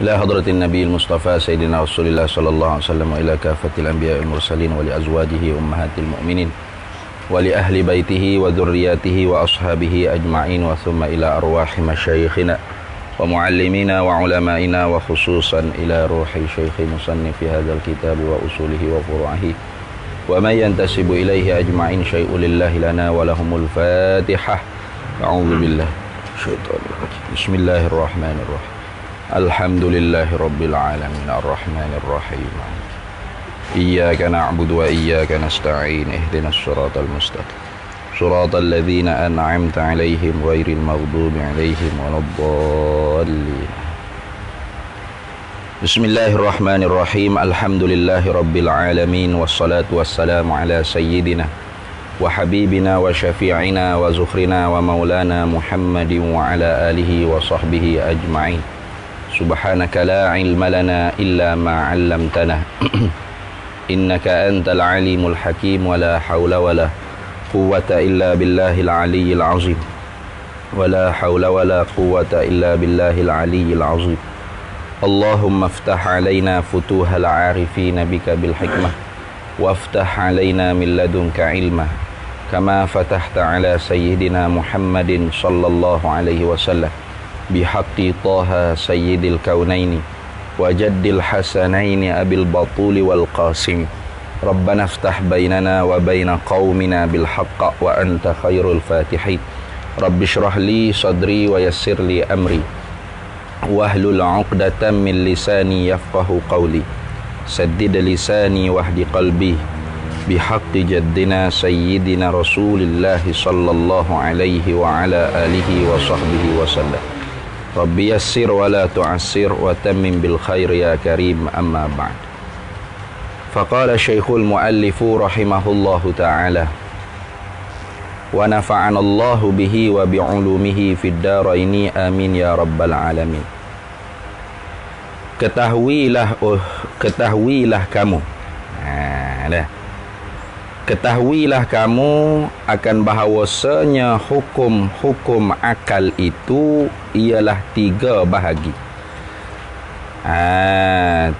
إلى حضرة النبي المصطفى سيدنا رسول الله صلى الله عليه وسلم وإلى كافة الأنبياء والمرسلين ولأزواجه أمهات المؤمنين ولأهل بيته وذرياته وأصحابه أجمعين وثم إلى أرواح مشايخنا ومعلمينا وعلمائنا وخصوصا إلى روح شيخ مصنف هذا الكتاب وأصوله وفروعه ومن ينتسب إليه أجمعين شيء لله لنا ولهم الفاتحة. أعوذ بالله الشيطان الرجيم. بسم الله الرحمن الرحيم. الحمد لله رب العالمين الرحمن الرحيم إياك نعبد وإياك نستعين اهدنا الصراط المستقيم صراط الذين أنعمت عليهم غير المغضوب عليهم ولا الضالين. بسم الله الرحمن الرحيم. الحمد لله رب العالمين والصلاة والسلام على سيدنا وحبيبنا وشفيعنا وزخرنا ومولانا محمد وعلى آله وصحبه أجمعين. سبحانك لا علم لنا إلا ما علمتنا إنك أنت العليم الحكيم ولا حول ولا قوة إلا بالله العلي العظيم ولا حول ولا قوة إلا بالله العلي العظيم. اللهم افتح علينا فتوح العارفين بك بالحكمة وافتح علينا من لدنك علما كما فتحت على سيدنا محمد صلى الله عليه وسلم بحق طه سيد الكونين وجد الحسنين أبي البطول والقاسم. ربنا افتح بيننا وبين قومنا بالحق وأنت خير الفاتحين. رب اشرح لي صدري ويسر لي أمري واحلل عقدة من لساني يفقه قولي سدد لساني واهد قلبي بحق جدنا سيدنا رسول الله صلى الله عليه وعلى آله وصحبه وسلم. ربي يسر ولا تعسر وتمم بالخير يا كريم. أما بعد، فقال الشيخ المؤلف رحمه الله تعالى ونفعنا الله به وبعلومه في الدارين آمين يا رب العالمين. Ketahuilah kamu, ketahuilah kamu akan bahawasanya hukum-hukum akal itu ialah 3 bahagi.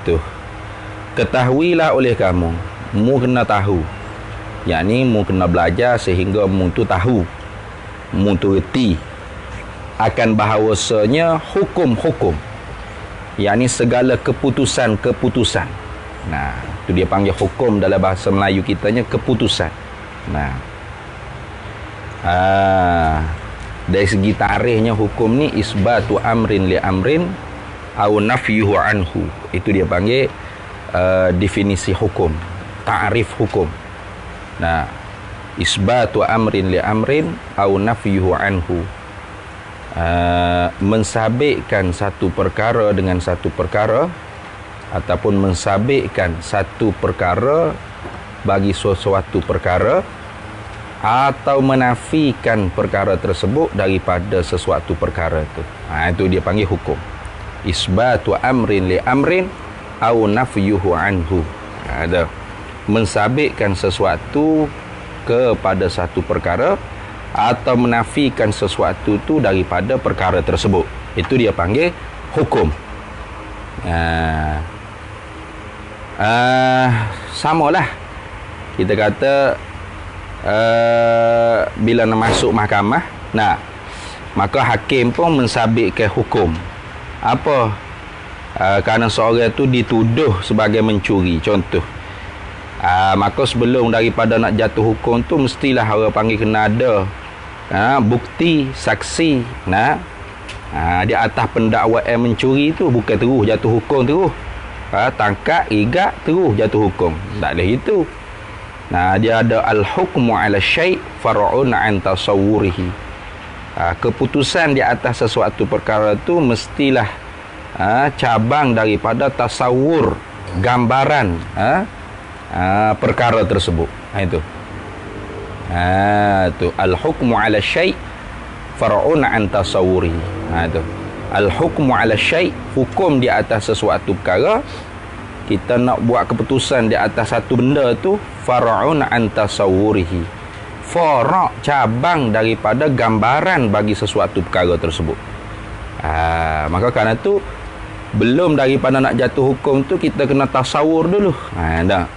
Tuh. Ketahuilah oleh kamu, mu kena tahu. Yakni mu kena belajar sehingga mu tu tahu, mu tu reti akan bahawasanya hukum-hukum, yakni segala keputusan-keputusan. Nah, itu dia panggil hukum dalam bahasa Melayu kitanya keputusan. Nah, dari segi tarikhnya hukum ni isbatu amrin li amrin au nafyuhu anhu. Itu dia panggil definisi hukum, ta'rif hukum. Nah, isbatu amrin li amrin au nafyuhu anhu. Mensabitkan satu perkara dengan satu perkara ataupun mensabitkan satu perkara bagi sesuatu perkara atau menafikan perkara tersebut daripada sesuatu perkara itu. Itu dia panggil hukum. Isbatu amrin li amrin au nafyuhu anhu. Ada mensabitkan sesuatu kepada satu perkara atau menafikan sesuatu itu daripada perkara tersebut. Itu dia panggil hukum. Samalah kita kata bila nak masuk mahkamah, maka hakim pun mensabitkan hukum. Apa? Kerana seorang tu dituduh sebagai mencuri, contoh. Maka sebelum daripada nak jatuh hukum tu mestilah orang panggil kena ada bukti, saksi. Di atas pendakwaan mencuri tu bukan terus jatuh hukum terus. Tangkap, igat, terus jatuh hukum. Tak boleh itu. Dia ada al-hukmu ala syai' far'un an tasawwurihi. Keputusan di atas sesuatu perkara tu mestilah cabang daripada tasawur, gambaran perkara tersebut. Itu. Tu al-hukmu ala syai' far'un an tasawwurihi. Tu al-hukmu ala syai', hukum di atas sesuatu perkara. Kita nak buat keputusan di atas satu benda tu far'un an tasawwurihi. Fara' cabang daripada gambaran bagi sesuatu perkara tersebut. Maka kerana tu belum daripada nak jatuh hukum tu kita kena tasawur dulu. Dah.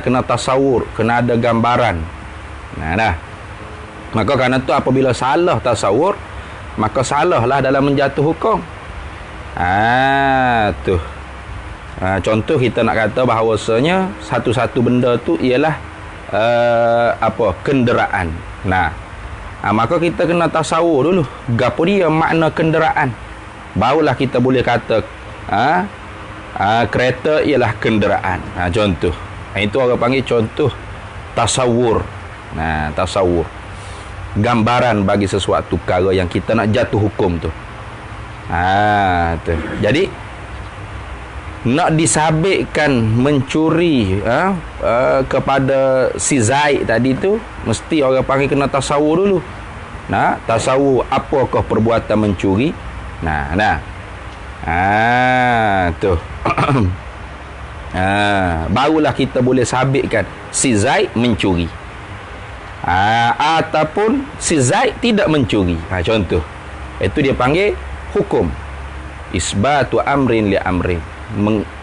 Kena tasawur, kena ada gambaran. Dah. Maka kerana tu apabila salah tasawur, maka salahlah dalam menjatuh hukum. Tu. Contoh kita nak kata bahawasanya satu-satu benda tu ialah kenderaan. Maka kita kena tasawur dulu gapo dia makna kenderaan. Barulah kita boleh kata kereta ialah kenderaan. Contoh. Itu orang panggil contoh tasawur. Tasawur. Gambaran bagi sesuatu perkara yang kita nak jatuh hukum tu. Tu. Jadi nak disabitkan mencuri kepada si Zaid tadi tu, mesti orang panggil kena tasawur dulu. Tasawur apakah perbuatan mencuri. Tu. Barulah kita boleh sabitkan si Zaid mencuri. Ataupun si Zaid tidak mencuri. Contoh. Itu dia panggil hukum. Isbatu amrin li amrin.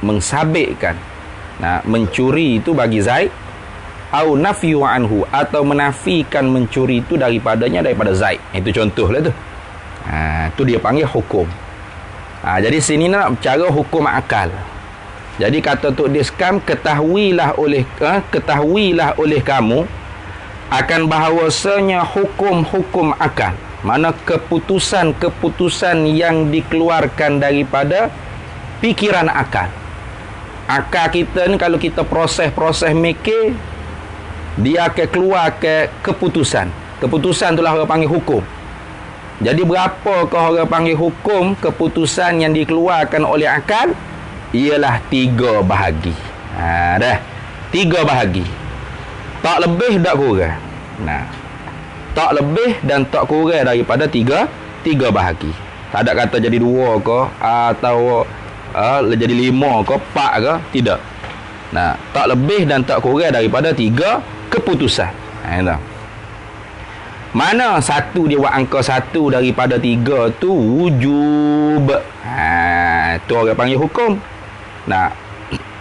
Mengsabitkan mencuri itu bagi Zaid, au nafyu anhu, atau menafikan mencuri itu daripada Zaid. Itu contohlah tu. Tu dia panggil hukum. Jadi sini nak cara hukum akal. Jadi kata Tok Diskam, ketahuilah oleh kamu akan bahawasanya hukum-hukum akal, mana keputusan-keputusan yang dikeluarkan daripada pikiran akal. Akal kita ni kalau kita proses mikir, dia akan keluar ke keputusan. Keputusan itulah orang panggil hukum. Jadi berapakah orang panggil hukum, keputusan yang dikeluarkan oleh akal? Ialah 3 bahagi. Dah. 3 bahagi. Tak lebih tak kurang. Tak lebih dan tak kurang daripada 3 bahagi. Tak ada kata jadi 2 ke atau jadi 5 ke 4 ke, tidak. Tak lebih dan tak kurang daripada 3 keputusan. Mana satu dia buat angka 1 daripada 3 tu wujub. Tu orang panggil hukum.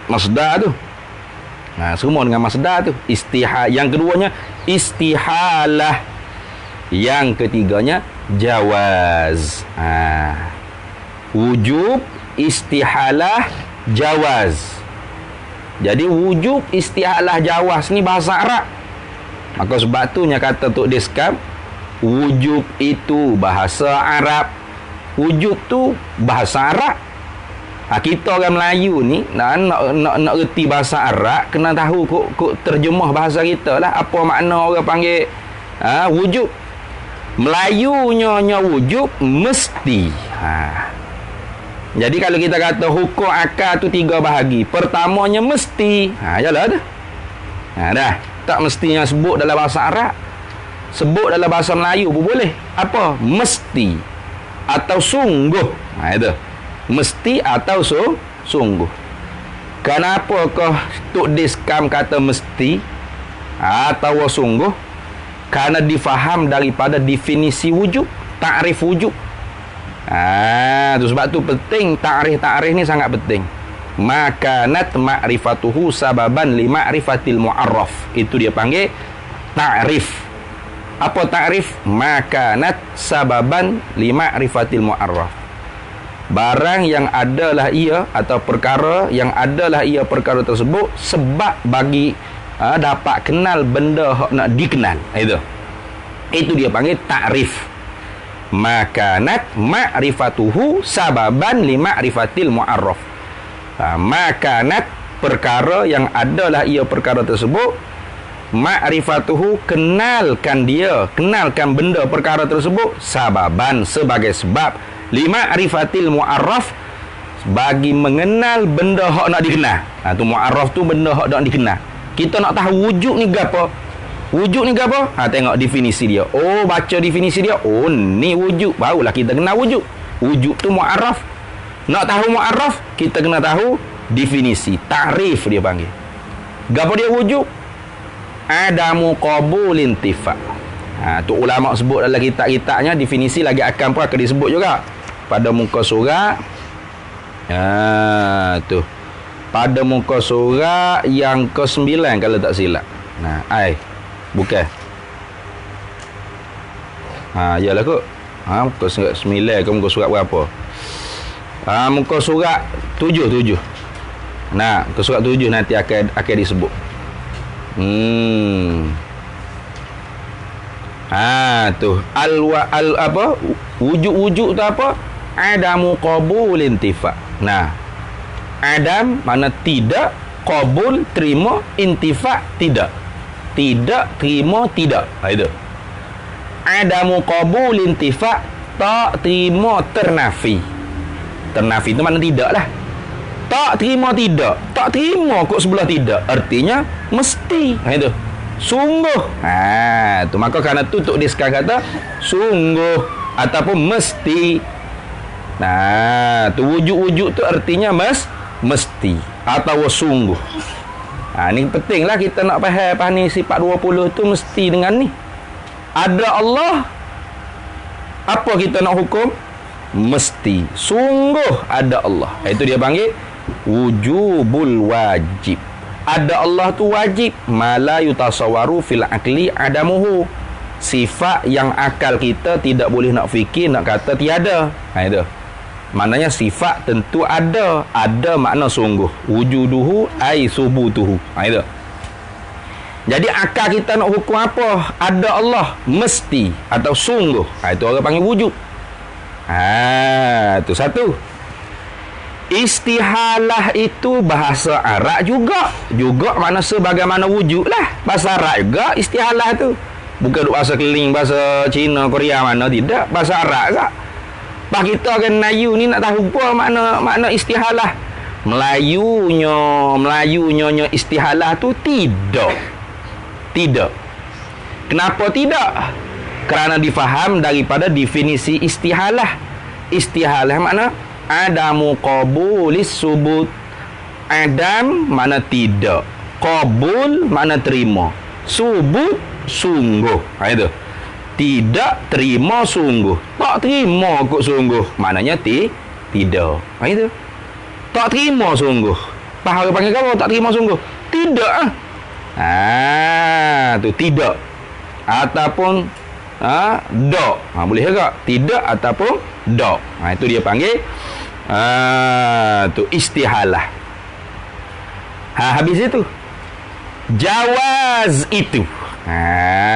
Masdar tu. Semua dengan masdar tu. Yang keduanya istihalah. Yang ketiganya jawaz. Wujub, istihalah, jawaz. Jadi wujub, istihalah, jawaz ni bahasa Arab. Maka sebab tu nya kata Tok Diskam, wujub itu bahasa Arab. Wujub tu bahasa Arab. Kita orang Melayu ni nak reti bahasa Arab, kena tahu kok terjemah bahasa kita lah. Apa makna orang panggil wujub. Melayunya wujub mesti. Jadi kalau kita kata hukum akal tu 3 bahagi, pertamanya mesti. Yalah dah. Dah. Tak mestinya sebut dalam bahasa Arab. Sebut dalam bahasa Melayu pun boleh. Apa? Mesti atau sungguh. Itu. Mesti atau sungguh. Kenapakah Tok Diskam kata mesti atau sungguh? Karena difaham daripada definisi wujub, takrif wujub. Tu sebab tu penting, takrif ni sangat penting. Makanat ma'rifatuhu sababan li ma'rifatil mu'arraf. Itu dia panggil takrif. Apa takrif? Makanat sababan li ma'rifatil mu'arraf. Barang yang adalah ia, atau perkara yang adalah ia perkara tersebut sebab bagi dapat kenal benda hak nak dikenal. Itu dia panggil takrif. Makanat ma'rifatuhu sababan li ma'rifatil mu'arraf. Makanat, perkara yang adalah ia perkara tersebut, ma'rifatuhu, kenalkan benda perkara tersebut, sababan, sebagai sebab, li ma'rifatil mu'arraf, bagi mengenal benda hak nak dikenal. Tu mu'arraf tu benda hak nak dikenal. Kita nak tahu wujud ni gapo? Wujud ni gapo? Tengok definisi dia. Baca definisi dia. Ni wujud. Barulah kita kenal wujud. Wujud tu mu'arraf. Nak tahu mu'arraf, kita kena tahu definisi. Takrif dia panggil. Gapo dia wujud? Adamu qabul intifa. Tu ulama sebut dalam kitab-kitabnya, definisi lagi akan pun akan disebut juga pada muka surat. Tu pada muka surat yang ke-9 kalau tak silap. Bukan. Yalah kot. Muka surat 9 ke muka surat berapa? Muka surat 7. Muka surat 7 nanti akan disebut. Tu wujud tu apa? Adamu qabul intifa. Adam mana tidak, qabul terima, intifa tidak. Tidak terima tidak. Itu. Adamu qabul intifa, tak terima ternafi. Ternafi itu mana tidak lah. Tak terima tidak. Tak terima kok sebelah tidak. Artinya mesti. Itu. Sungguh. Tu maka kerana tu Tok Dis kata sungguh ataupun mesti. Tu wujud-wujud tu artinya mesti atau sungguh. Ni pentinglah kita nak faham ni sifat 20 tu mesti dengan ni. Ada Allah, apa kita nak hukum? Mesti. Sungguh ada Allah. Itu dia panggil wujubul wajib. Ada Allah tu wajib. Mala yutasawwaru fil aqli adamuhu. Sifat yang akal kita tidak boleh nak fikir, nak kata tiada. Itu. Maknanya sifat tentu ada. Ada makna sungguh. Wujuduhu ay subutuhu. Itu. Jadi akal kita nak hukum apa? Ada Allah, mesti atau sungguh. Itu orang panggil wujud. Itu satu. Istihalah itu bahasa Arab juga. Juga makna sebagaimana wujud lah. Bahasa Arab juga istihalah tu. Bukan bahasa keliling, bahasa Cina, Korea mana. Tidak. Bahasa Arab juga. Bah kita orang Melayu ni nak tahu apa makna istihalah. Melayunya istihalah tu tidak. Tidak. Kenapa tidak? Kerana difaham daripada definisi istihalah. Istihalah makna adamu qabulis subut. Adam makna tidak. Qabul makna terima. Subut sungguh. Itu. Tidak terima sungguh. Tak terima kok sungguh. Maknanya tidak. Itu. Tak terima sungguh. Faham panggil kau tak terima sungguh? Tidak. Tu tidak ataupun dok. Boleh juga tidak ataupun dok. Itu dia panggil tu istihalah. Habis itu jawaz itu.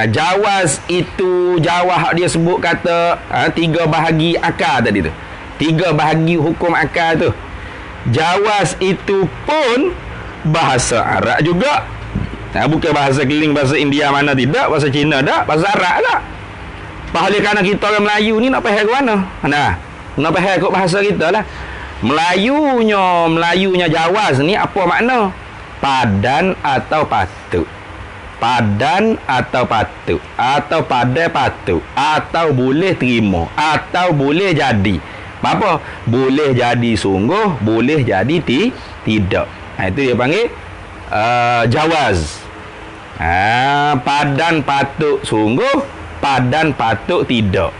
Jawaz itu jawaz dia sebut kata 3 bahagi akal tadi tu. 3 bahagi hukum akal tu. Jawaz itu pun bahasa Arab juga. Bukan bahasa keliling, bahasa India mana tidak, bahasa Cina tak, bahasa Arab tak. Oleh kerana kita orang Melayu ni nak faham ke mana? Nak faham kot bahasa kita lah. Melayunya jawaz ni apa makna? Padan atau patut. Padan atau patut. Atau pada patut. Atau boleh terima. Atau boleh jadi. Apa? Boleh jadi sungguh, boleh jadi tidak. Itu dia panggil jawaz. Padan patut sungguh, padan patut tidak.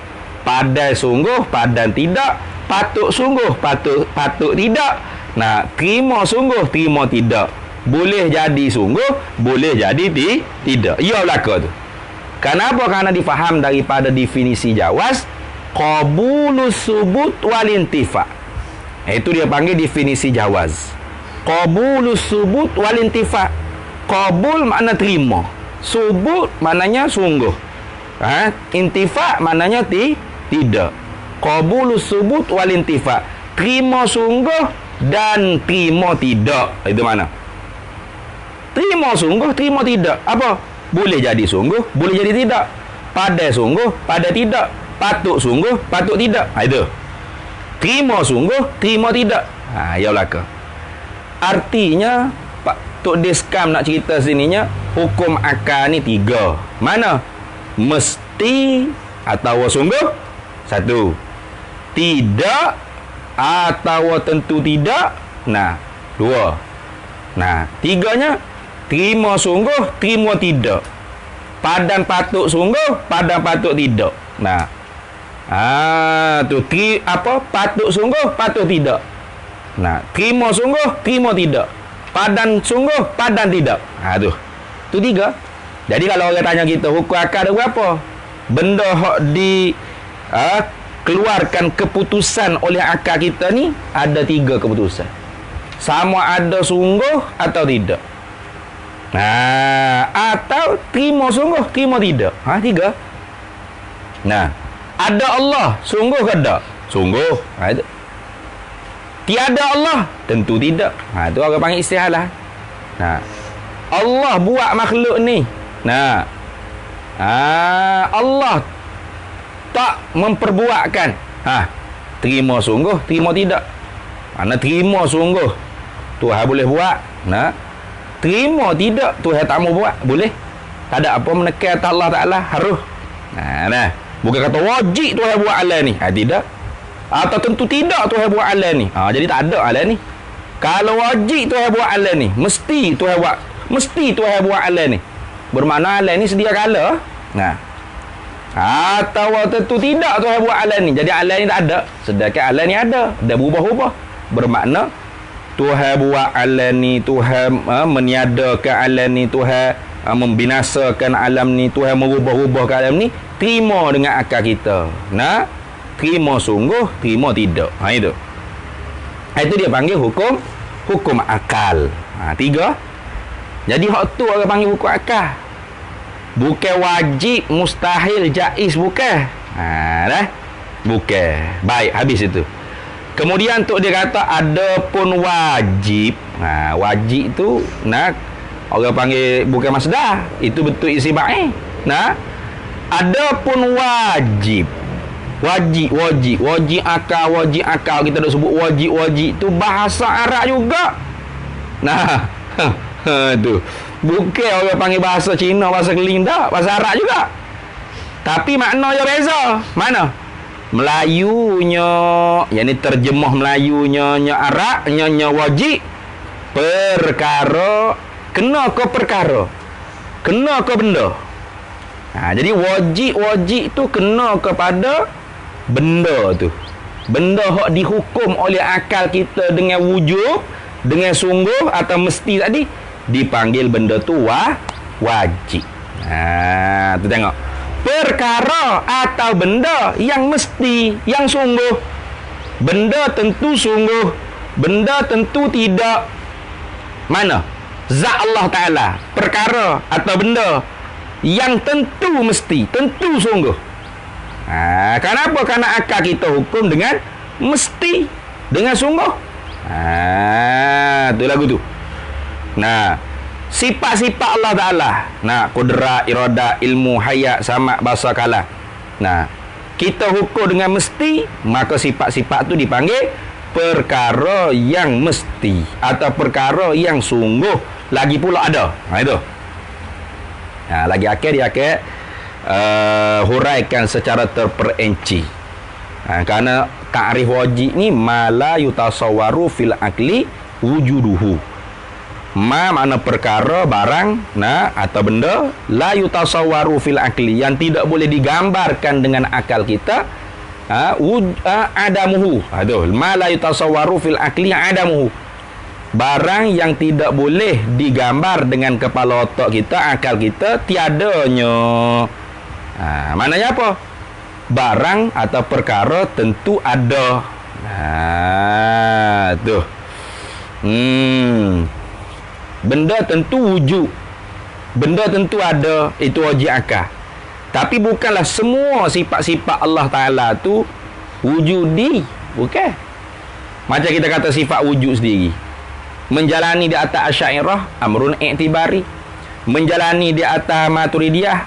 Padan sungguh, padan tidak. Patut sungguh, patut tidak. Terima sungguh, terima tidak. Boleh jadi sungguh, boleh jadi tidak. Ia belaka tu. Kenapa? Kerana difaham daripada definisi jawaz, qabulus subut wal intifa. Itu dia panggil definisi jawaz. Qabulus subut wal intifa. Qabul makna terima. Subut maknanya sungguh. Intifa maknanya tidak. Qabulus subut wal intifa. Terima sungguh dan terima tidak. Itu mana? Terima sungguh, terima tidak. Apa? Boleh jadi sungguh, boleh jadi tidak. Pada sungguh, pada tidak. Patut sungguh, patut tidak. Itu. Terima sungguh, terima tidak. Ya belaka. Artinya Tok Diskam nak cerita sininya, hukum akal ni 3. Mana? Mesti atau sungguh? 1. Tidak atau tentu tidak? 2. 3-nya terima sungguh, terima tidak. Padan patut sungguh, padan patut tidak. Nah. Tu patut sungguh, patut tidak. Nah, terima sungguh, terima tidak. Padan sungguh, padan tidak. Tu. Tu 3. Jadi kalau orang tanya kita hukum akal ada berapa? Benda hak di keluarkan keputusan oleh akal kita ni ada 3 keputusan. Sama ada sungguh atau tidak. Nah, atau terima sungguh, terima tidak. 3. Nah, ada Allah, sungguh ke tak? Sungguh. Tiada Allah, tentu tidak. Tu orang panggil istihalah. Nah, Allah buat makhluk ni. Nah, Allah tak memperbuatkan. Terima sungguh, terima tidak. Mana terima sungguh, Tuhan boleh buat. Nah, terima tidak, Tuhan tak mau buat. Boleh. Tak ada apa menekan atas Allah Ta'ala. Harus. Nah. Bukan kata wajib Tuhan buat alam ni. Tidak. Atau tentu tidak Tuhan buat alam ni. Jadi tak ada alam ni. Kalau wajib Tuhan buat alam ni, mesti Tuhan buat alam ni. Bermakna alam ni sedia kala. Nah. Atau tentu tidak Tuhan buat alam ni. Jadi alam ni tak ada. Sedangkan alam ni ada. Dah berubah-ubah. Bermakna Tuhan buat alam ni, Tuhan meniadakan alam ni, Tuhan membinasakan alam ni, Tuhan merubah-ubahkan alam ni. Terima dengan akal kita. Nah, terima sungguh, terima tidak. Itu. Itu dia panggil hukum akal. 3. Jadi hak tu orang panggil hukum akal. Bukan wajib, mustahil, jaiz, bukan. Dah. Bukan. Baik, habis itu. Kemudian tu dia kata ada pun wajib. Wajib tu orang panggil bukan masdar. Itu betul isi baik. Ada pun wajib akal kita dah sebut wajib tu bahasa Arab juga. Nah, tu bukan orang panggil bahasa Cina, bahasa Keling dah, bahasa Arab juga. Tapi maknanya beza. Mana? Melayunya, yang ni terjemah Melayunya Arabnya wajib perkara, kena ke perkara, kena ke benda. Jadi wajib tu kena kepada benda tu. Benda hak dihukum oleh akal kita dengan wujud, dengan sungguh atau mesti tadi, dipanggil benda tu wajib. Tu tengok. Perkara atau benda yang mesti, yang sungguh. Benda tentu sungguh, benda tentu tidak. Mana? Zat Allah Ta'ala. Perkara atau benda yang tentu mesti, tentu sungguh. Kenapa? Kerana akal kita hukum dengan mesti, dengan sungguh. Tu lagu tu. Nah, sifat-sifat Allah Ta'ala. Qudrat, iradah, ilmu, hayat, sama, bahasa kalam. Kita hukum dengan mesti, maka sifat-sifat tu dipanggil perkara yang mesti atau perkara yang sungguh. Lagi pula ada. Itu. Lagi akhir dia akan huraikan secara terperinci. Kerana ta'rif wajib ni mala yutasawwaru fil akli wujuduhu. Makna perkara, barang, atau benda la yutasawwaru fil akli, yang tidak boleh digambarkan dengan akal kita. Adamuhu. Ma la yutasawwaru fil akli adamuhu. Barang yang tidak boleh digambar dengan kepala otak kita, akal kita, tiadanya. Maknanya apa? Barang atau perkara tentu ada. Tu. Benda tentu wujud. Benda tentu ada. Itu wajib akal. Tapi bukanlah semua sifat-sifat Allah Ta'ala tu wujudi. Bukan. Macam kita kata sifat wujud sendiri. Menjalani di atas Asy'ariyah amrun i'tibari. Menjalani di atas Maturidiyah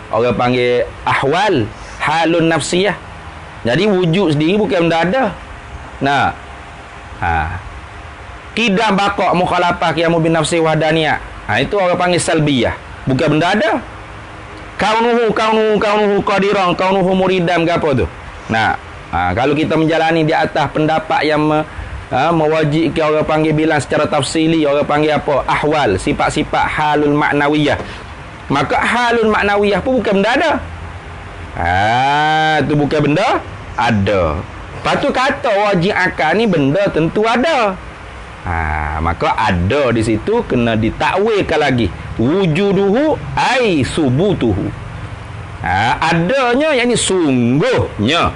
orang panggil ahwal, halun nafsiyah. Jadi wujud sendiri bukan benda ada. Qidam baqa' mukhalafah qiyamu bin nafsi wahdaniyah. Itu orang panggil salbiyah. Bukan benda ada. Kaunuhu qadiran, kaunuhu muridam, ke apa tu? Kalau kita menjalani di atas pendapat yang mewajibkan, orang panggil bilang secara tafsili, orang panggil apa? Ahwal, sifat-sifat halul maknawiyah. Maka halun maknawiyah pun bukan benda ada. Tu bukan benda ada. Lepas tu kata wajib akal ni benda tentu ada. Maka ada di situ kena ditakwilkan lagi. Wujuduhu ai subutuhu. Adanya yakni sungguhnya.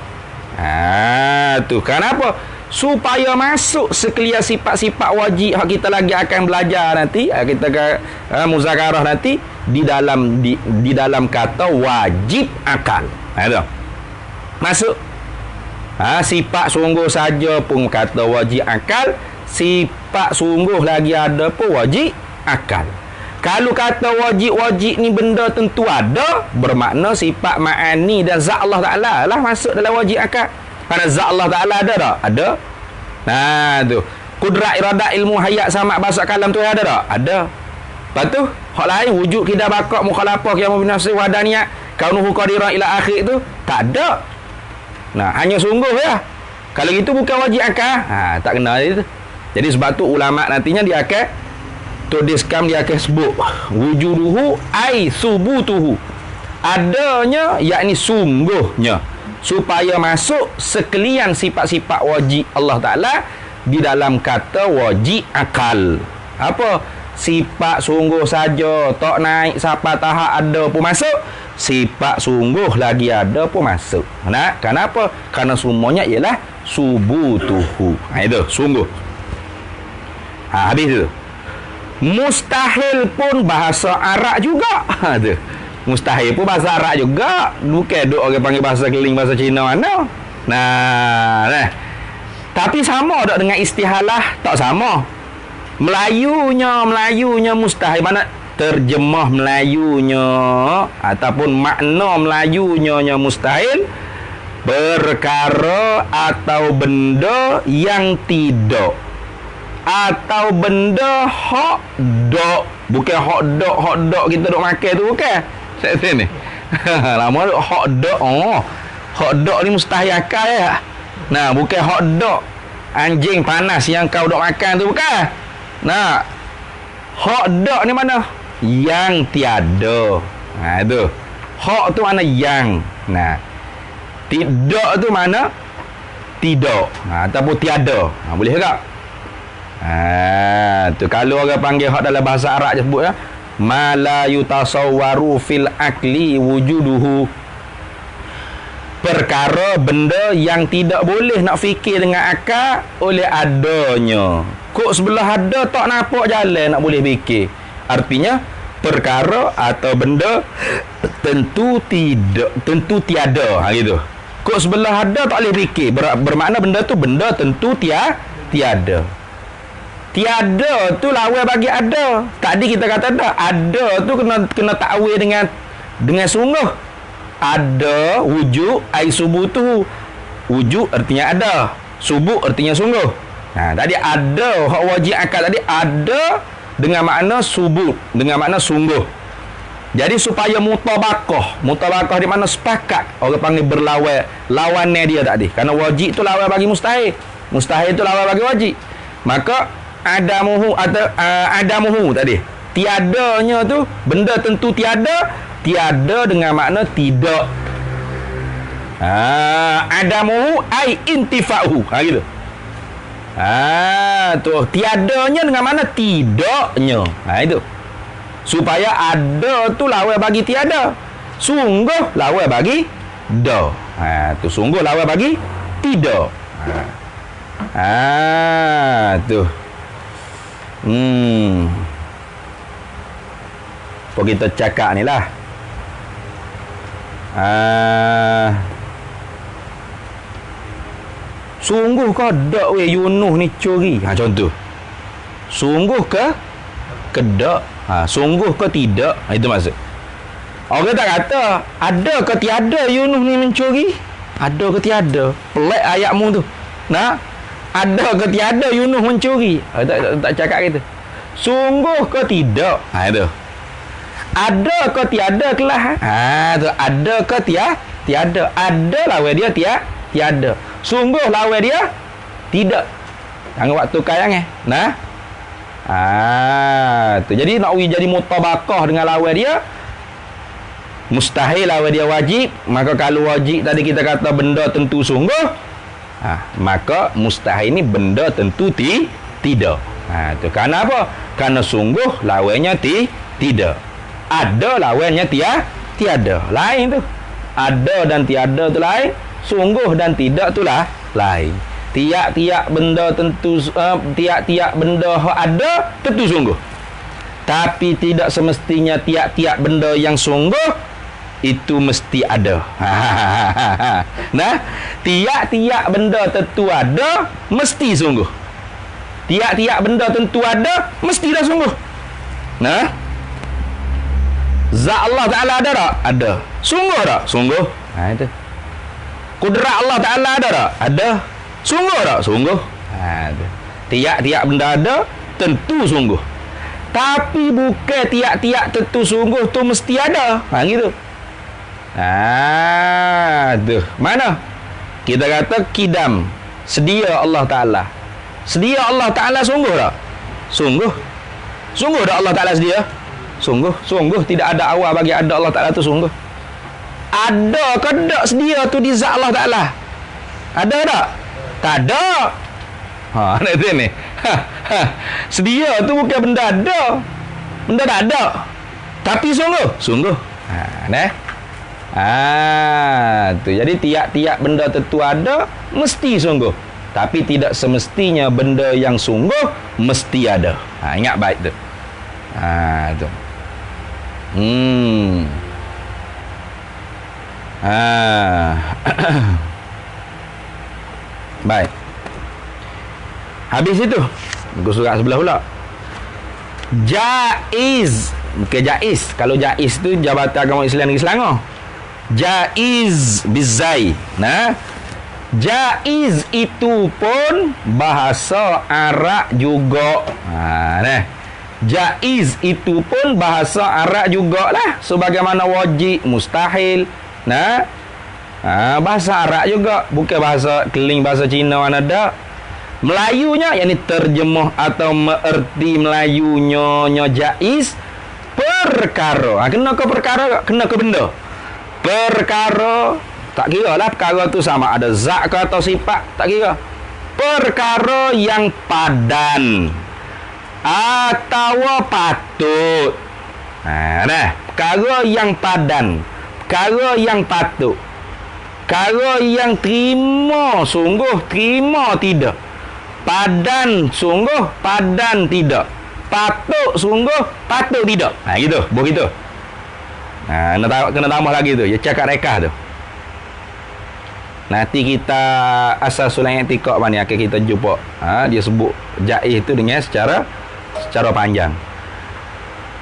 Tu kenapa? Supaya masuk sekalian sifat-sifat wajib hak kita lagi akan belajar nanti, kita muzakarah nanti di dalam kata wajib akal. Itu masuk. Sifat sungguh saja pun kata wajib akal, sifat sungguh lagi ada pun wajib akal. Kalau kata wajib ni benda tentu ada, bermakna sifat ma'ani dan zat Allah Ta'ala lah masuk dalam wajib akal. Kerana zat Allah Ta'ala ada tak? Ada. Tu. Kudrat, iradat, ilmu, hayat, samak, bahasa kalam tu ada tak? Ada. Lepas tu, hak lain, wujud, kidah, bakak, mukhalafah, qiyamah binafsi, wadaniyat, kaunuhu qadiran ila akhir tu, tak ada. Hanya sungguh ya. Kalau gitu bukan wajib akal. Tak kena itu. Jadi sebab tu ulama nantinya dia akan tuliskan, dia akan sebut wujuduhu ai subutuhu. Adanya yakni sungguhnya, supaya masuk sekalian sifat-sifat wajib Allah Ta'ala di dalam kata wajib akal. Apa? Sifat sungguh saja tak naik sampai tahap ada pun masuk, sifat sungguh lagi ada pun masuk. Kenapa? Kerana semuanya ialah subutuhu. Itu sungguh. Habis tu. Mustahil pun bahasa Arab juga. Tu. Mustahil pun bahasa Arab juga. Bukan duk orang panggil bahasa keling, bahasa Cina mana. Tapi sama tak dengan istihalah? Tak sama. Melayunya mustahil. Mana terjemah Melayunya ataupun makna Melayunya mustahil, perkara atau benda yang tidak, atau benda hak dok. Bukan hak dok kita dok makan tu, bukan. Sini. Lama dok hak dok. Hak dok ni mustahil akal ya. Bukan hak dok anjing panas yang kau dok makan tu, bukan. Hak dok ni mana? Yang tiada. Itu. Hak tu mana yang. Tidak tu mana? Tidak. Ataupun tiada. Boleh tak? Tu kalau orang panggil hak dalam bahasa Arab je sebut ya, ma la yutasawwaru fil akli wujuduhu. Perkara benda yang tidak boleh nak fikir dengan akal oleh adanya. Kok sebelah ada tak nampak jalan nak boleh fikir. Artinya perkara atau benda tentu tiada. Gitu. Kok sebelah ada tak boleh fikir. Bermakna benda tu benda tentu tiada. Tiada tu lawan bagi ada. Tadi kita kata ada tu kena takwil dengan sungguh. Ada wujud ai subutu. Wujud artinya ada, subut artinya sungguh. Tadi ada hak wajib akal tadi ada dengan makna subut, dengan makna sungguh. Jadi supaya mutabaqah di mana sepakat, orang panggil berlawan, lawannya dia tadi. Karena wajib tu lawan bagi mustahil. Mustahil tu lawan bagi wajib. Maka adamuhu atau adamuhu tadi. Tiadanya tu benda tentu tiada dengan makna tidak. Adamuhu ai intifa'uhu. Gitu. Tu tiadanya dengan mana tidaknya. Itu. Supaya ada tu lawan bagi tiada. Sungguh lawan bagi da. Tu sungguh lawan bagi tidak. Tu. Apa kita cakap ni lah. Sungguh ke dak Yunus ni curi? Contoh. Sungguh ke dak? Sungguh ke tidak? Itu maksud. Orang tak kata ada ke tiada Yunus ni mencuri? Ada ke tiada? Pelik ayatmu tu. Ada ke tiada Yunus mencuri? Tak cakap gitu. Sungguh ke tidak? Itu. Ada ke tiada kelah? Tu ada ke tiada? Ada lawan dia tiada. Sungguh lawan dia tidak. Jangan waktu kayang tu. Jadi nak jadi mutabaqah dengan lawan dia, mustahil lawan dia wajib, maka kalau wajib tadi kita kata benda tentu sungguh, maka mustahil ni benda tentu tidak. Tu kerana apa? Kerana sungguh lawannya tidak. Ada lawannya tiada. Lain tu. Ada dan tiada tu lain, sungguh dan tidak tu lah lain. Tiap-tiap benda tentu tiap-tiap benda ada tentu sungguh. Tapi tidak semestinya tiap-tiap benda yang sungguh itu mesti ada. Nah, tiap-tiap benda tentu ada mesti sungguh. Tiap-tiap benda tentu ada mestilah sungguh. Nah, zat Allah Ta'ala ada tak? Ada. Sungguh tak? Sungguh. Itu. Kudrat Allah Ta'ala ada tak? Ada. Sungguh tak? Sungguh. Itu. Tiap-tiap benda ada tentu sungguh. Tapi bukan tiap-tiap tentu sungguh tu mesti ada. Gitu. Tu. Mana? Kita kata kidam. Sedia Allah Ta'ala. Sedia Allah Ta'ala sungguh tak? Sungguh. Sungguh tak Allah Ta'ala sedia? Sungguh. Sungguh tidak ada awal bagi ada Allah Ta'ala tu sungguh. Ada ke tak sedia tu di zat Allah Ta'ala? Ada tak? Tak ada. Nanti ni. Sedia tu bukan benda ada. Benda tak ada. Tapi sungguh. Sungguh. Tu. Jadi tiap-tiap benda tentu ada mesti sungguh. Tapi tidak semestinya benda yang sungguh mesti ada. Ingat baik tu. Tu. Baik. Habis itu buku surat sebelah pula. Jaiz. Bukan jaiz. Kalau jaiz tu Jabatan Agama Islam Negeri Selangor. Jaiz bizai. Nah, jaiz itu pun bahasa Arab juga. Nah, jaiz itu pun bahasa Arab jugalah, sebagaimana wajib, mustahil. Nah, bahasa Arab juga, bukan bahasa keling, bahasa Cina mana ada. Melayunya, yakni terjemah atau mengerti Melayunya jaiz perkara. Kena ke perkara, kena ke benda. Perkara, tak kira lah perkara tu sama ada zat ke atau sifat, tak kira. Perkara yang padan atau patut. Perkara yang padan, perkara yang patut, perkara yang terima sungguh, terima tidak. Padan sungguh, padan tidak. Patut sungguh, patut tidak. Gitu, begitu. Kena tambah lagi tu, dia cakap rekah tu. Nanti kita asasul i'tiqad ni akan kita jumpa. Dia sebut jaiz itu dengan secara panjang.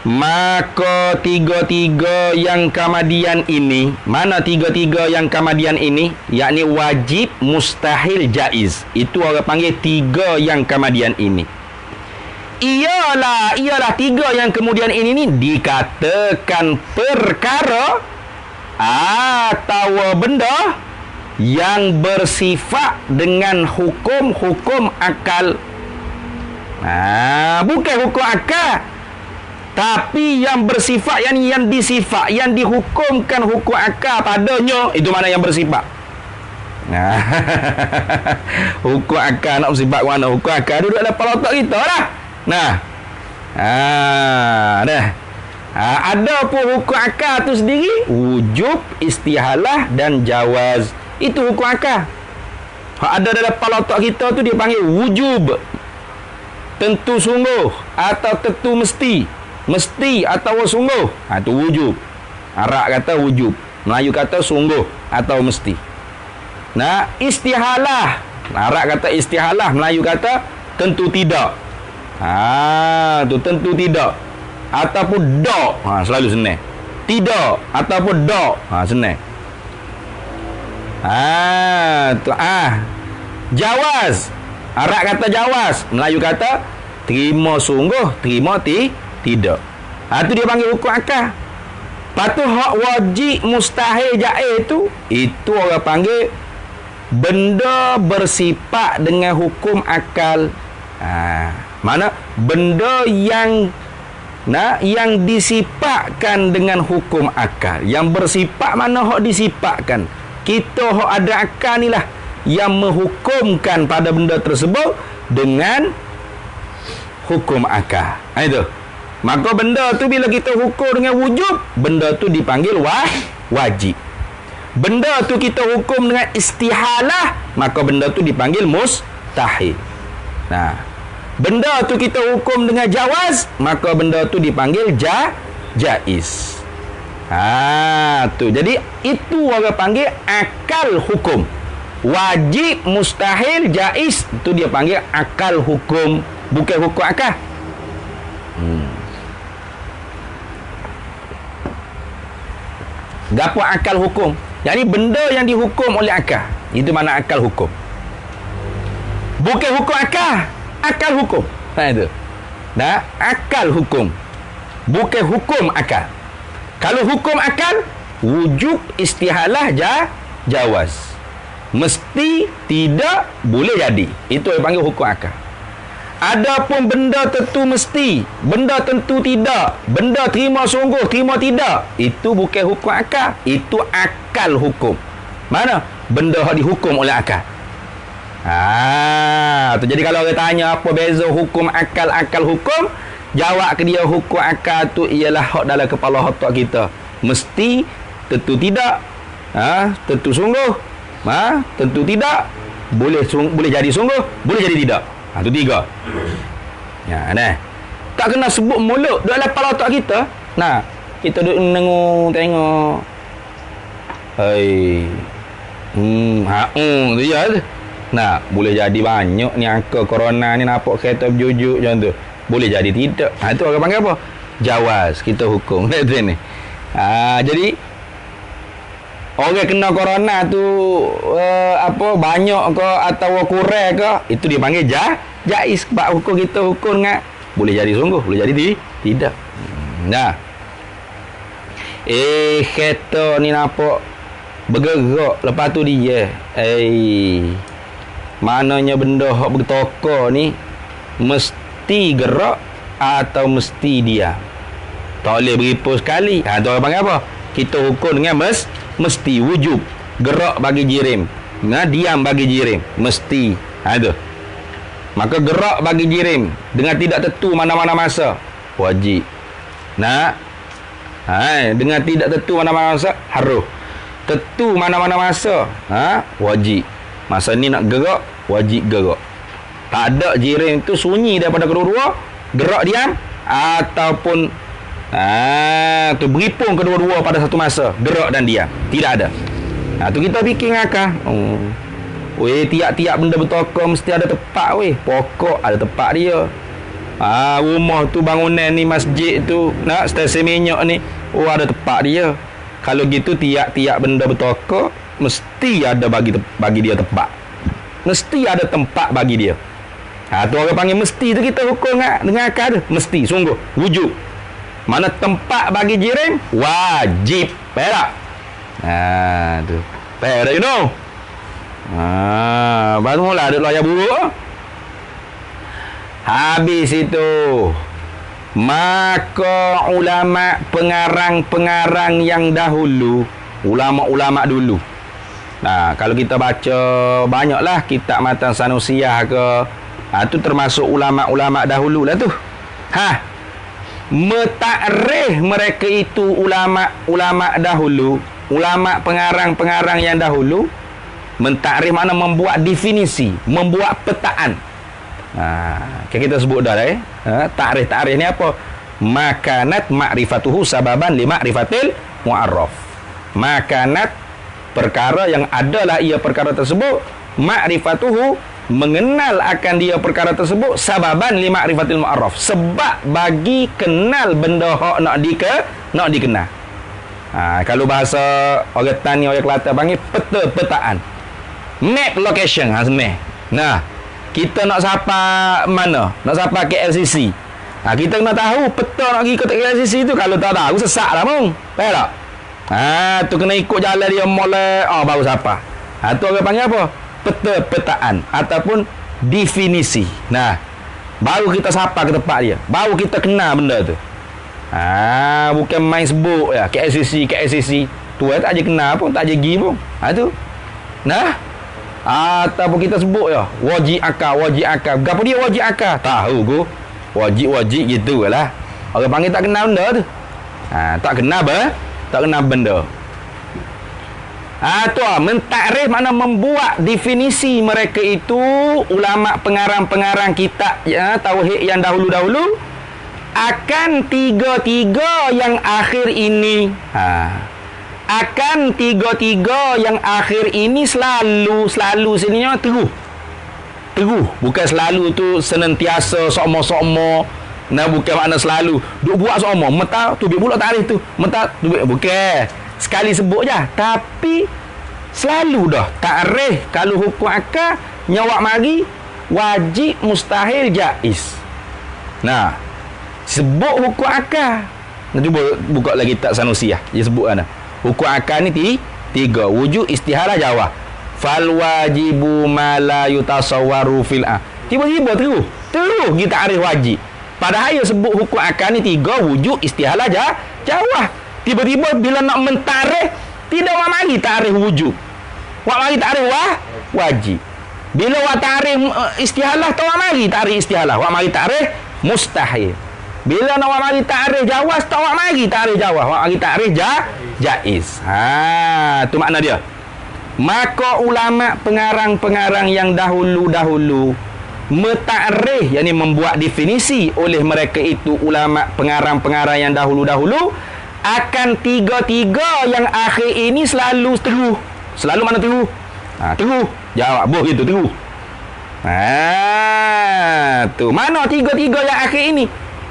Maka tiga-tiga yang kemudian ini, mana tiga-tiga yang kemudian ini? Yakni wajib, mustahil, jaiz. Itu orang panggil tiga yang kemudian ini. Ialah tiga yang kemudian ini dikatakan perkara atau benda yang bersifat dengan hukum-hukum akal. Bukan hukum akal, tapi yang bersifat, yang disifat, yang dihukumkan hukum akal padanya, itu mana yang bersifat. Hukum akal nak bersifat mana? Hukum akal duduk dalam kepala otak kita lah. Ada pun hukum akal tu sendiri, wujub, istihalah dan jawaz. Itu hukum akal. Ada dalam kepala otak kita tu dia panggil wujub, tentu sungguh atau tentu mesti. Mesti atau sungguh. Itu wujub. Arab kata wujub, Melayu kata sungguh atau mesti. Istihalah. Arab kata istihalah, Melayu kata tentu tidak. Tu tentu tidak ataupun dak. Selalu senang. Tidak ataupun dak. Senang. Jawaz. Arab kata jawaz, Melayu kata terima sungguh, terima tidak. Tu dia panggil hukum akal. Patu hak wajib, mustahil, jaiz itu orang panggil benda bersifat dengan hukum akal. Mana benda yang Nah, yang disifatkan dengan hukum akal. Yang bersifat mana hak disifatkan. Kita hak ada akal ni lah yang menghukumkan pada benda tersebut dengan hukum akal. Itu. Maka benda tu bila kita hukum dengan wujub, benda tu dipanggil wajib. Benda tu kita hukum dengan istihalah, maka benda tu dipanggil mustahil. Nah, benda tu kita hukum dengan jawaz, maka benda tu dipanggil jaiz. Tu. Jadi itu orang panggil akal hukum. Wajib, mustahil, jaiz, itu dia panggil akal hukum, bukan hukum akal. Gapo akal hukum? Jadi benda yang dihukum oleh akal, itu mana akal hukum. Bukan hukum akal, akal hukum. Itu. Nah, akal hukum, bukan hukum akal. Kalau hukum akal, wujub, istihalah, jawaz. Mesti, tidak, boleh jadi. Itu yang panggil hukum akal. Adapun benda tentu mesti, benda tentu tidak, benda terima sungguh, terima tidak, itu bukan hukum akal, itu akal hukum. Mana? Benda yang dihukum oleh akal. Jadi kalau orang tanya apa beza hukum akal, akal hukum, jawab ke dia hukum akal tu ialah hak dalam kepala otak kita. Mesti, tentu tidak, tentu sungguh, tentu tidak, boleh jadi sungguh, boleh jadi tidak. Itu tiga. Ya, nah. Tak kena sebut mulut dalam kepala otak kita. Nah, kita duduk tengok. Tu ya. Nah, boleh jadi banyak ni angka corona ni nampak kereta berjujuk macam tu. Boleh jadi tidak. Itu orang panggil apa? Jawaz. Kita hukum. Itu ni. Jadi orang kena corona tu banyak ke atau kurang ke, itu dia panggil jaiz. Sebab hukum kita hukum dengan boleh jadi sungguh, boleh jadi tidak. Nah. Kereta ni nampak bergerak, lepas tu dia mananya benda hak bertokar ni mesti gerak atau mesti dia. Tak boleh beripu sekali. Tu orang panggil apa? Kita hukum dengan mesti, wujub, gerak bagi jirim, diam bagi jirim, mesti. Itu. Maka gerak bagi jirim dengan tidak tentu mana-mana masa, wajib. Dengan tidak tentu mana-mana masa, harus. Tentu mana-mana masa, wajib. Masa ni nak gerak, wajib gerak. Tak ada jirim tu sunyi daripada kedua-dua, gerak diam ataupun tu beripung kedua-dua pada satu masa, gerak dan diam, tidak ada. Tu kita fikir akal. Tiap-tiap benda bertokar mesti ada tempat pokok ada tempat dia. Rumah tu, bangunan ni, masjid tu, stesen minyak ni, ada tempat dia. Kalau gitu tiap-tiap benda bertokar mesti ada bagi dia tempat. Mesti ada tempat bagi dia. Tu orang panggil mesti tu, kita hukum dengan akal tu. Mesti, sungguh, wujud. Mana tempat bagi jirim, wajib. Perak. Tu. Perak, you know. Baru mula ada layar buruk. Habis itu, maka ulama pengarang-pengarang yang dahulu, ulama-ulama dulu. Kalau kita baca banyaklah kitab Matan Sanusiyah ke, tu termasuk ulama-ulama dahulu lah tu. Mentakrif mereka itu ulama-ulama dahulu, ulama pengarang-pengarang yang dahulu. Mentakrif mana? Membuat definisi, membuat petaan. Kita sebut dah takrif ni apa? Makanat ma'rifatuhu sababan li ma'rifatil mu'arraf. Makanat, perkara yang adalah ia perkara tersebut, ma'rifatuhu, mengenal akan dia perkara tersebut, sababan li ma'rifatil mu'arraf, sebab bagi kenal benda hak nak dikenal. Kalau bahasa orang Tani, orang Kelantan panggil petaan, map location. Kita nak sapa mana? Nak sapa KLCC. Kita kena tahu peta nak pergi ke KLCC tu. Kalau tak tahu, sesak lah mung. Faham tak? Tu kena ikut jalan dia mula baru sapa. Tu orang panggil apa? Petaan ataupun definisi. Baru kita sapa ke tempat dia, baru kita kenal benda tu. Bukan main sebut ya, KLCC. Tu tak aja kenal pun, tak aja gi pun. Tu. Nah. Ataupun kita sebut ya, wajib akal. Gapo dia wajib akal? Tahu go. Wajib gitulah. Orang panggil tak kenal benda tu. Tak kenal apa? Tak kenal benda. Tu mentakrif makna membuat definisi mereka itu ulama pengarang-pengarang kitab ya tauhid yang dahulu-dahulu akan tiga-tiga yang akhir ini. Akan tiga-tiga yang akhir ini selalu sininya teguh, bukan selalu tu senantiasa sokmo. Nah, bukan makna selalu duk buat sokmo meta tu dia pula tarikh tu meta tu bukan sekali sebut je, tapi selalu dah takrif kalau hukum akal nyawak mari wajib mustahil jaiz. Nah, sebut hukum akal. Nanti buka lagi tak Sanusi lah. Dia sebut kan. Hukum akal ni tiga. Wujud, istihalah, jawab. Fal wajibu ma la yutasawwaru fil tiba-tiba terus kita arif wajib. Padahal dia sebut hukum akal ni tiga. Wujud, istihalah, jawab. Tiba-tiba bila nak mentarikh tidak wak mari tarikh wujud. Wak mari tarikh wajib. Bila wak tarikh istihalah tak wak mari tarikh istihalah. Wak mari tarikh mustahil. Bila nak wak mari tarikh jawaz tak wak mari tarikh jawaz. Wak mari tarikh jaiz. Tu makna dia. Maka ulama pengarang-pengarang yang dahulu-dahulu mentakrif, yakni membuat definisi oleh mereka itu ulama pengarang-pengarang yang dahulu-dahulu akan tiga-tiga yang akhir ini selalu teguh. Selalu mana teguh? Teguh. Jawab boh gitu teguh. Tu mana tiga-tiga yang akhir ini?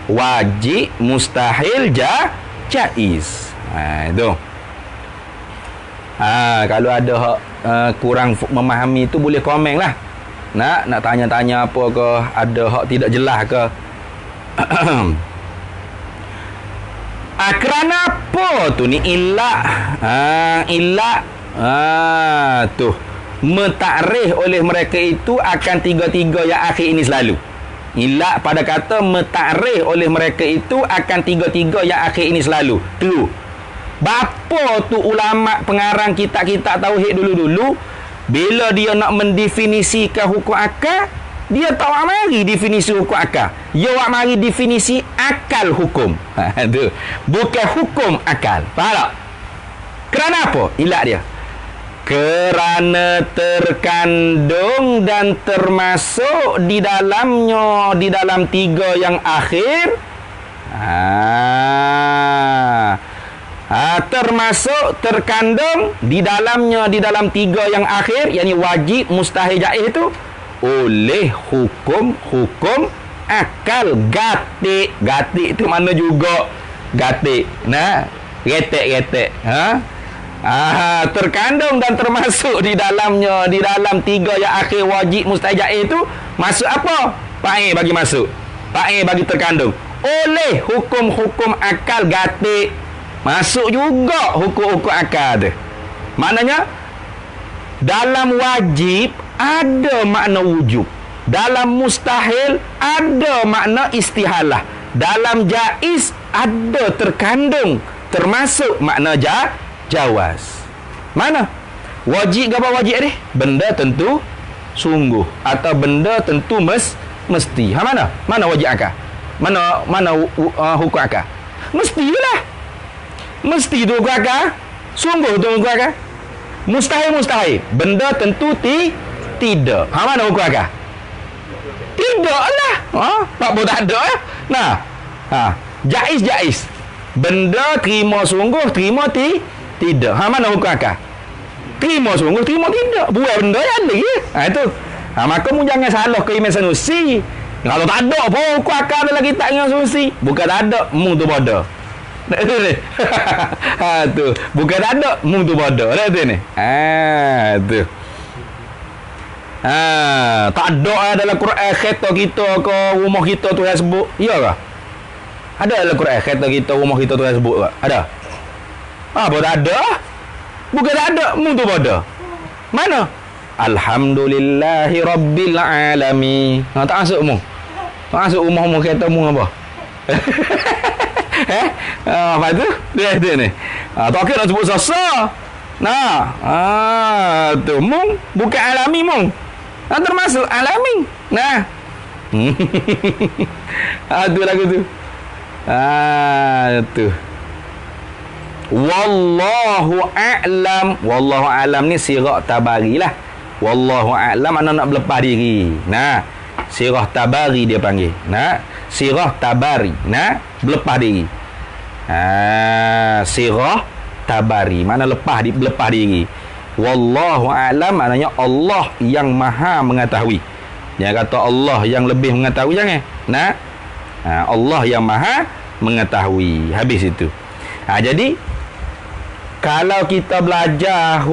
Wajib, mustahil, jaiz. Itu. Kalau ada kurang memahami tu boleh komen lah. Nak tanya-tanya apa ke, ada hak tidak jelas ke. Kerana apa tu ni ilak? Tu mentakrif oleh mereka itu akan tiga-tiga yang akhir ini selalu. Ilak pada kata mentakrif oleh mereka itu akan tiga-tiga yang akhir ini selalu. Tu. Bapa tu ulama pengarang kitab-kitab tauhid dulu-dulu bila dia nak mendefinisikan hukum akal, dia tak wak mari definisi hukum akal. Dia wak mari definisi akal hukum. Tu. Bukan hukum akal. Faham tak? Kerana apa? Ilat dia. Kerana terkandung dan termasuk di dalamnya, di dalam tiga yang akhir. Termasuk terkandung di dalamnya, di dalam tiga yang akhir, yakni wajib, mustahil, jaiz itu oleh hukum akal. Gatik tu mana juga gatik. Nah, retek. Terkandung dan termasuk di dalamnya, di dalam tiga yang akhir wajib, mustahil, jaiz itu masuk apa? Pakai bagi masuk. Pakai bagi terkandung oleh hukum-hukum akal gatik. Masuk juga hukum-hukum akal tu. Maknanya dalam wajib ada makna wujub. Dalam mustahil ada makna istihalah. Dalam jaiz ada terkandung termasuk makna jawaz. Mana? Wajib ke apa wajib ni? Benda tentu sungguh atau benda tentu mesti. Mana? Mana wajib akal? Mana hukum akal? Mestilah. Mesti tu hukum akal. Sungguh tu hukum akal. Mustahil. Benda tentu tidak. Mana hukum akal? Tidak lah. Tak boleh tak ada. Nah. Jaiz. Benda terima sungguh, terima tidak. Mana hukum akal? Terima sungguh, terima tidak. Buat benda yang lagi. Itu. Maka mu jangan salah ke Imam Sanusi. Kalau tak ada pun hukum akal dalam kitab Imam Sanusi. Bukan tak ada, mu tu bodoh. Tu. Bukan tak ada, mu tu bodoh. Dah tu ni. Tu. Tak ada dalam Quran kereta kita ke rumah kita tu yang sebut. Ya ke? Ada dalam Quran kereta kita rumah kita tu yang sebut ke? Ada? Apa tak ada? Bukan tak ada, mu tu bodoh. Mana? Alhamdulillahi Rabbil Alamin. Tak masuk mu. Tak masuk rumah kereta mu apa? Apa tu? Dia ni. Tak kira nak sebut sasa. Nah, tu mung bukan alami mung. Termasuk alami. Nah. Tu lagu tu. Tu. Wallahu a'lam. Wallahu a'lam ni sirah tabari lah. Wallahu a'lam mana nak berlepas diri. Nah, sirah tabari dia panggil. Nah, sirah tabari. Nah, berlepas diri. Sirah tabari mana berlepas diri. Wallahu a'lam maknanya Allah yang maha mengetahui. Jangan kata Allah yang lebih mengetahui, jangan. Nah, Allah yang maha mengetahui. Habis itu. Jadi kalau kita belajar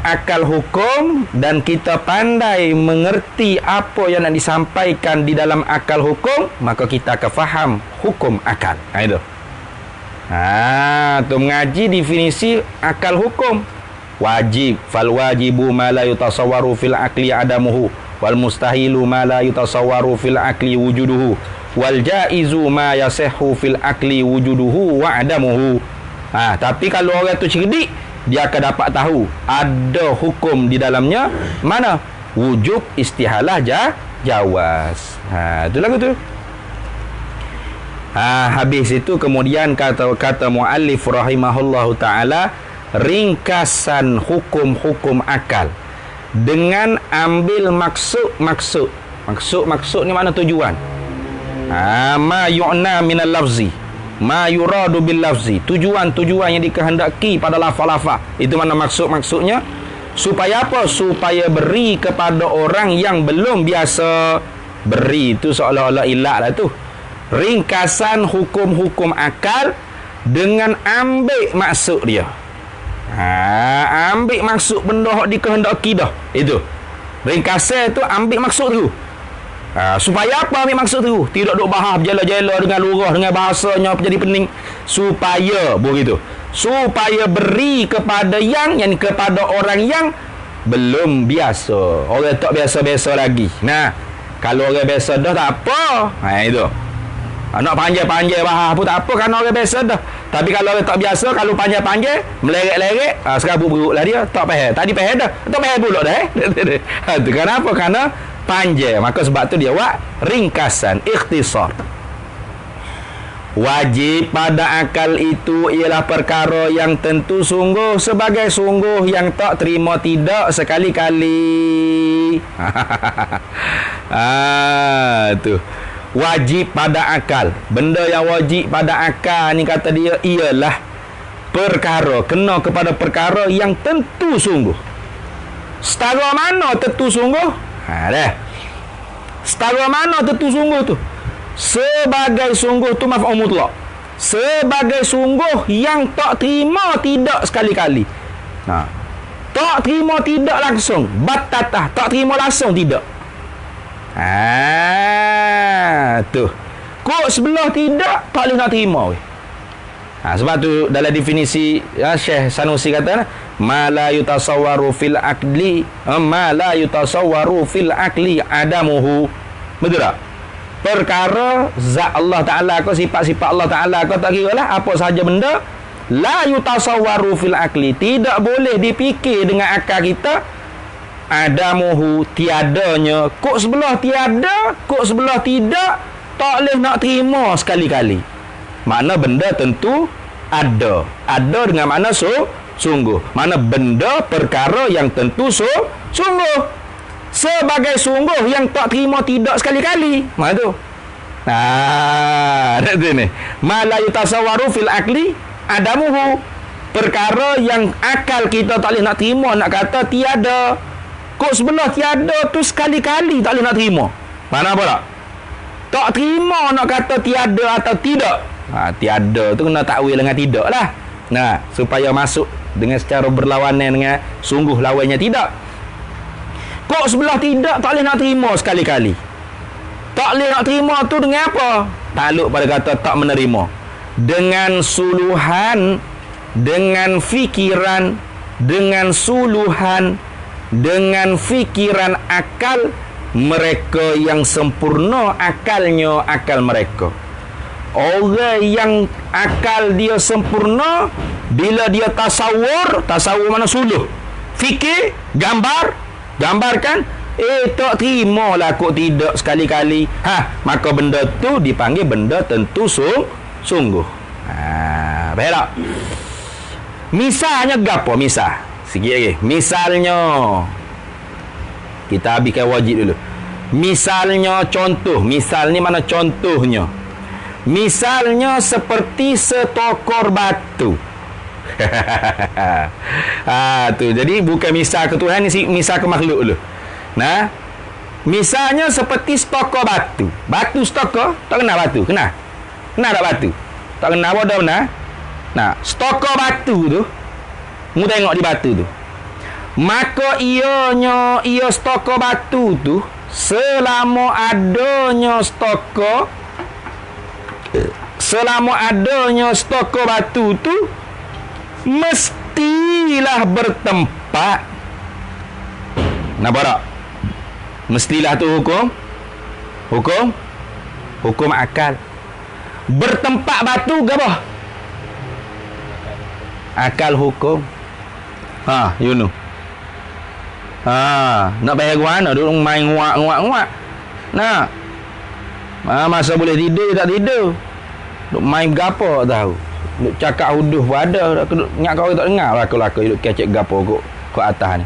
akal hukum dan kita pandai mengerti apa yang nak disampaikan di dalam akal hukum, maka kita akan faham hukum akal. Itu. Tu mengaji definisi akal hukum. Wajib, fal wajibu ma la yutasawwaru fil aqli adamuhu, wal mustahilu ma la yutasawwaru fil aqli wujuduhu, wal jaizu ma yasihhu fil aqli wujuduhu wa adamuhu. Tapi kalau orang tu cerdik, dia akan dapat tahu ada hukum di dalamnya, mana wujub, istihalah, jawaz. Itu lagu tu. Habis itu kemudian kata muallif rahimahullahu taala, ringkasan hukum-hukum akal dengan ambil maksud ni mana tujuan. Ma yu'na minal lafzi, ma yuradu bil lafzi, tujuan yang dikehendaki pada lafaz-lafaz. Itu mana maksudnya. Supaya apa? Supaya beri kepada orang yang belum biasa. Beri itu seolah-olah ilat lah tu. Ringkasan hukum-hukum akal dengan ambil maksud dia. Ambil maksud benda yang dikehendaki dah. Itu ringkasan tu, ambil maksud tu. Supaya apa ambil maksud tu? Tidak duk bahas jela-jela dengan lurah, dengan bahasanya jadi pening. Supaya begitu. Supaya beri kepada kepada orang yang belum biasa. Orang tak biasa-biasa lagi. Nah, kalau orang biasa dah tak apa. Itu. Nak panjang-panjang bahas pun tak apa, kerana orang biasa dah. Tapi kalau orang tak biasa, kalau panjang-panjang, meleret-leret, serabut-berut lah dia. Tak faham. Tadi faham dah. Tak faham pula dah. Itu kenapa? Kerana panjang. Maka sebab tu dia buat ringkasan, ikhtisar. Wajib pada akal itu ialah perkara yang tentu sungguh sebagai sungguh, yang tak terima tidak sekali-kali. Tu. Wajib pada akal. Benda yang wajib pada akal ni kata dia ialah perkara, kena kepada perkara yang tentu sungguh. Setara mana tentu sungguh? Dah. Setara mana tentu sungguh tu? Sebagai sungguh tu maf'ul mutlaq. Sebagai sungguh yang tak terima tidak sekali-kali. Tak terima tidak langsung. Batatah, tak terima langsung tidak. Tu. Kok sebelah tidak, tak boleh nak terima. Sebab tu dalam definisi Syekh Sanusi kata, ma la yutasawwaru fil aqli, ma la yutasawwaru fil aqli adamuhu. Betul tak? Perkara zat Allah Ta'ala kau, sifat-sifat Allah Ta'ala kau, tak kira lah apa sahaja benda, la yutasawwaru fil aqli, tidak boleh dipikir dengan akal kita. Adamuhu, tiadanya. Kok sebelah tiada, kok sebelah tidak, tak boleh nak terima sekali-kali. Makna benda tentu ada. Ada dengan makna sungguh. Mana benda perkara yang tentu sungguh. Sebagai sungguh yang tak terima tidak sekali-kali. Mana tu? Itu ni. Ma la yutasawwaru fil aqli adamuhu. Perkara yang akal kita tak boleh nak terima, nak kata tiada. Kok sebelah tiada tu sekali-kali tak boleh nak terima. Mana apa tak? Tak terima nak kata tiada atau tidak. Tiada tu kena takwil dengan tidak lah. Supaya masuk dengan secara berlawanan dengan sungguh, lawannya tidak. Kok sebelah tidak tak boleh nak terima sekali-kali. Tak boleh nak terima tu dengan apa? Takluk pada kata tak menerima. Dengan suluhan, dengan fikiran, dengan suluhan, dengan fikiran akal mereka yang sempurna akalnya, akal mereka. Orang yang akal dia sempurna, bila dia tasawur mana suluh, fikir, gambarkan, tak terima lah kok tidak sekali-kali. Maka benda tu dipanggil benda tentu sungguh. Baik tak? Misalnya gapo? Misal sikit lagi. Misalnya kita habiskan wajib dulu. Misalnya contoh. Misal ni mana contohnya? Misalnya seperti setokor batu. Tu. Jadi bukan misal ke Tuhan ni, misal ke makhluk dulu. Nah, misalnya seperti setokor batu. Batu setokor, tak kenal batu? Kenal? Kenal tak batu? Tak kenal apa dah benar? Nah, setokor batu tu, mu tengok di batu tu. Maka ia setokor batu tu, selama adanya setokor batu tu, mestilah bertempat. Nampak tak? Mestilah tu hukum akal. Bertempat batu ke apa? Akal hukum. You know. Nak bayar mana? Duduk main nguak. Nah. Masa boleh tidur tak tidur. Duk main gapo tahu. Duk cakap huduh pun ada. Ingat kau tak dengar laka-laka duk kecek gapo kau atas ni.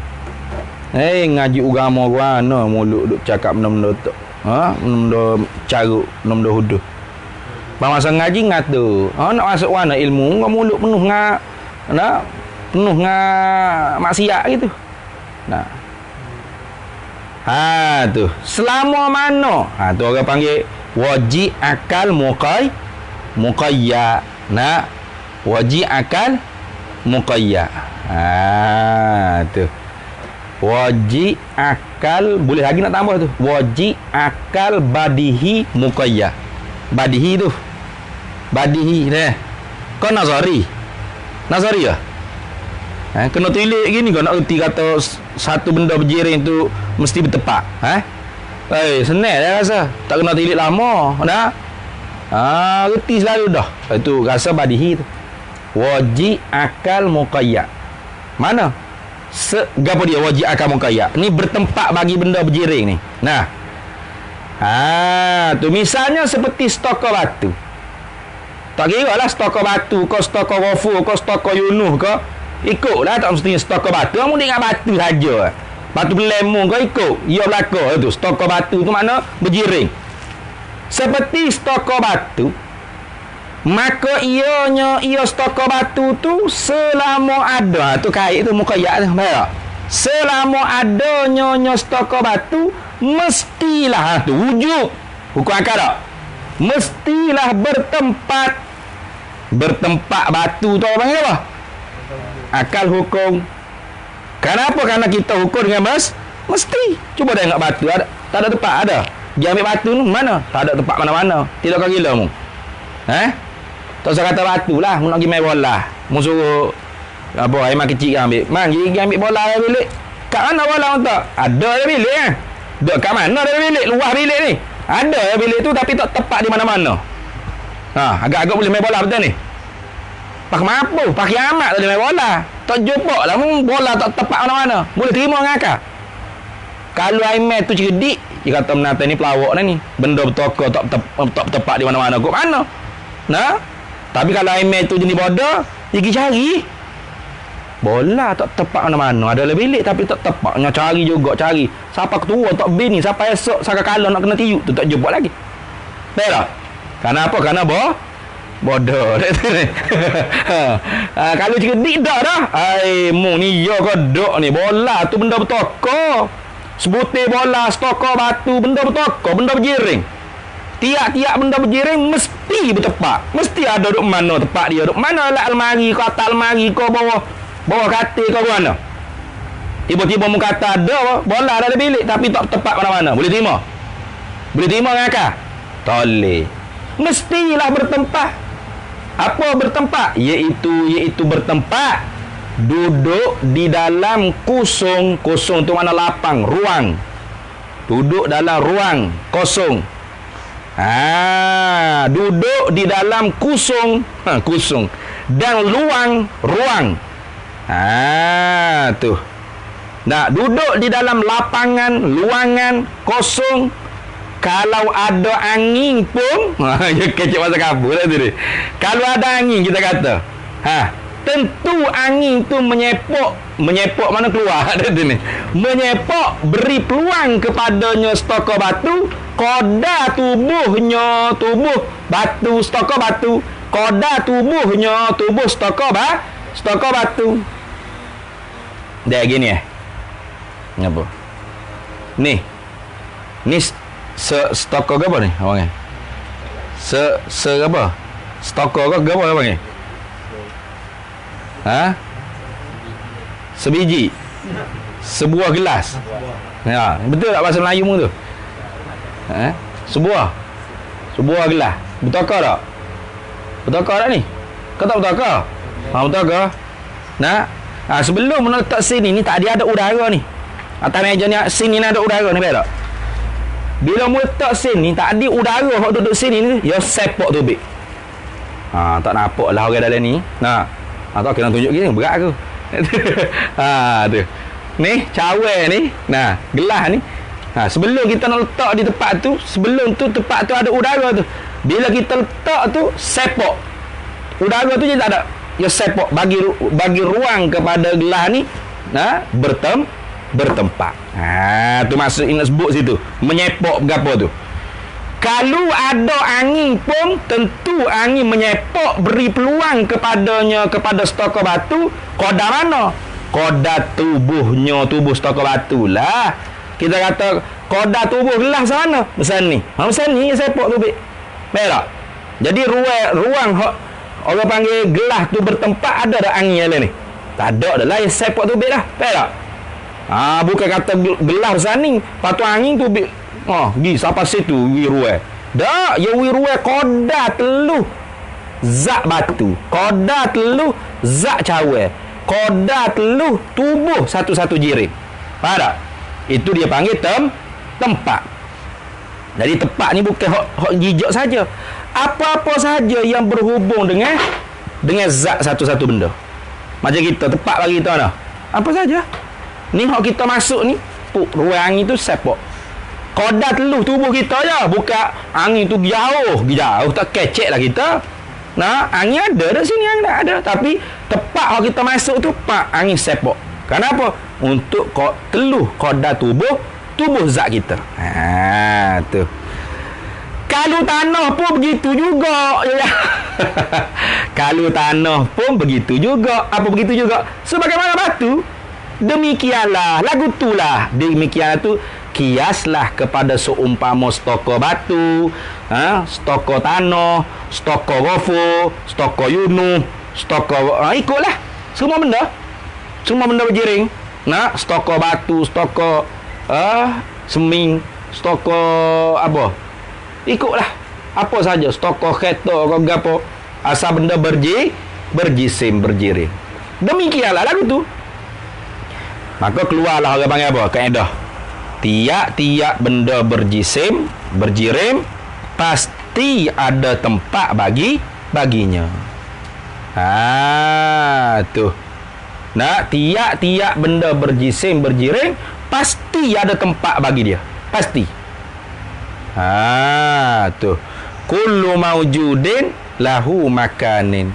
Ngaji agama mana mulut duk cakap benda-benda tu. Benda carut, benda huduh. Masa ngaji ngata. Nak masuk mana ilmu kau mulut penuh maksiat gitu. Nah. Tu. Selama mana? Tu orang panggil wajib akal muqayyad. Nah. Wajib akal muqayyad. Tu. Wajib akal, boleh lagi nak tambah tu. Wajib akal badihi muqayyad. Badihi tu. Badihi ni. Kau Nazari ya? Kena tulis gini kau nak erti kata satu benda berjiring tu mesti bertepat. Senang dah rasa. Tak kena tulis lama. Dah. Erti selalu dah. Itu rasa badihi tu. Wajib akal muqayyad. Mana? Gapo dia wajib akal muqayyad? Ni bertempat bagi benda berjiring ni. Nah. Tu misalnya seperti setokor batu. Tak kira lah setokor batu ke setokor Ghafur ke setokor Yunus ke. Ikutlah, tak mestinya setokor batu. Kamu dengar batu saja. Batu berlemu kau ikut. Ia belakang tu. Setokor batu tu mana? Berjiring. Seperti setokor batu, maka ia setokor batu tu selama ada. Tu kait tu muqayyad tu. Baik tak? Selama adanya setokor batu, mestilah tu wujud. Hukum akal tak? Mestilah bertempat batu tu apa panggil apa? Akal hukum. Kenapa? Kerana kita hukum dengan mesti. Cuba tengok batu ada, tak ada tempat ada. Dia ambil batu tu mana? Tak ada tempat mana-mana. Tidak kau gila mu. Tak usah kata batu lah. Mu nak pergi main bola. Mu suruh Aiman kecil kan ambil. Pergi ambil bola dari bilik. Kat mana bola tak? Ada dari bilik kan? Duk kat mana dari bilik? Luar bilik ni. Ada ya bilik tu tapi tak tepat di mana-mana. Agak-agak boleh main bola betul ni. Pakai mampu, pakai amat tak boleh main bola. Tak jumpa lah bola tak tepat mana-mana. Boleh terima dengan akal. Kalau Aiman tu cerdik, dia kata menata ni pelawak ni. Benda bertokor tak tepat di mana-mana. Kok mana? Nah. Tapi kalau Aiman tu jenis bodoh, dia pergi cari. Bola tak tepat mana-mana. Ada dalam bilik tapi tak tepat. Nak cari juga, cari. Siapa ketua tak bini, siapa esok, siapa kalau nak kena tiup tu tak jumpa lagi. Baik tak? Kenapa? Kerana bodoh. Kalau cerdik dah. Mu ni ya kodok ni. Bola tu benda bertokor. Sebutir bola, setokor batu, benda bertokor, benda berjiring. Tiap-tiap benda berjiring mesti bertepat. Mesti ada duk mana tempat dia. Duk mana lah almari kau, atas almari kau, bawah katil kau mana. Tiba-tiba mu kata ada bola ada bilik tapi tak tepat mana-mana. Boleh terima? Boleh terima dengan akal? Tak boleh. Mestilah bertempat. Apa bertempat? Iaitu bertempat duduk di dalam kosong. Kosong tu mana lapang, ruang. Duduk dalam ruang kosong. Duduk di dalam kusung, kusung, dan ruang. Tuh. Nah, duduk di dalam lapangan, luangan, kosong. Kalau ada angin pun, kecil masa kabur lah tu dia. Kalau ada angin, kita kata, tentu angin tu menyepok mana keluar ada tu ni. Menyepok, beri peluang kepadanya stokor batu, koda tubuhnya tubuh batu stokor batu, koda tubuhnya tubuh stokor batu. Dia gini Ngapa? Ni stokor ke apa ni abang? Apa? Stokor ke apa abang? Sebiji. Sebuah gelas. Ya, betul tak bahasa Melayu mu tu? Sebuah gelas. Betokar tak? Betokar tak ni? Kau tak betokar? Betokar. Nah, sebelum meletak sini ni tak ada udara ni. Atas meja ni sini ada udara ni, baik tak? Bila meletak sini tak ada udara hok duduk sini ni, ya sepok tu bik. Tak nampak lah orang dalam ni. Tak kena tunjuk gini berat aku. Tu. Ni cawe ni. Gelas ni. Sebelum kita nak letak di tempat tu, sebelum tu tempat tu ada udara tu. Bila kita letak tu sepok. Udara tu je tak ada. Ya sepok bagi ruang kepada gelas ni bertempat. Tu maksud nak sebut situ. Menyepok berapa tu. Kalau ada angin pun, tentu angin menyepok, beri peluang kepada stokor batu. Koda mana? Koda tubuhnya tubuh stokor batu lah. Kita kata koda tubuh gelas sana. Besar ni. Besar ni sepok tu baik. Baik tak? Jadi ruang orang panggil gelas tu bertempat, ada dah angin yang ni? Tak ada dah lah. Yang sepok tu baik dah. Baik tak? Bukan kata gelas besar ni. Patu angin tu baik. Pergi sampai situ wiruai. Dak, ya wiruai koda teluh zat batu. Koda teluh zat cawe. Koda teluh tubuh satu-satu jirim. Faham tak? Itu dia panggil tempat. Jadi tempat ni bukan hok jijak saja. Apa-apa saja yang berhubung dengan zat satu-satu benda. Macam kita tempat bagi kita dah. Apa saja. Ni hok kita masuk ni, ruang itu sepok. Koda teluh tubuh kita je. Bukan angin tu jauh tak kecek lah kita. Angin ada dah sini, angin ada. Tapi tempat kalau kita masuk tu angin sepok. Kenapa? Untuk teluh koda tubuh zat kita. Tu. Kalau tanah pun begitu juga. Kalau tanah pun begitu juga. Apa begitu juga? Sebagaimana batu, demikianlah lagu tulah. Demikianlah tu, kiaslah kepada seumpama stokor batu, stokor tanah, stokor gofo, stokor yunu, stokor ikutlah semua benda berjiring. Stokor batu, stokor seming, stokor apa, ikutlah apa saja, stokor kereta atau gapo, asal benda berjisim berjiring. Demikianlah lagu tu. Maka keluarlah orang panggil apa? Kaedah. Tiap-tiap benda berjisim, berjirim, pasti ada tempat baginya. Tu. Tiap-tiap benda berjisim, berjirim, pasti ada tempat bagi dia. Pasti. Tu. Kullu maujudin lahu makanin.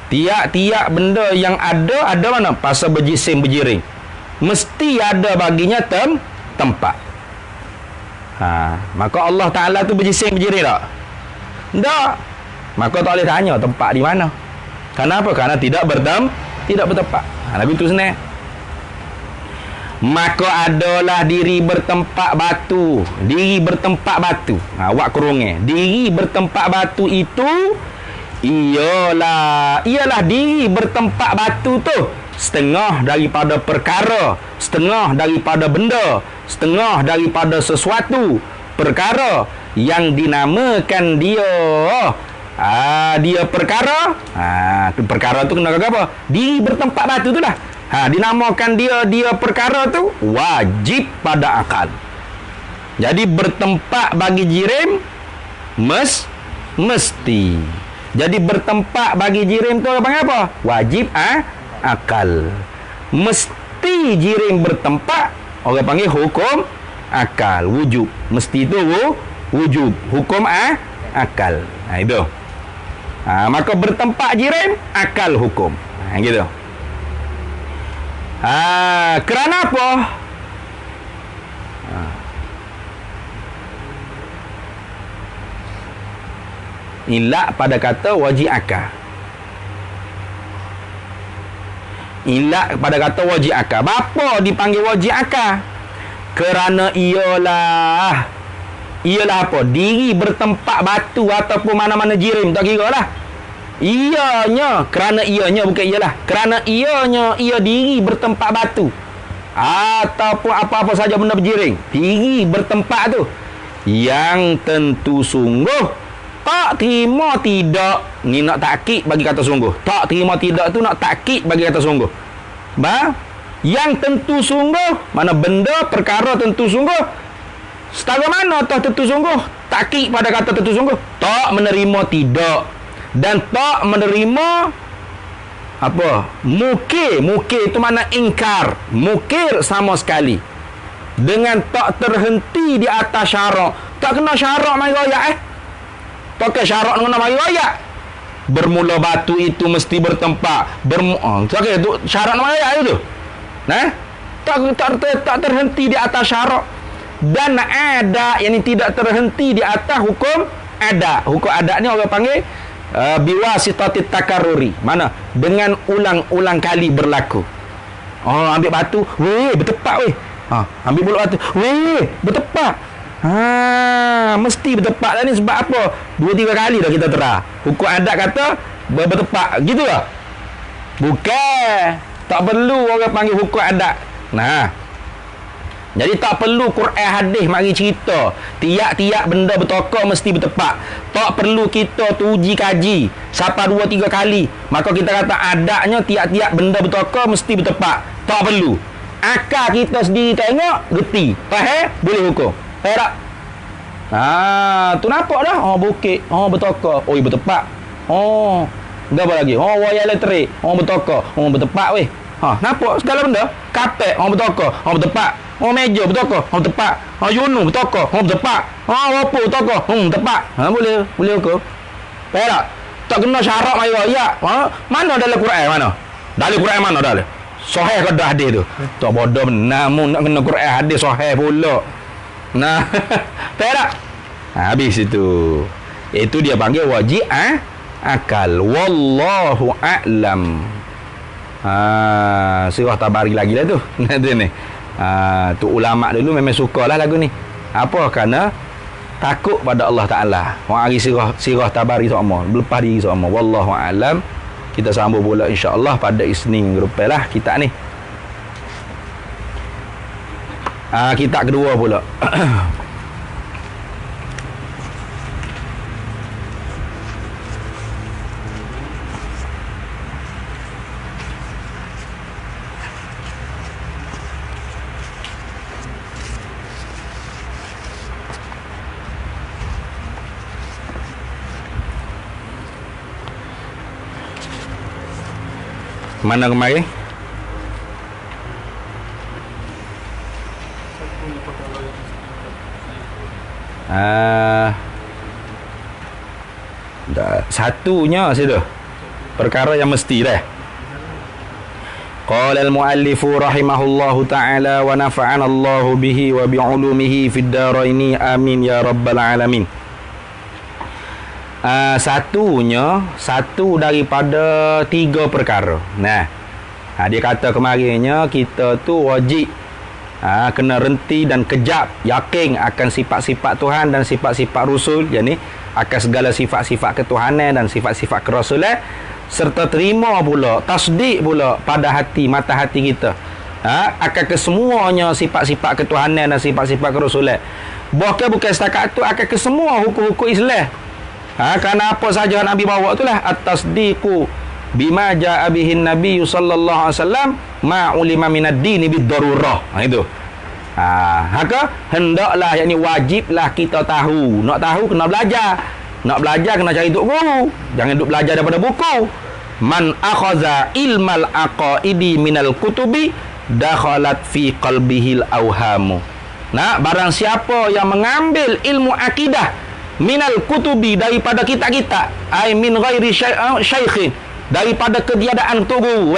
Tiap-tiap benda yang ada mana? Pasal berjisim berjiring. Mesti ada baginya tempat. Maka Allah Ta'ala tu berjisim berjiring tak? Tak. Maka tak boleh tanya tempat di mana. Kenapa? Kerana tidak bertempat. Lagu tu senang. Maka adalah diri bertempat batu. Diri bertempat batu. Awak kurungnya. Diri bertempat batu itu ialah diri bertempat batu tu setengah daripada perkara, setengah daripada benda, setengah daripada sesuatu perkara yang dinamakan dia dia perkara. Perkara tu kena apa? Diri bertempat batu tu lah. Dinamakan dia perkara tu wajib pada akal. Jadi bertempat bagi jirim mesti. Jadi bertempat bagi jirim tu orang panggil apa? Wajib akal. Mesti jirim bertempat orang panggil hukum akal, wujub. Mesti tu wujub, hukum akal. Itu. Maka bertempat jirim akal hukum. Gitu. Kerana apa? Ilak pada kata wajib akal. Ilak pada kata wajib akal. Bapa dipanggil wajib akal? Kerana ialah apa? Diri bertempat batu ataupun mana-mana jirim, tak kira lah. Ianya, kerana ianya, bukan ialah. Kerana ianya, ia diri bertempat batu ataupun apa-apa saja benda berjirim, diri bertempat tu, yang tentu sungguh tak terima tidak, ni nak takkid bagi kata sungguh. Tak terima tidak tu nak takkid bagi kata sungguh. Yang tentu sungguh, mana benda perkara tentu sungguh. Setara mana tah tentu sungguh? Takkid pada kata tentu sungguh. Tak menerima tidak, dan tak menerima apa? Mukir itu mana ingkar. Mukir sama sekali. Dengan tak terhenti di atas syarak. Tak kena syarak mai royak tak ke syarat dengan mari royak. Bermula batu itu mesti bertempat. Okey tu syarat nama royak itu. Tak terhenti di atas syarat. Dan ada yang tidak terhenti di atas hukum ada. Hukum adat ni orang panggil biwasitatit takarruri. Mana? Dengan ulang-ulang kali berlaku. Ambil batu, bertepak weh. Ambil bulu batu, bertepak. Mesti bertepak dah ni sebab apa? 2-3 kali dah kita terah. Hukum adat kata bertepak. Gitu lah. Bukan. Tak perlu orang panggil hukum adat. Jadi tak perlu Quran hadis mari cerita tiap-tiap benda bertokar mesti bertepak. Tak perlu kita tu uji kaji sampai 2-3 kali. Maka kita kata adatnya tiap-tiap benda bertokar mesti bertepak. Tak perlu. Akal kita sendiri tengok, reti. Faham? Boleh hukum. Perak. Tu nampak dah. Bukit. Bertokar. Bertepak. Apa lagi? Wayar elektrik. Bertokar. Bertepak weh. Nampak segala benda. Kapek. Bertokar. Bertepak. Meja bertokar. Bertepak. Yunu bertokar. Bertepak. Apa bertokar. Bertepak. Boleh hukum. Perak. Tak kena syarat mai royak. Mana dalam Quran mana? Dalam Quran mana dalam? Sahih ke dah hadis tu? Tak bodoh namun nak kena Quran hadis sahih pula. Perak. Habis itu. Itu dia panggil wajib akal. Wallahu a'lam. Surah Tabari lagi lah tu. Ni. Tu ulama dulu memang sukalah lagu ni. Apa? Kerana takut pada Allah Ta'ala. Hari surah Tabari sama. Lepas diri sama. Wallahu a'lam. Kita sambung pula insya-Allah pada Isnin depan lah kita ni. Kitab kedua pula. Mana kemarin? Satunya situ. Perkara yang mesti dah. Qala al-muallifu rahimahullahu ta'ala wa nafa'ana Allahu bihi wa bi'ulumihi fid daraini amin ya rabbal alamin. Satu daripada 3 perkara. Dia kata kemarinnya kita tu wajib kena renti dan kejap yakin akan sifat-sifat Tuhan dan sifat-sifat Rasul, yakni akan segala sifat-sifat ketuhanan dan sifat-sifat kerasulan, serta terima pula, tasdik pula pada hati, mata hati kita akan kesemuanya sifat-sifat ketuhanan dan sifat-sifat kerasulan. Bukan setakat tu, akan kesemua hukum-hukum Islam. Kerana apa saja Nabi bawa itulah at-tasdiqu bima jaa bihin Nabi sallallahu alaihi wasallam ma ulima minad dini bid darurah. Itu. Haka hendaklah, yakni wajiblah kita tahu. Nak tahu kena belajar. Nak belajar kena cari tok guru. Jangan duk belajar daripada buku. Man akhaza ilmal aqaidi minal kutubi dakhalat fi qalbihil awhamu. Nah, barang siapa yang mengambil ilmu akidah minal kutubi, daripada kitab-kitab, ai min ghairi syaikhin, daripada ketiadaan tok guru,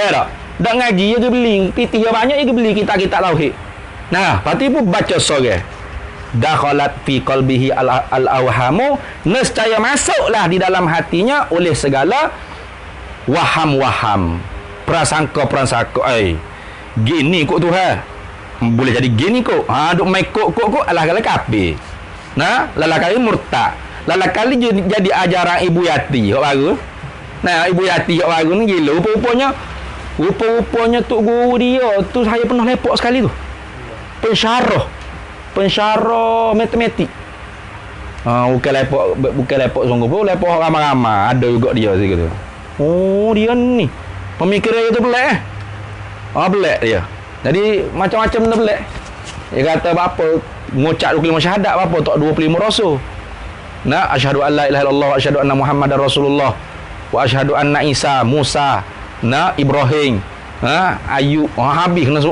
dak ngaji dia beli, pitih banyak dia beli kitab-kitab tauhid. Nah, pati pun baca sorang. Dakhalat fi qalbihi al-awhamu, nescaya masuklah di dalam hatinya oleh segala waham-waham, prasangka-prasangka. Gini kok Tuhan, boleh jadi gini kok. Duk mai kok alah kali kabeh. Nah, kali murtad. Kali jadi ajaran Ibu Yati hok baru. Nah, Ibu Yati hok baru ni gila. Rupa-rupanya tok guru dia tu saya pernah lepok sekali tu. Pensyarah matematik. Bukan lepok sungguh pun, lepok ramai-ramai. Ada juga dia situ. Oh, dia ni. Pemikiran dia tu pelik pelik dia. Jadi macam-macam benda pelik. Dia kata apa, mengucap 25 syahadat apa tak 25 rasul. Nah, asyhadu an la ilaha illallah wa asyhadu anna muhammadar rasulullah wa asyhadu anna Isa, Musa, Ibrahim, Ayub, habis kena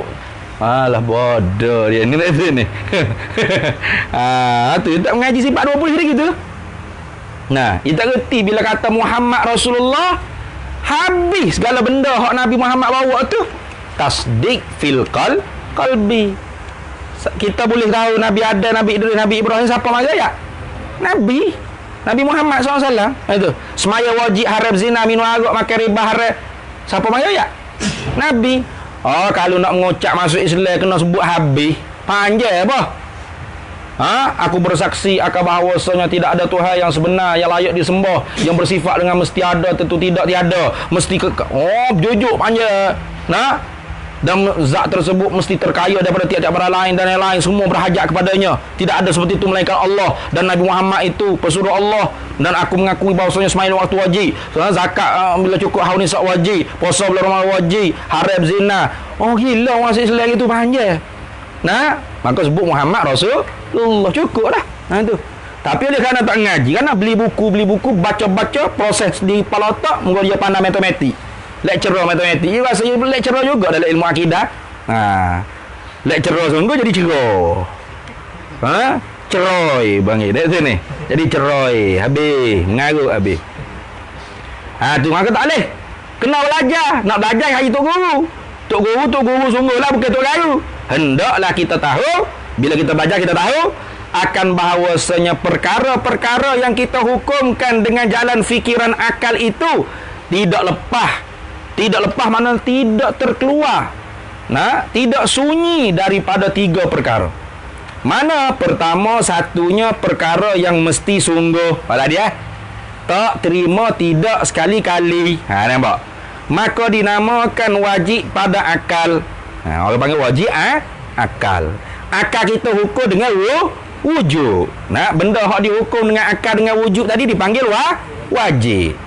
alah bodoh dia ni ni. Tu tak mengaji sifat 20 dia gitu. Nah, dia tak reti bila kata Muhammad Rasulullah, habis segala benda hak Nabi Muhammad bawa tu tasdik fil qalbi. Kita boleh tahu Nabi Adam, Nabi Idris, Nabi Ibrahim siapa mari ya? Nabi Muhammad SAW. Itu semaya wajib, harap zina, minum arak, makan riba, harap siapa mari ya? Nabi. Kalau nak mengucap masuk Islam kena sebut habis. Panjang apa? Aku bersaksi akan bahawasanya tidak ada Tuhan yang sebenar yang layak disembah, yang bersifat dengan mesti ada, tentu tidak tiada, mesti jujur panjang. Dan zat tersebut mesti terkaya daripada tiap-tiap barang lain dan yang lain, semua berhajat kepadanya. Tidak ada seperti itu melainkan Allah, dan Nabi Muhammad itu pesuruh Allah. Dan aku mengakui bahawasanya sembahyang waktu wajib, zakat bila cukup haul nisab wajib, puasa bulan Ramadan wajib, haram zina. Gila orang Islam itu panjang. Maka sebut Muhammad Rasulullah, cukup dah. Tu. Tapi oleh kerana tak ngaji, kerana beli buku, baca-baca, proses di kepala otak, mungkin dia pandai matematik. Lecturer matematik dia rasanya lecturer juga dalam ilmu akidah. Lecturer sungguh jadi cerah. Ceroy bang dia sini. Jadi ceroy, habis mengarut habis. Tu maka tak boleh. Kena belajar, nak belajar hari tok guru. Tok guru sungguhlah, bukan tok guru. Hendaklah kita tahu, bila kita belajar kita tahu akan bahawasanya perkara-perkara yang kita hukumkan dengan jalan fikiran akal itu tidak lepas mana tidak terkeluar, tidak sunyi daripada 3 perkara. Mana pertama, satunya perkara yang mesti sungguh pada dia tak terima tidak sekali-kali. Nampak? Maka dinamakan wajib pada akal. Orang panggil wajib akal. Akal kita hukum dengan wujud. Benda hak dihukum dengan akal dengan wujud tadi dipanggil wajib.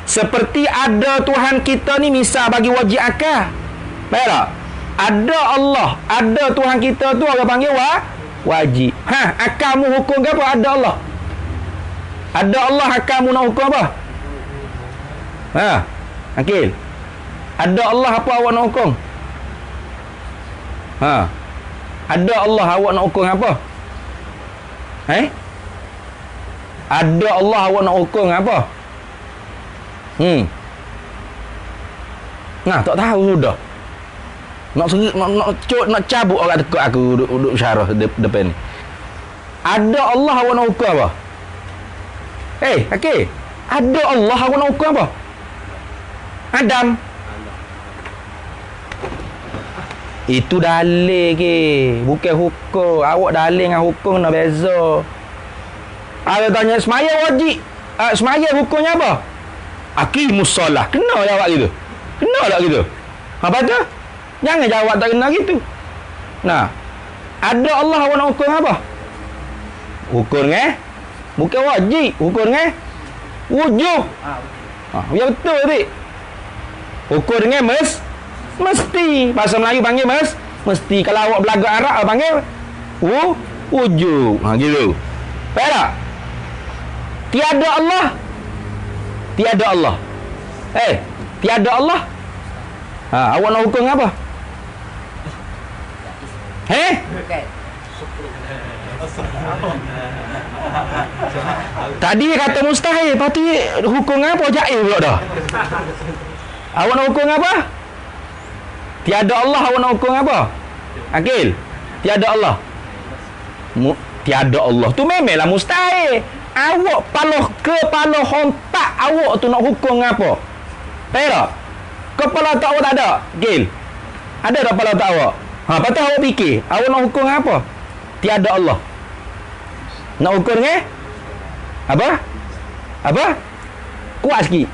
Seperti ada Tuhan kita ni, misal bagi wajib akal. Baik tak? Ada Allah, ada Tuhan kita tu orang panggil wajib. Akalmu hukum ke apa? Ada Allah. Ada Allah, akalmu nak hukum apa? Akil. Ada Allah, apa awak nak hukum? Ada Allah, awak nak hukum apa? Ada Allah, awak nak hukum apa? Tak tahu sudah. Nak cabut orang dekat aku duduk syarah depan ni. Ada Allah, awak nak hukum apa? Okey. Ada Allah, awak nak hukum apa? Adam. Itu dalil ke, bukan hukum. Awak dalil dengan hukum nak beza. Ada tanya semaya wajib. Semaya hukumnya apa? Aqimus solah. Kena jawab gitu. Kena tak gitu? Apa tu? Jangan jawab tak kena gitu. Ada Allah, awak nak hukum apa? Hukum bukan wajib. Hukum wujud. Ya betul tadi. Hukum dengan mesti. Bahasa Melayu panggil mesti. Kalau awak belaga Arab, awak panggil wujud. Gitu. Faham tak? Tiada Allah. Tiada Allah. Tiada Allah. Awak nak hukum apa? Tadi kata mustahil, lepas tu hukum apa? Jail pula dah. Awak nak hukum apa? Tiada Allah, awak nak hukum apa? Akil? Tiada Allah. Tiada Allah tu memanglah mustahil. Awak kepala hontak awak tu nak hukum apa? Tahu tak? Kepala otak awak tak ada, Akil? Ada tak kepala otak awak? Patut awak fikir, awak nak hukum apa? Tiada Allah. Nak hukum dengan apa? Kuat sikit.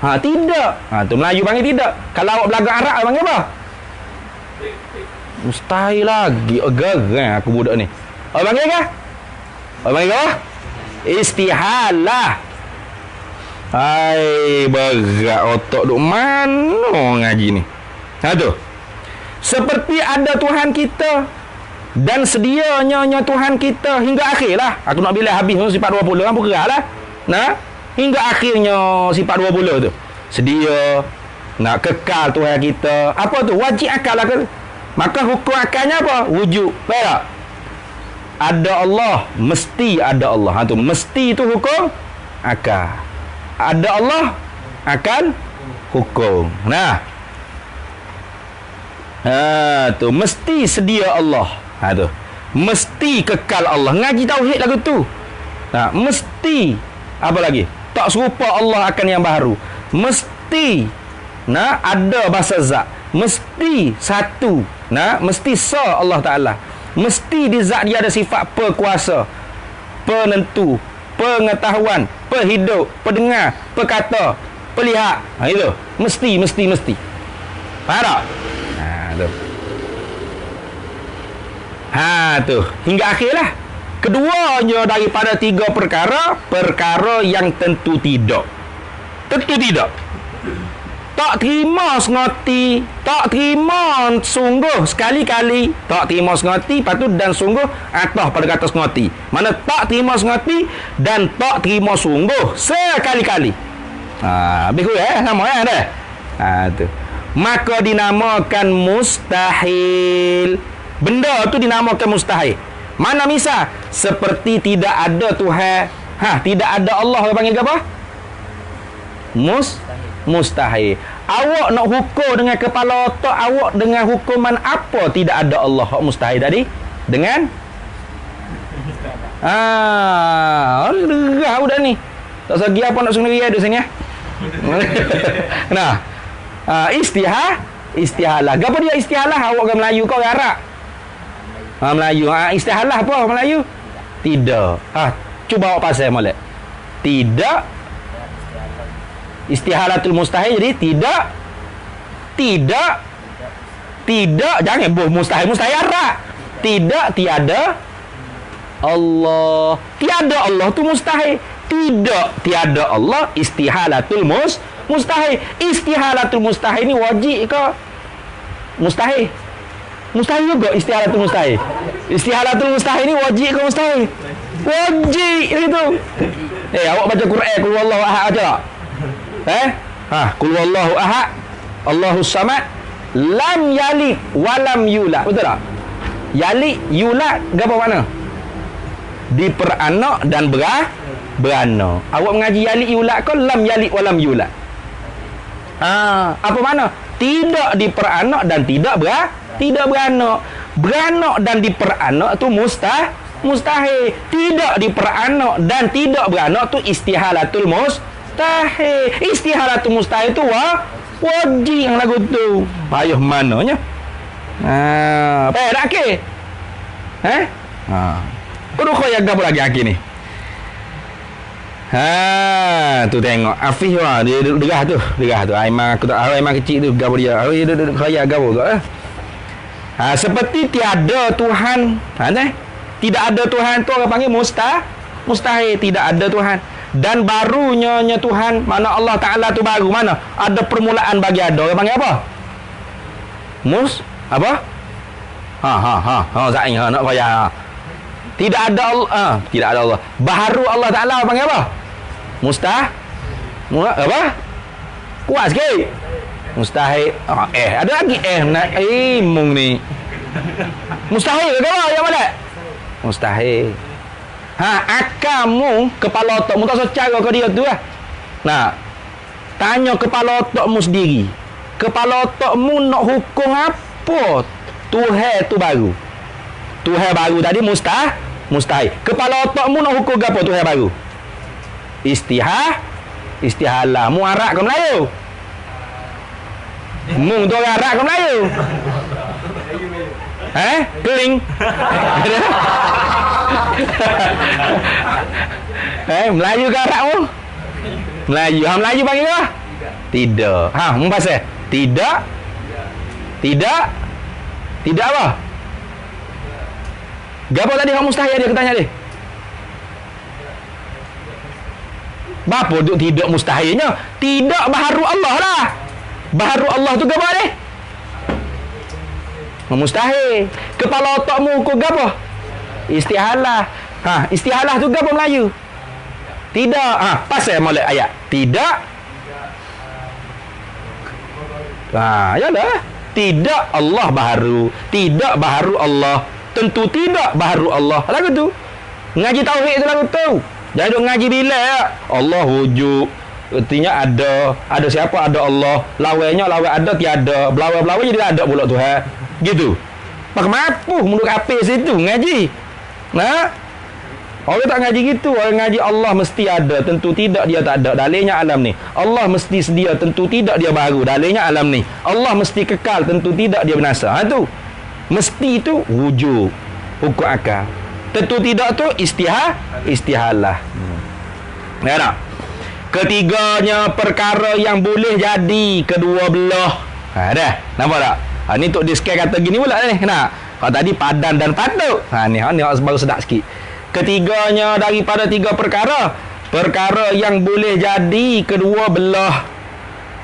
Tidak. Tu Melayu panggil tidak. Kalau awak belajar Arab, awak panggil apa? Mustahil lagi. Gerang aku budak ni. Awak panggil ke? Awak panggil apa? Istihalah. Hai, berat otak duk mana ngaji ni. Tu. Seperti ada Tuhan kita dan sedianya Tuhan kita hingga akhir lah. Aku nak bila habis sifat 20 kan pun gerak lah. Hingga akhirnya sifat 20 tu. Sedia nak kekal Tuhan kita. Apa tu? Wajib akal lah ke? Maka hukum akalnya apa? Wujud. Faham tak? Ada Allah, mesti ada Allah. Tu mesti tu hukum akal. Ada Allah akan hukum. Tu mesti sedia Allah. Tu mesti kekal Allah. Ngaji tauhid lagu tu. Mesti apa lagi? Tak serupa Allah akan yang baru. Mesti ada bahasa zat. Mesti satu. Mesti sa Allah Ta'ala. Mesti di zat dia ada sifat perkuasa, penentu, pengetahuan, perhidup, pendengar, perkata, pelihat. Itu. Mesti. Faham tak? Tu. Hingga akhir lah. Keduanya daripada tiga perkara yang tentu tidak. Tak terima sengoti, tak terima sungguh sekali-kali, tak terima sengoti, lepas tu dan sungguh atah pada kata sengoti. Mana tak terima sengoti dan tak terima sungguh sekali-kali. Habis sama dah. Tu. Maka dinamakan mustahil. Benda tu dinamakan mustahil. Mana misal? Seperti tidak ada Tuhan. Tidak ada Allah, apa panggil apa? Mustahil. Awak nak hukum dengan kepala otak awak dengan hukuman apa tidak ada Allah? Mustahil tadi? Dengan? Derah budak ni. Tak segi apa nak sendiri ada sini. Istihalah. Apa dia istihalah? Awak orang Melayu kau orang Arab? Melayu. Istihalah apa orang Melayu? Tidak. Cuba awak pasal molek. Tidak. Istihalatul mustahil jadi tidak. Jangan mustahil Arab. Tiada Allah. Tiada Allah tu mustahil. Tiada Allah istihalatul mustahil. Istihalatul mustahil ni wajib ke? Mustahil juga istihalatul mustahil. Istihalatul mustahil ni wajib ke mustahil? Wajib itu. Awak baca Quran qul huwallahu ahad aja tak? Qul huwallahu ahad, Allahus samad, lam yalid wa lam yulad. Betul tak? Yalid, yulad, apa makna? Diperanak dan beranak. Awak mengaji yalid yulad ke lam yalid wa lam yulad? Apa makna? Tidak diperanak dan tidak beranak. Beranak dan diperanak tu mustahil. Tidak diperanak dan tidak beranak tu istihalatul mustahil. Istihalatul mustahil tu wajib yang lagu tu. Payuh mananya? Payah tak ke? Udah kau yang gapo lagi aki ni? Tu tengok Afif dia derah tu. Aiman aku tak Aiman kecil tu gapo dia. Dia kaya gapo tu. Seperti tiada Tuhan. Tidak ada Tuhan tu orang panggil mustahil. Tidak ada Tuhan. Dan barunya Tuhan, mana Allah Ta'ala tu baru, mana ada permulaan bagi ada. Orang panggil apa? Zain nak payah. Tidak ada Allah, tidak ada Allah. Baharu Allah Taala panggil apa? Apa? Kuat sikit. Mustahil. Ada lagi nak mung ni. Mustahil ke apa? Yang mana? Mustahil. Akamu kepala otakmu tak usah cara ke dia tu lah. Nah, tanya kepala otakmu sendiri. Kepala otakmu nak hukum apa? Tuhan tu baru. Tuhan baru tadi mustahil. Kepala otakmu nak hukum apa Tuhan baru? Istihalah. Mu Arab ke Melayu? Mu tu orang Arab ke Melayu? Keling. Melayu ke Arab mu? Melayu. Melayu panggil apa? Tidak. Mu pasal? Tidak apa? Gapo tadi hak mustahil dia tanya dia. Bapa duk tidak mustahilnya? Tidak baharu Allah lah. Baharu Allah tu gapo ni? Mustahil. Kepala otakmu ku gapo? Istihalah. Istihalah tu gapo Melayu? Tidak. Pasal molek ayat. Tidak. Yalah. Tidak Allah baharu. Tidak baharu Allah. Tentu tidak baharu Allah. Lagu tu. Ngaji tauhid tu lagu tu. Jangan duk ngaji bila ya. Allah wujud. Artinya ada. Ada siapa? Ada Allah. Lawainya lawai ada tiada. Belawai-belawai jadi ada pula Tuhan. Gitu. Pak mampu mundur kapir situ ngaji. Orang tak ngaji gitu. Orang ngaji Allah mesti ada. Tentu tidak dia tak ada. Dalilnya alam ni. Allah mesti sedia. Tentu tidak dia baru. Dalilnya alam ni. Allah mesti kekal. Tentu tidak dia binasa. Tu. Mesti tu wujud. Hukum akal. Tentu tidak tu istihalah. Ya tak? Ketiganya perkara yang boleh jadi kedua belah. Dah. Nampak tak? Ni tok diskan kata gini pula ni. Kalau tadi padan dan patut. Ni baru sedap sikit. Ketiganya daripada tiga perkara. Perkara yang boleh jadi kedua belah.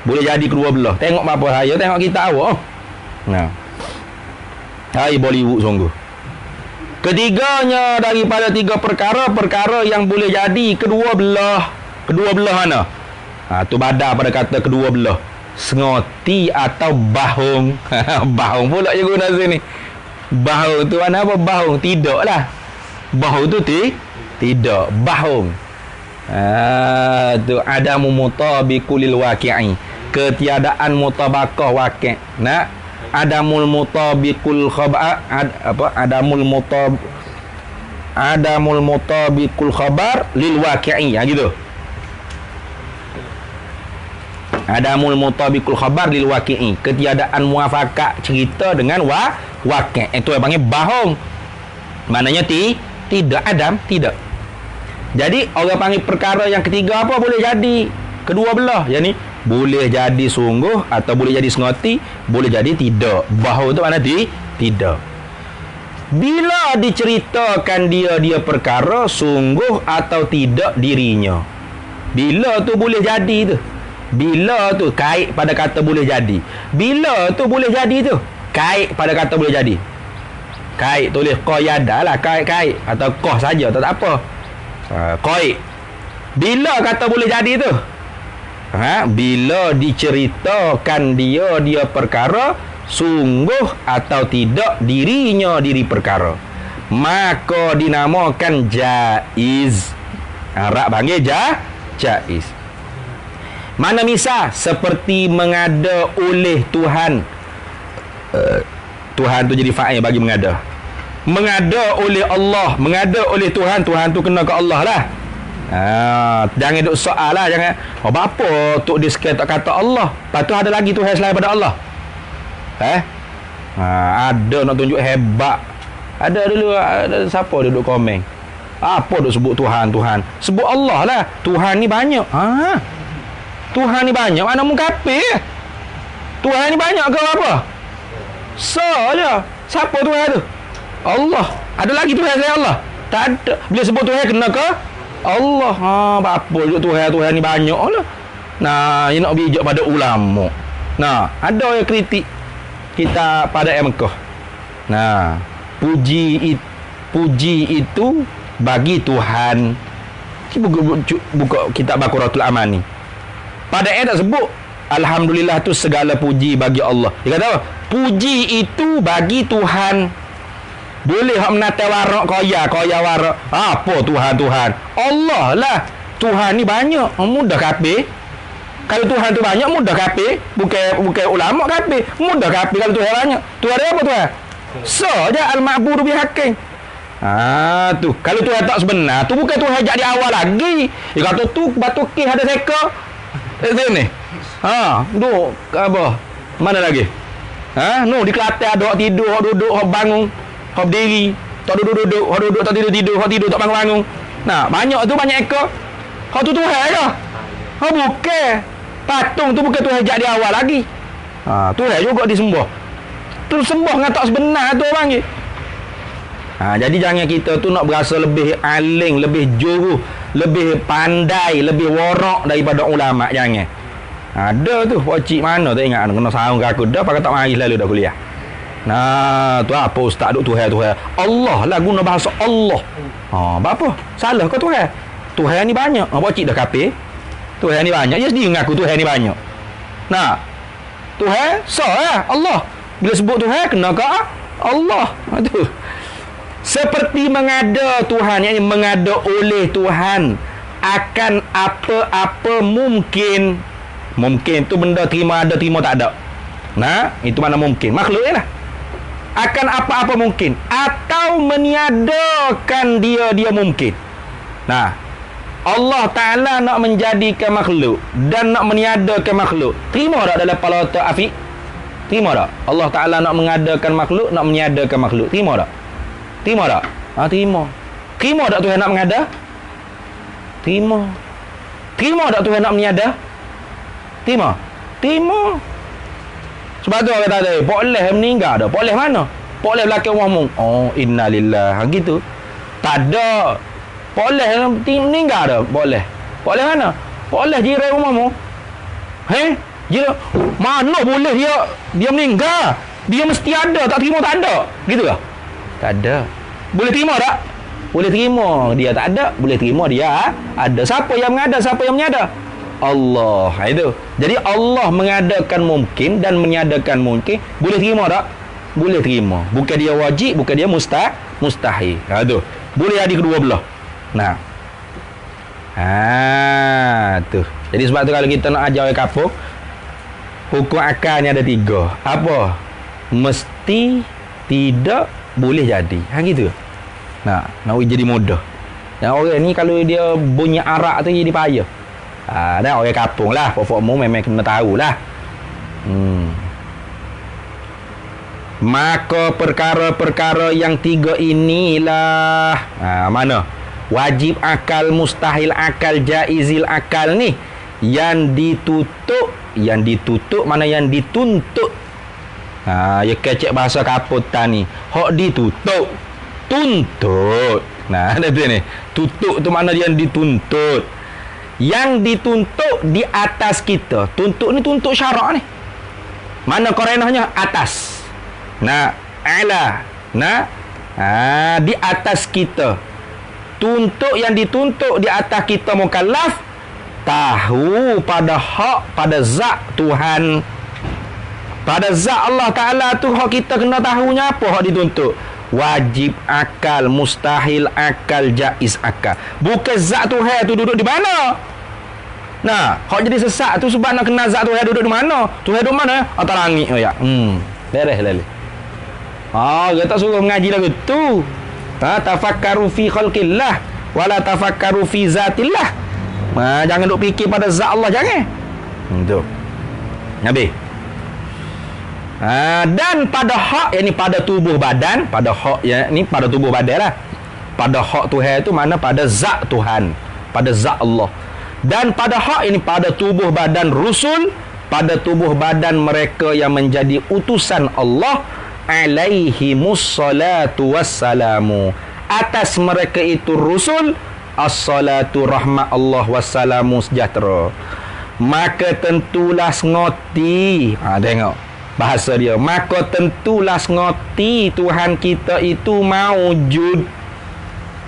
Boleh jadi kedua belah. Tengok apa saya, tengok kita awak. Hai Bollywood sungguh. Ketiganya daripada tiga perkara. Perkara yang boleh jadi kedua belah. Kedua belah mana? Tu badar pada kata kedua belah. Sengoti atau bahung. Bahung pula je guna sini. Bahung tu mana apa? Bahung. Tidak lah. Bahung tu tidak. Bahung. Tu adamu mutabiqulil waqi'i. Ketiadaan mutabakah waqi'. Adamul mutabiqul khabar. Adamul mutabiqul khabar lil waqi'i. Gitu. Adamul mutabiqul khabar lil waqi'i. Ketiadaan muafakat cerita dengan waqi'. Itu yang panggil bahung. Maknanya tidak adam, tidak. Jadi orang panggil perkara yang ketiga apa boleh jadi kedua belah. Yang ni boleh jadi sungguh atau boleh jadi sengoti, boleh jadi tidak. Bahung tu mana tidak. Bila diceritakan dia perkara sungguh atau tidak dirinya. Bila tu boleh jadi tu. Bila tu kait pada kata boleh jadi. Bila tu boleh jadi tu kait pada kata boleh jadi. Kait tulis qayada lah, kait atau qah saja tak apa. Kait. Bila kata boleh jadi tu? Bila diceritakan dia perkara sungguh atau tidak dirinya diri perkara, maka dinamakan jaiz. Arab panggil jaiz. Mana misal seperti mengada oleh Tuhan. Tuhan tu jadi fa'il bagi mengada. Mengada oleh Allah, mengada oleh Tuhan, Tuhan tu kena ke Allah lah. Jangan duk soal lah, jangan. Apa tok diskan tak kata Allah? Lepas tu ada lagi Tuhan selain daripada Allah. Ada nak tunjuk hebat. Ada dulu ada siapa duduk komen. Apa duk sebut Tuhan? Sebut Allah lah. Tuhan ni banyak. Tuhan ni banyak, mana mu kafir? Tuhan ni banyak ke apa? Saja. Siapa Tuhan tu? Allah. Ada lagi Tuhan selain Allah? Tak ada. Bila sebut Tuhan kena ke Allah. Apa juga Tuhan ni banyak lah. Ini nak bijak pada ulama. Ada yang kritik kita pada Mekah. Nah, puji itu bagi Tuhan. Buka kitab Baqaratul Amani. Pada ayat sebut alhamdulillah tu segala puji bagi Allah. Dia kata apa? Puji itu bagi Tuhan. Boleh hak menatai warak kaya warak. Apa Tuhan? Allah lah. Tuhan ni banyak. Mudah kafir. Kalau Tuhan tu banyak mudah kafir. Bukan ulama kafir. Mudah kafir kalau Tuhan banyak. Tuhan dia apa Tuhan? Je al-ma'budu bihaqqin. Tu kalau Tuhan tak sebenar tu bukan Tuhan ajak di awal lagi. Dia kata tu batu kis ada seka. Ni. Duk apa? Mana lagi? Di Kelantan ada hak tidur, hak duduk, hak bangun, hak berdiri, tak duduk, hak duduk tak tidur, hak tidur tak bangun. Nah, banyak ekor. Hak tu Tuhan ke? Bukan. Patung tu bukan Tuhan ajak di awal lagi. Tuhan juga disembah. Tu sembah dengan tak sebenar tu orang ni. Jadi jangan kita tu nak berasa lebih aling, lebih juruh, lebih pandai, lebih warak daripada ulama. Jangan. Ada tu pakcik mana tak ingat kena sarung ke aku dah pakai tak mari lalu dah kuliah. Nah, tu apa ustaz duk Tuhan. Allah lah guna bahasa Allah. Apa? Salah ke Tuhan? Tuhan ni banyak. Pakcik dah kafir. Tuhan ni banyak. Dia sendiri mengaku Tuhan ni banyak. Nah, Tuhan Allah. Bila sebut Tuhan kena ke Allah. Tu. Seperti mengada Tuhan, yakni mengada oleh Tuhan akan apa-apa mungkin. Mungkin tu benda terima ada, terima tak ada. Nah, itu mana mungkin. Makhluk je lah. Akan apa-apa mungkin. Atau meniadakan dia mungkin. Nah, Allah Ta'ala nak menjadikan makhluk dan nak meniadakan makhluk. Terima tak dalam kepala otak Afiq? Terima tak? Allah Ta'ala nak mengadakan makhluk, nak meniadakan makhluk. Terima tak? Terima tak? Terima. Terima tak Tuhan nak mengada? Terima. Terima tak Tuhan nak meniada? Terima. Sebab tu orang kata tadi, boleh meninggal dah. Boleh mana? Boleh belakang ngomong. Innalillah. Gitu. Tak ada. Boleh meninggal dah. Boleh. Boleh mana? Boleh jiran rumahmu. Jiran. Mana boleh dia meninggal? Dia mesti ada. Tak terima tak ada. Gitu ke? Tak ada. Boleh terima tak? Boleh terima. Dia tak ada. Boleh terima dia ada. Siapa yang mengada? Siapa yang menyada? Allah. Itu. Jadi Allah mengadakan mungkin dan meniadakan mungkin. Boleh terima tak? Boleh terima. Bukan dia wajib, bukan dia mustahil. Itu. Boleh ada kedua belah. Nah. Tu. Jadi sebab tu kalau kita nak ajar orang kampung, hukum akal ni ada 3. Apa? Mesti, tidak, boleh jadi. Gitu. Nah, nak jadi mudah. Yang orang ni kalau dia bunyi arak tu jadi payah. Dah orang kampung lah. Pokok-pokokmu memang kena tahulah. Maka perkara-perkara yang 3 inilah mana? Wajib akal, mustahil akal, jaizil akal ni yang ditutup mana yang dituntut. Ya kecek bahasa kaputan ni. Hak ditutup, tuntut. Nah, ada tu ni. Tutup tu mana yang dituntut. Yang dituntut di atas kita. Tuntut ni tuntut syarak ni. Mana korenahnya? Atas. Nah, ala. Nah, di atas kita. Tuntut yang dituntut di atas kita mukallaf, tahu pada hak, pada zat Tuhan, pada zat Allah Ta'ala tu hak kita kena tahunya apa hak dituntut. Wajib akal, mustahil akal, jaiz akal. Bukan zat Tuhan tu duduk di mana. Nah, hak jadi sesat tu sebab nak kenal zat Tuhan duduk di mana. Tuhan duduk mana? Atas langit ya. Beres lali. Dia tak suruh mengaji lagu tu. Tafakkaru fi khalqillah wala tafakkaru fi zatillah. Jangan duk fikir pada zat Allah, jangan. Itu. Nabi. Dan pada hak, yakni pada tubuh badan, pada hak yakni pada tubuh badan lah. Pada hak Tuhan itu mana? Pada zat Tuhan, pada zat Allah. Dan pada hak ini pada tubuh badan rusul, pada tubuh badan mereka yang menjadi utusan Allah, alaihimus salatu wassalamu. Atas mereka itu rusul, as-salatu rahmat Allah wassalamu sejahtera. Maka tentulah ngoti. Tengok. Bahasa dia, maka tentulah ngoti Tuhan kita itu maujud.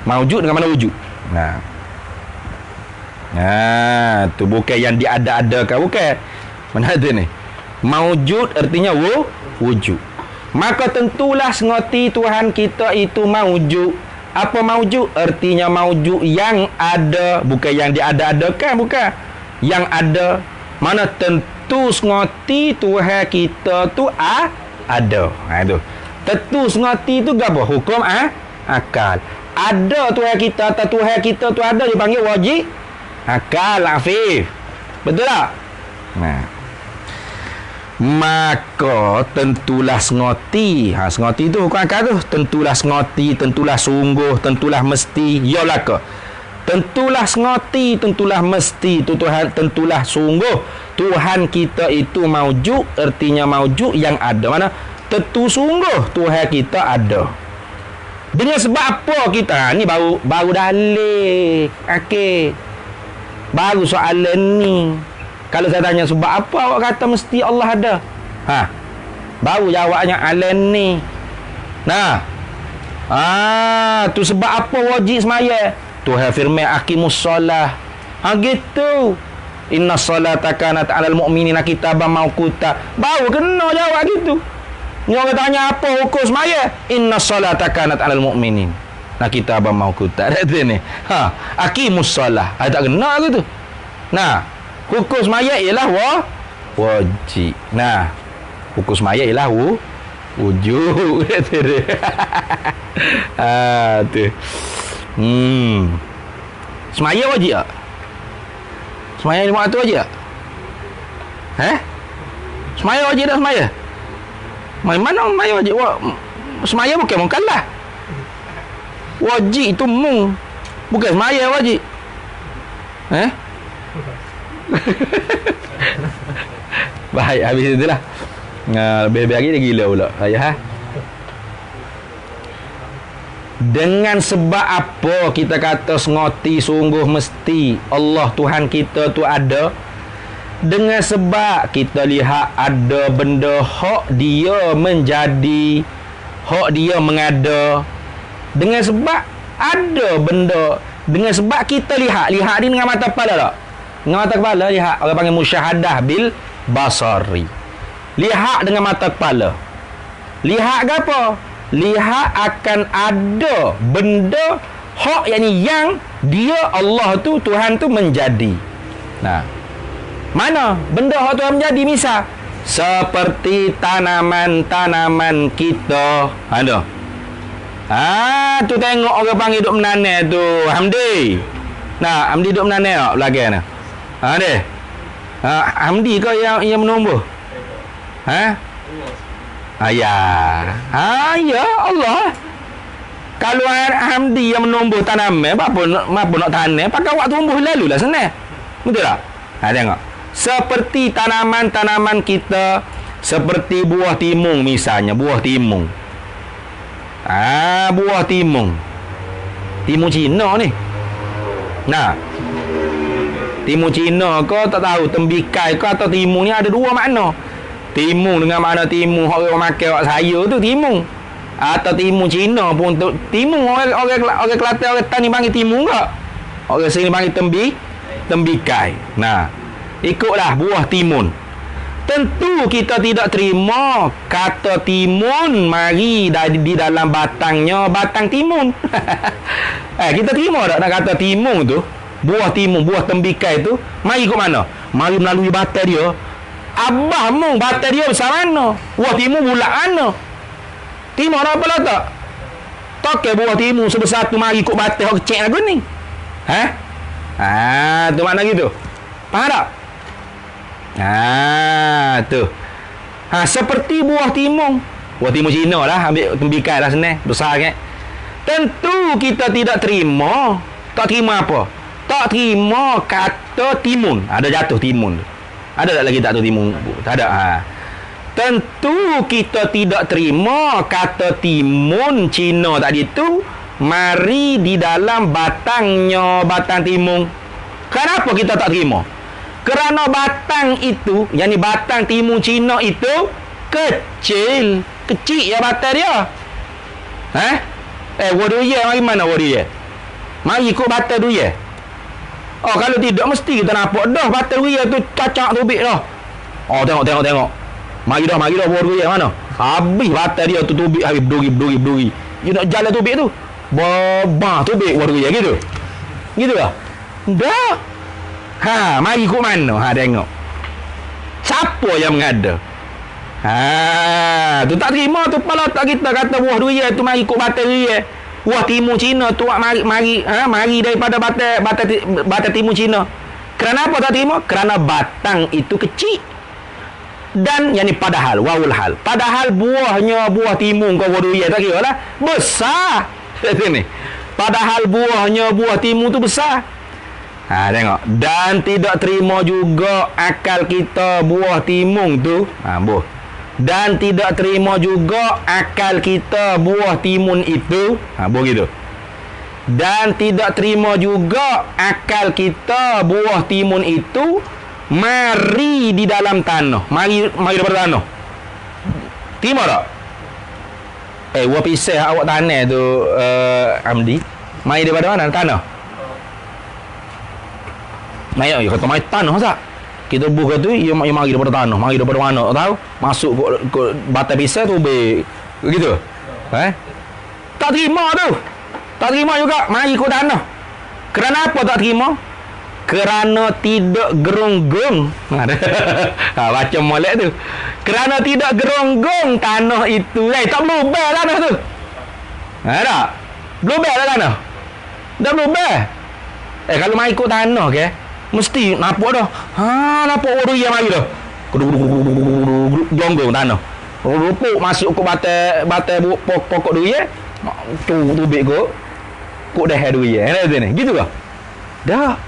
Maujud dengan mana wujud? Tu bukan yang diada-adakan, bukan. Mana tu ni? Maujud artinya wujud. Maka tentulah ngoti Tuhan kita itu maujud. Apa maujud? Artinya maujud yang ada, bukan yang diada-adakan, bukan. Yang ada. Mana tentu ngoti Tuhan kita tu ada. Tu. Tentu ngoti tu apa? Hukum akal. Ada Tuhan kita atau Tuhan kita tu ada dipanggil wajib akal, Afif. Betul tak? Maka tentulah ngoti. Ngoti tu hukum akal tu. Tentulah ngoti, tentulah sungguh, tentulah mesti. Yalah ke? Tentulah ngoti, tentulah mesti tu Tuhan, tentulah sungguh Tuhan kita itu maujud, artinya maujud yang ada. Mana? Tentu sungguh Tuhan kita ada. Dengan sebab apa kita ni baru dalil. Okey. Baru soalan ni. Kalau saya tanya sebab apa awak kata mesti Allah ada? Baru jawabnya alan ni. Tu sebab apa wajib semaya? Tuhan firman aqimus solah. Gitu. Inna solata kanat 'alal mu'minina kitaban mawquta. Baru kena jawab gitu. Ni orang tanya apa hukum semaya? Inna solata kanat 'alal mu'minin. Kitaban mawquta. Ada tu ni. Aqimus solah. Tak kena gitu. Hukum semaya ialah wajib. Hukum semaya ialah wujud. Tu. Semaya wajib tak? Semaya 5 waktu wajib tak? Semaya wajib tak semaya? Mana semaya wajib? Semaya bukan mungkallah. Wajib itu bukan semaya wajib. Baik, habis itulah. Lebih-lebih lagi dia gila pula. Dengan sebab apa kita kata ngoti sungguh mesti Allah Tuhan kita tu ada? Dengan sebab kita lihat ada benda hak dia menjadi, hak dia mengada. Dengan sebab ada benda, dengan sebab kita lihat ni dengan mata kepala tak? Dengan mata kepala lihat, orang panggil musyahadah bil basari. Lihat dengan mata kepala. Lihat ke apa? Lihat akan ada benda hak yang dia Allah tu Tuhan tu menjadi. Mana benda hak Tuhan menjadi? Misal seperti tanaman-tanaman kita ada. Tu tengok orang panggil duk menanam tu Hamdi. Hamdi duk menanam tak belakang ni? Deh. Hamdi kau yang menumbuh? Ya Allah. Kalau Hamdi yang menumbuh tanaman, apa nak tanam, pakai waktu tumbuh lalu lah senang. Betul tak? Tengok. Seperti tanaman-tanaman kita, seperti buah timun misalnya, buah timun. Buah timun. Timun Cina ni. Timun Cina kau tak tahu tembikai kau atau timun ni ada dua makna. Timun dengan makna timun orang makan kat saya tu timun. Atau timun Cina pun timun orang Kelantan orang Tani panggil timun ke? Orang sini panggil tembikai. Ikutlah buah timun. Tentu kita tidak terima kata timun mari di dalam batangnya batang timun. Kita terima tak nak kata timun tu, buah timun, buah tembikai tu mari ke mana? Mari melalui batang dia. Abah mung batang dia besar mana? Buah timun bulat mana? Timun apa lah tak? Toke buah timun sebesar tu mari ikut batang hok kecil lagu ni. Tu makna gitu. Faham tak? Tu. Seperti buah timun. Buah timun Cina lah, ambil tembikai lah senang, besar kan. Tentu kita tidak terima. Tak terima apa? Tak terima kata timun. Ada jatuh timun. Ada tak lagi tak tu timun? Tak ada. Tentu kita tidak terima kata timun Cina tadi tu mari di dalam batangnya batang timun. Kenapa kita tak terima? Kerana batang itu, yakni batang timun Cina itu Kecil ya batal dia. Wudu ya mari mana wudu ya? Mari ikut batal tu ya. Oh, kalau tidak mesti kita nampak dah batal ya tu cacak tubik dah. Oh, tengok. Mari dah wudu ya mana? Habis batal dia tu tubik habis berduri. You nak jalan tubik tu. Babah tubik wudu ya gitu. Gitu lah. Dah. Mari ikut mana? Tengok. Siapa yang mengada? Tu tak terima tu kepala tak kita kata buah durian tu mari ikut batal durian. Buah timun Cina tu mari daripada batal timun Cina. Kerana apa tak terima? Kerana batang itu kecil. Dan yang ni padahal wawul hal. Padahal buah timun kau buah durian tak kira lah besar. Sini. Padahal buah timun tu besar. Tengok. Dan tidak terima juga akal kita buah timun tu. Buah. Dan tidak terima juga akal kita buah timun itu. Begitu. Dan tidak terima juga akal kita buah timun itu mari di dalam tanah. Mari daripada tanah. Terima tak? Buah pisang awak tanah tu Amdi. Mari daripada mana? Tanah. Mari kata mari tanah tak? Kita buka tu ia mari daripada tanah, mari daripada mana tak tahu. Masuk ke batal pisang tu begitu. Tak terima tu. Tak terima juga mari ke tanah. Kerana apa tak terima? Kerana tidak geronggung. Baca molek tu. Kerana tidak geronggung tanah itu. Tak berubah tanah tu. Tak? Berubah lah tanah. Dah berubah. Kalau mari ke tanah ke? Mesti nampak dah. Nampak wudu yang mari dah. Gelonggong tanah. Rupuk masuk ke batal pokok durian. Tubik kok dah durian. Ni. Gitu ke? Dah.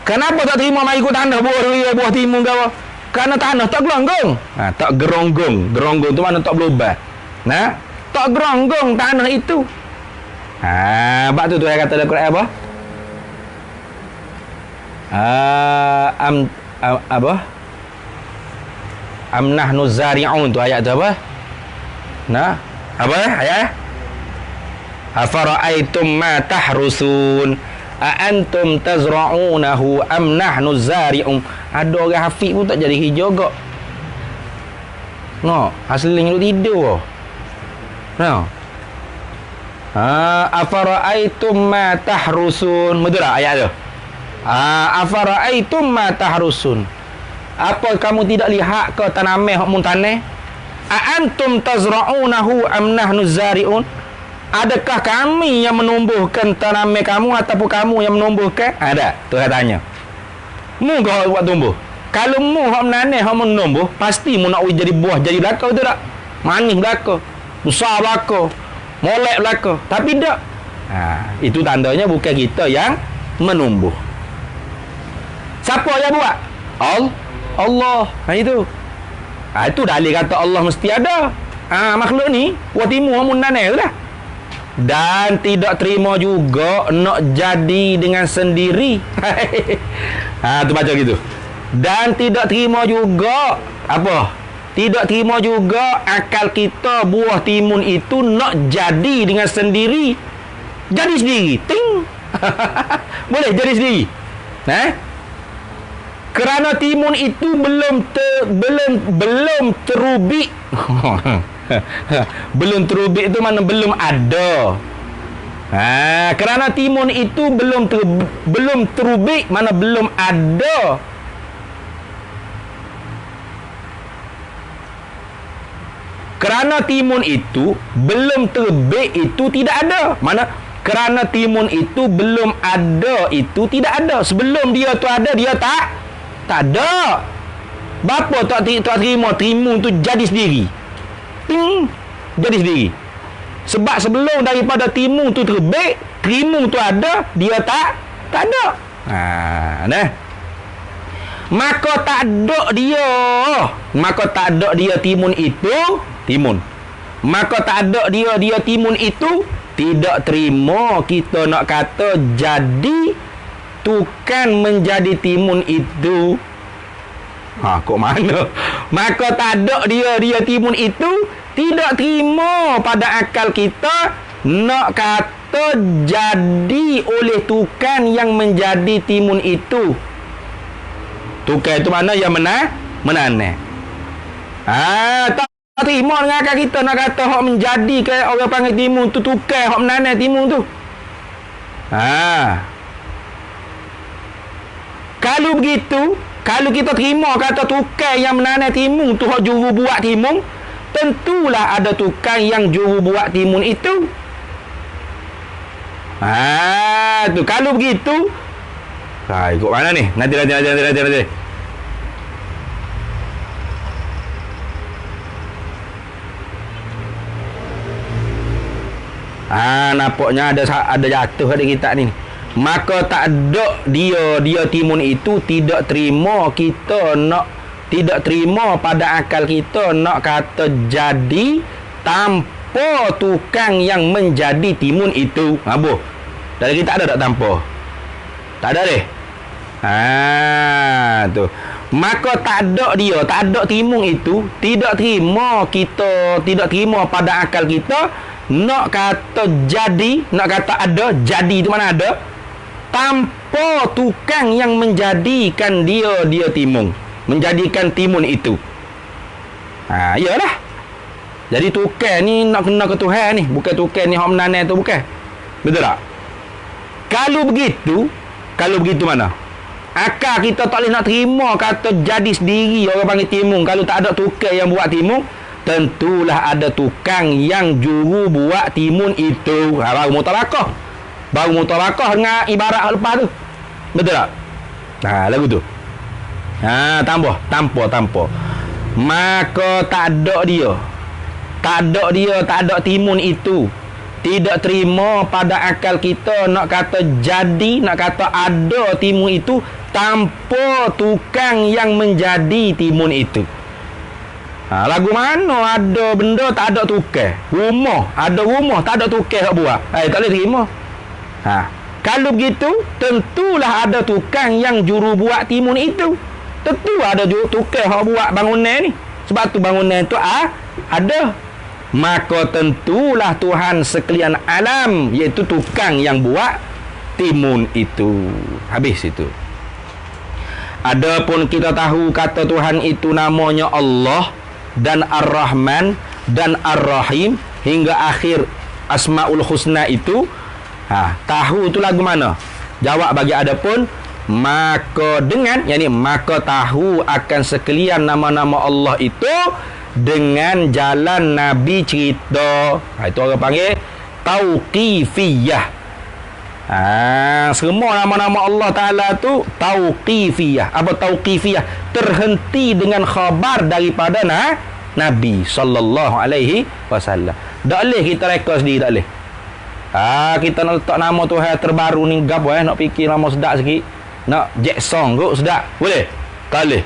Kenapa tak terima mari ke tanah buah durian, buah timun ke apa? Kerana tanah tak gelonggong. Tak geronggong. Geronggong tu mana tak berubah. Tak geronggong tanah itu. Bab tu saya kata dalam Quran apa? Apa? Am nahnu zari'un tu ayat tu apa? Apa ayat? Afara'aitum ma tahrusun a antum tazra'unahu am nahnu zari'un. Ada orang hafid pun tak jadi hijau gak. Asling lu tidur. Afara'aitum ma tahrusun. Betul tak ayat tu? Afara'aitum ma tahrusun. Apa kamu tidak lihat ke tanaman hak mun tanah? A antum tazra'unahu am nahnu zari'un? Adakah kami yang menumbuhkan tanaman kamu ataupun kamu yang menumbuhkan? Ada. Tu katanya. Mu kau buat tumbuh. Kalau mu hak menanam hak menumbuh, pasti mu nak jadi buah, jadi belaka betul tak? Manis belaka, besar belaka, molek belaka. Tapi tak. Itu tandanya bukan kita yang menumbuh. Siapa yang buat? Allah. Itu. Itu dalil kata Allah mesti ada. Makhluk ni buat timu amun nanai tu dah. Dan tidak terima juga nak jadi dengan sendiri. Tu baca gitu. Dan tidak terima juga apa? Tidak terima juga akal kita buah timun itu nak jadi dengan sendiri. Jadi sendiri. Ting. Boleh jadi sendiri. Kerana timun itu belum terubik. Belum terubik itu mana belum ada. Kerana timun itu belum terubik mana belum ada. Kerana timun itu belum terbit itu tidak ada. Mana kerana timun itu belum ada itu tidak ada. Sebelum dia tu ada dia tak ada. Bapa tak terima timun tu jadi sendiri. Jadi sendiri. Sebab sebelum daripada timun tu terbit, timun tu ada, dia tak ada. Maka tak ada dia timun itu, timun. Maka tak ada dia timun itu, tidak terima kita nak kata jadi tukang menjadi timun itu. Kok mana? Maka tak ada dia timun itu tidak terima pada akal kita nak kata jadi oleh tukang yang menjadi timun itu. Tukang itu mana yang menanam. Tak terima dengan akal kita nak kata hak menjadi ke orang panggil timun tu tukang hak menanam timun tu. Kalau begitu, kalau kita terima kata tukang yang menanam timun tu hak juru buat timun, tentulah ada tukang yang juru buat timun itu. Tu kalau begitu, ikut mana ni? Nanti. Nampaknya ada jatuh ada kita ni. Maka tak ada dia timun itu tidak terima kita nak, tidak terima pada akal kita nak kata jadi tanpa tukang yang menjadi timun itu. Boh. Dari kita ada tak tanpa? Tak ada deh. Tu. Maka tak ada timun itu tidak terima kita, tidak terima pada akal kita nak kata jadi, nak kata ada, jadi itu mana ada? Tanpa tukang yang menjadikan dia timun, menjadikan timun itu. Iyalah. Jadi tukang ni nak kena ke Tuhan ni, bukan tukang ni hak menanam tu, bukan. Betul tak? Kalau begitu mana? Akal kita tak boleh nak terima kata jadi sendiri orang panggil timun. Kalau tak ada tukang yang buat timun, tentulah ada tukang yang juru buat timun itu. Baru mutalakah dengan ibarat lepas tu. Betul tak? Lagu tu. Tanpa. Maka tak ada timun itu tidak terima pada akal kita nak kata jadi, nak kata ada timun itu tanpa tukang yang menjadi timun itu. Lagu mana ada benda tak ada tukang? Ada rumah tak ada tukang hak buat. Tak boleh terima. Kalau begitu, tentulah ada tukang yang juru buat timun itu. Tentu ada tukang hak buat bangunan ni. Sebab tu bangunan tu ada. Maka tentulah Tuhan sekalian alam, iaitu tukang yang buat timun itu. Habis itu. Adapun kita tahu kata Tuhan itu namanya Allah dan Ar-Rahman dan Ar-Rahim hingga akhir Asmaul Husna itu, tahu tu lagu mana? Jawab bagi adapun maka tahu akan sekalian nama-nama Allah itu dengan jalan Nabi cerita. Itu orang panggil tauqifiyah. Semua nama-nama Allah Ta'ala tu tauqifiyah. Apa tauqifiyah? Terhenti dengan khabar daripada Nabi sallallahu alaihi wasallam. Tak boleh kita reka sendiri, tak boleh. Kita nak letak nama Tuhan terbaru ni gapo nak fikir nama sedap sikit. Nak Jackson kot sedap. Boleh? Tak boleh.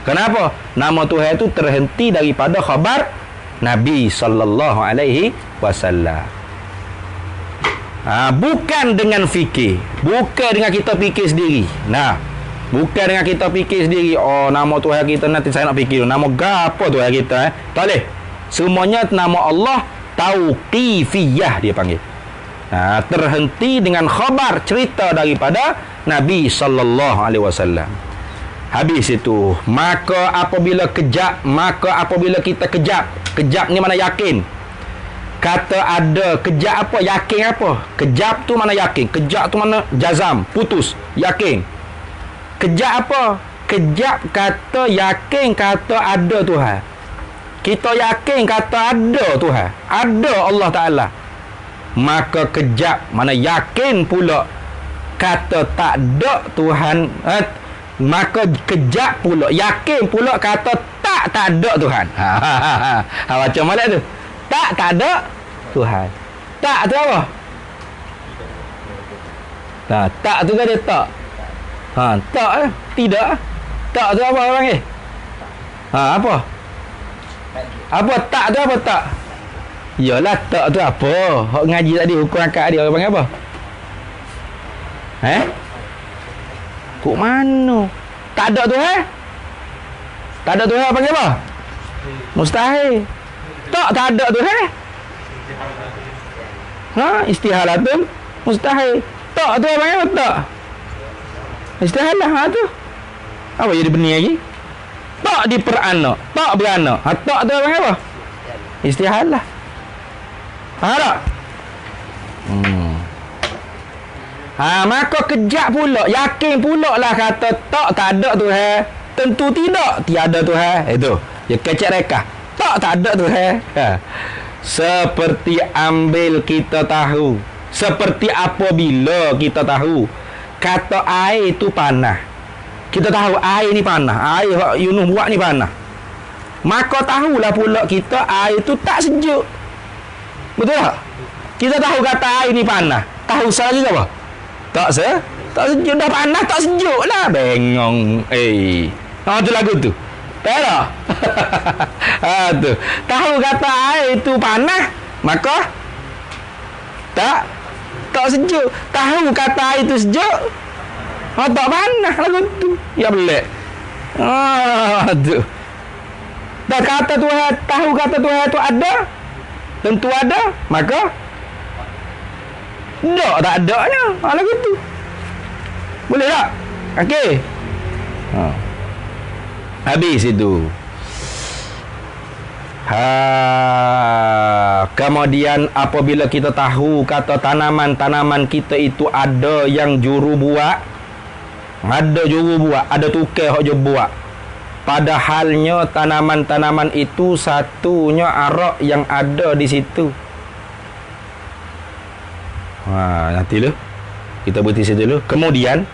Kenapa? Nama Tuhan itu terhenti daripada khabar Nabi sallallahu alaihi wasallam. Bukan dengan fikir, bukan dengan kita fikir sendiri. Bukan dengan kita fikir sendiri. Nama Tuhan kita nanti saya nak fikir nama gapo Tuhan kita Tak boleh. Semuanya nama Allah tauqifiyah dia panggil. Terhenti dengan khabar cerita daripada Nabi sallallahu alaihi wasallam. Habis itu, maka apabila kita kejap ni mana yakin. Kata ada kejap apa, yakin apa? Kejap tu mana yakin, kejap tu mana jazam, putus, yakin. Kejap apa? Kejap kata yakin kata ada Tuhan. Kita yakin kata ada Tuhan, ada Allah Ta'ala. Maka kejap mana yakin pula kata tak ada Tuhan. Maka kejap pula yakin pula kata tak ada Tuhan. Macam mana tu? Tak ada Tuhan. Tak tu apa? Tak tu kan dia tak. Tak tidak. Tak tu apa orang ni? Apa? Apa tak tu apa tak? Yalah tak tu apa? Hak ngaji tadi hukum akad dia orang panggil apa? Kok mana? Tak ada tu Tak ada Tuhan panggil apa? Mustahil. Tak ada Tuhan. Istihalatun mustahil. Tak Tuhan panggil apa? Tak. Istihal lah tu. Apa jadi benih lagi? Tak diperanak, tak beranak. Tak Tuhan panggil apa? Istihal lah. Tak? Maka kejap pula, yakin pula lah kata tak ada Tuhan. Tentu tidak tiada Tuhan. Itu dia kecek reka. Tak ada Tuhan. Seperti ambil kita tahu, seperti apabila kita tahu kata air itu panah. Kita tahu air ni panah, air Yunus buat ni panah. Maka tahulah pula kita air itu tak sejuk. Betul tak? Kita tahu kata air ni panah. Tahu salah juga apa? Tak sejuk, dah panas tak sejuk lah. Bengong. Tu lagu tu. Tahu tak? Tu. Tahu kata air itu panas, maka tak sejuk. Tahu kata air itu sejuk, tak panas lagu tu. Ya belik. Tu. Dah kata Tuhan, tahu kata Tuhan itu ada, tentu ada, maka tak adanya. Lagu tu. Boleh tak? Okey. Habis itu. Kemudian apabila kita tahu kata tanaman-tanaman kita itu ada yang juru buat, ada tukar hok je buat. Padahalnya tanaman-tanaman itu satunya arak yang ada di situ. Nanti dulu kita berhenti situ dulu. Kemudian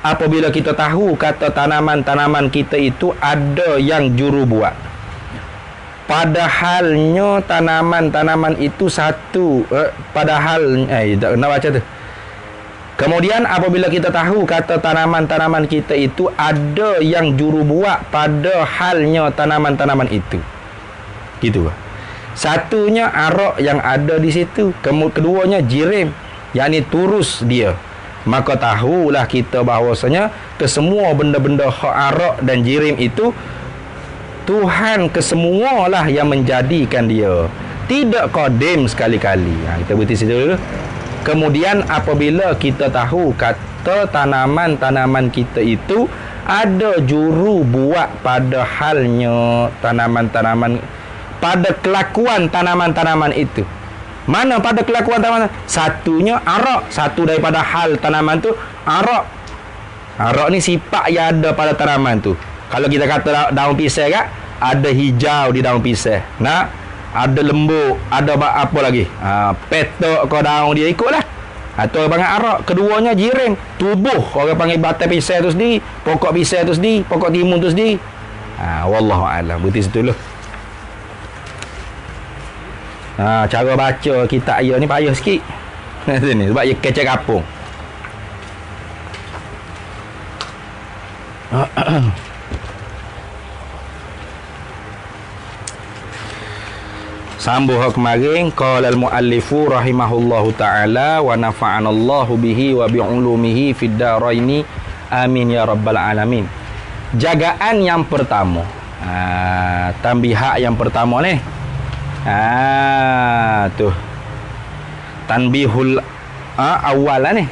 apabila kita tahu kata tanaman-tanaman kita itu ada yang juru buat, padahalnya tanaman-tanaman itu satu tak nak baca tu. Kemudian apabila kita tahu kata tanaman-tanaman kita itu ada yang juru buat, padahalnya tanaman-tanaman itu. Gitu. Satunya arak yang ada di situ, keduanya jirim, yakni turus dia. Maka tahulah kita bahawasanya kesemua benda-benda hak arak dan jirim itu Tuhan kesemualah yang menjadikan dia, tidak qadim sekali-kali. Kita berhenti situ dulu. Kemudian apabila kita tahu kata tanaman-tanaman kita itu ada juru buat, pada halnya tanaman-tanaman, pada kelakuan tanaman-tanaman itu. Mana pada kelakuan tanaman? Satunya arak, satu daripada hal tanaman tu arak. Arak ni sifat yang ada pada tanaman tu. Kalau kita kata daun pisang kan, ada hijau di daun pisang. Ada lembut, ada apa lagi? Petok ke daun dia ikutlah. Atau orang panggil arak. Keduanya jirim, tubuh orang panggil batang pisang tu sendiri, pokok pisang tu sendiri, pokok timun tu sendiri. Wallahu a'lam. Berhenti situ dulu. Cara baca kitab ayat ni payah sikit. Sini sebab ia kecek kapung. Sambung kemarin qala al-muallifu rahimahullahu taala wa nafa'anallahu bihi wa bi'ulumihi fid daraini amin ya rabbal alamin. Jagaan yang pertama. Tambihat yang pertama ni. Tu tanbihul awal lah ni.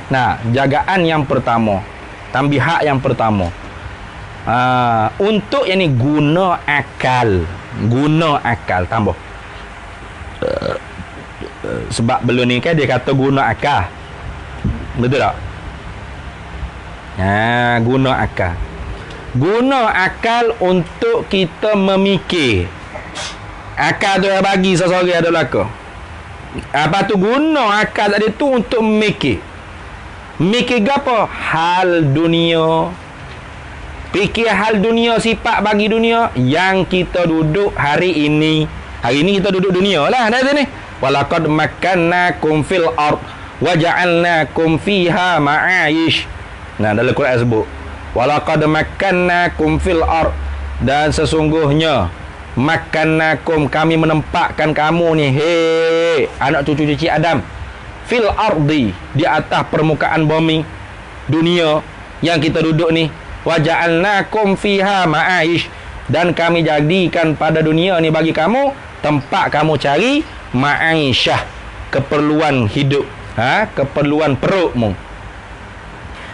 Jagaan yang pertama, tambihat yang pertama, untuk yang ni guna akal tambah. Sebab belum ni kan dia kata guna akal, betul tak? Guna akal untuk kita memikir. Akal tu yang bagi seseorang ada belaka. Apa tu guna akal tadi tu untuk memikir. Mikir apa? Hal dunia. Fikir hal dunia, sifat bagi dunia yang kita duduk hari ini. Hari ini kita duduk dunia lah. Ada ni. Walaqad makkannakum fil ard wa ja'alnakum fiha ma'ayish. Dalam Quran sebut walaqad makkannakum fil ard, dan sesungguhnya makkannakum, kami menempatkan kamu ni, anak cucu cici Adam, fil ardi, di atas permukaan bumi dunia yang kita duduk ni, wa ja'alnakum fiha ma'aish, Dan kami jadikan pada dunia ni bagi kamu tempat kamu cari ma'aisyah, keperluan hidup, keperluan perutmu.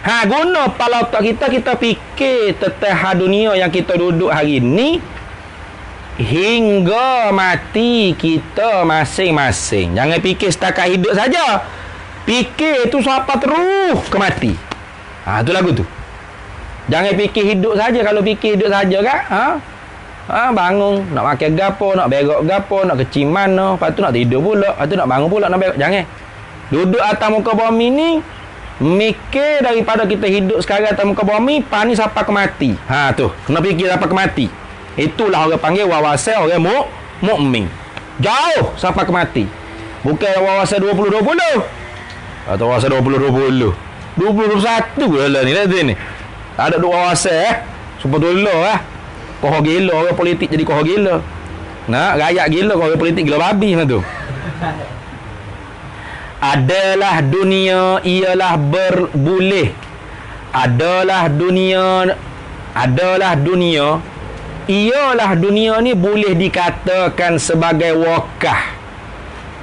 Guna kepala otak kita, kita fikir tentang dunia yang kita duduk hari ni hingga mati kita masing-masing. Jangan fikir setakat hidup saja. Fikir tu sampai terus ke mati. Tu lagu tu. Jangan fikir hidup saja. Kalau fikir hidup saja kan, bangun nak makan gapo, nak berak gapo, nak kecil mana, lepas tu nak tidur pula, lepas tu nak bangun pula nak berak. Jangan. Duduk atas muka bumi ni mikir daripada kita hidup sekarang atas muka bumi, pani sampai ke mati. Tu, kena fikir sampai ke mati. Itulah orang panggil wawasan orang mukmin. Jauh sampai ke mati. Bukan wawasan 20-20 atau wawasan 20-20. 20-21 lah ni. Ada dua wawasan Super tolong Koho gila orang politik jadi koho gila. Rakyat gila, orang politik gila babi macam tu. Adalah dunia ialah berboleh. Adalah dunia ialah dunia ni boleh dikatakan sebagai wakah.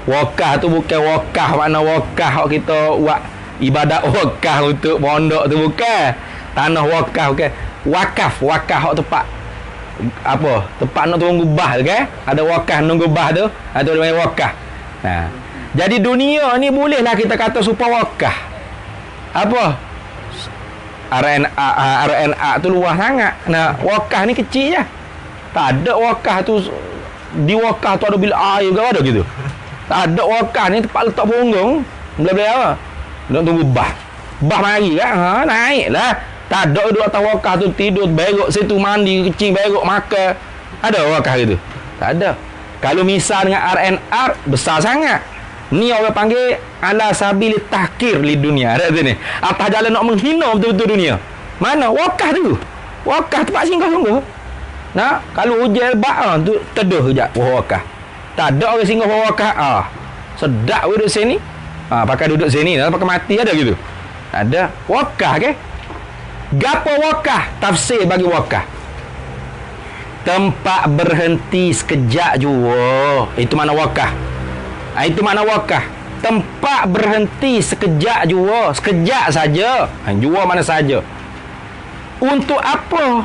Wakah tu bukan wakah makna wakah kita buat ibadat wakah untuk pondok tu, bukan. Tanah wakaf, okey. Wakaf hak tempat apa? Tempat nak tunggu bah, okey? Ada wakaf nunggu bah tu, atau dia panggil wakaf. Jadi dunia ni bolehlah kita kata supaya wakaf. Apa? RNA tu luas sangat. Wakaf ni kecil je. Tak ada wakaf tu di wakaf tu ada bila air ke ada gitu. Tak ada wakaf ni tempat letak punggung. Bela-bela apa? Nak tunggu bah. Bah mari kan? Naiklah. Tak ada duduk atas wakaf tu tidur berok situ mandi kecing berok makan. Ada wakaf gitu? Tak ada. Kalau misal dengan RNR besar sangat. Ni orang panggil ala sabil tahkir li dunia. Ada tu ni. Atas jalan nak menghina betul-betul dunia. Mana wakaf tu? Wakaf tempat singgah-sungguh. Kalau hujan lebat tu teduh kejap wakaf. Tak ada orang singgah wakaf. Sedap duduk sini. Pakai duduk sini pakai mati ada gitu. Tak ada. Wakaf ke? Gapo wakah? Tafsir bagi wakah, tempat berhenti sekejap jua. Itu mana wakah? Itu mana wakah? Tempat berhenti sekejap jua. Sekejap saja. Jua mana saja. Untuk apa?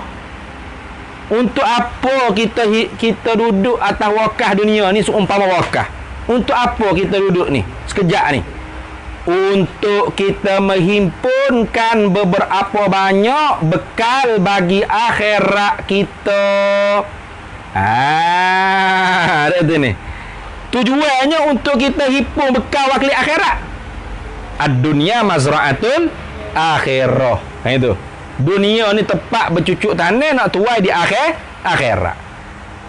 Untuk apa kita duduk atas wakah dunia ni seumpama wakah? Untuk apa kita duduk ni sekejap ni? Untuk kita menghimpunkan beberapa banyak bekal bagi akhirat kita. Ada tu ni. Tujuannya untuk kita himpun bekal wakil akhirat. Ad-dunya mazra'atul akhirah. Itu. Dunia ni tempat bercucuk tanah nak tuai di akhirat.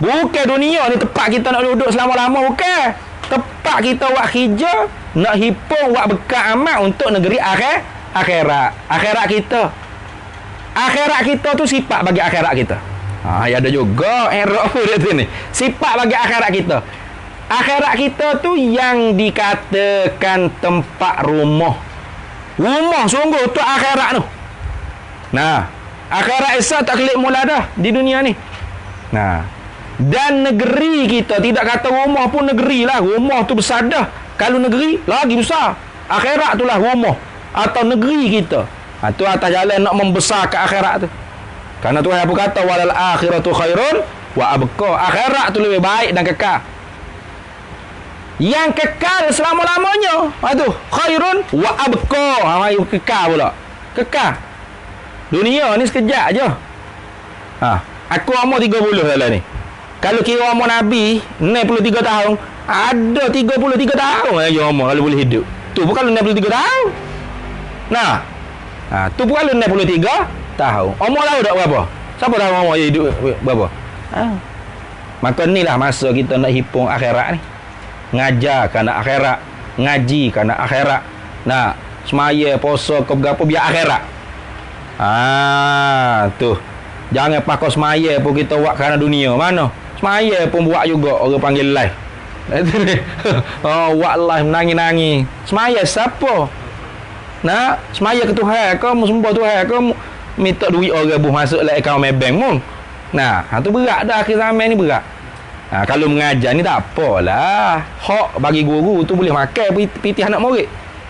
Bukan dunia ni tempat kita nak duduk selama-lama, bukan. Tempat kita buat hijau, nak himpun buat bekal amal untuk negeri akhirat. Akhirat kita. Akhirat kita tu sifat bagi akhirat kita. Ada juga error apa dia tu ni. Sifat bagi akhirat kita. Akhirat kita tu yang dikatakan tempat rumah. Rumah sungguh tu akhirat tu. Akhirat esok tak kelip mula dah di dunia ni. Dan negeri kita, tidak kata rumah pun negeri lah. Rumah tu besar dah. Kalau negeri lagi besar. Akhirat tu lah rumah atau negeri kita. Tu atas jalan nak membesar ke akhirat tu. Karena Tuhan pun kata walal akhiratu khairun wa abqa. Akhirat tu lebih baik dan kekal. Yang kekal selama-lamanya. Tu khairun wa abqa. Mari kekal pula. Kekal. Dunia ni sekejap aja. Aku umur 30 dalam ni. Kalau kira umur Nabi 63 tahun, ada 33 tahun lagi umur kalau boleh hidup. Tu pun kalau 63 tahun. Tu pun kalau 63 tahun. Umur tahu tak berapa? Siapa tahu umur hidup berapa? Maka inilah masa kita nak himpun akhirat ni. Ngajar kerana akhirat, ngaji kerana akhirat. Semaya, puasa, ke berapa biar akhirat. Tu. Jangan pakai semaya pun kita buat kerana dunia. Mana? Semaya pun buat juga orang panggil live. Buat live menangis-nangis. Semaya siapa? Semaya ke Tuhan ke, sembah Tuhan ke, minta duit orang buh masuk lah akaun Maybank pun. Nah, tu berat dah akhir zaman ni berat. Kalau mengajar ni tak apalah. Hak bagi guru tu boleh makan pitih anak murid.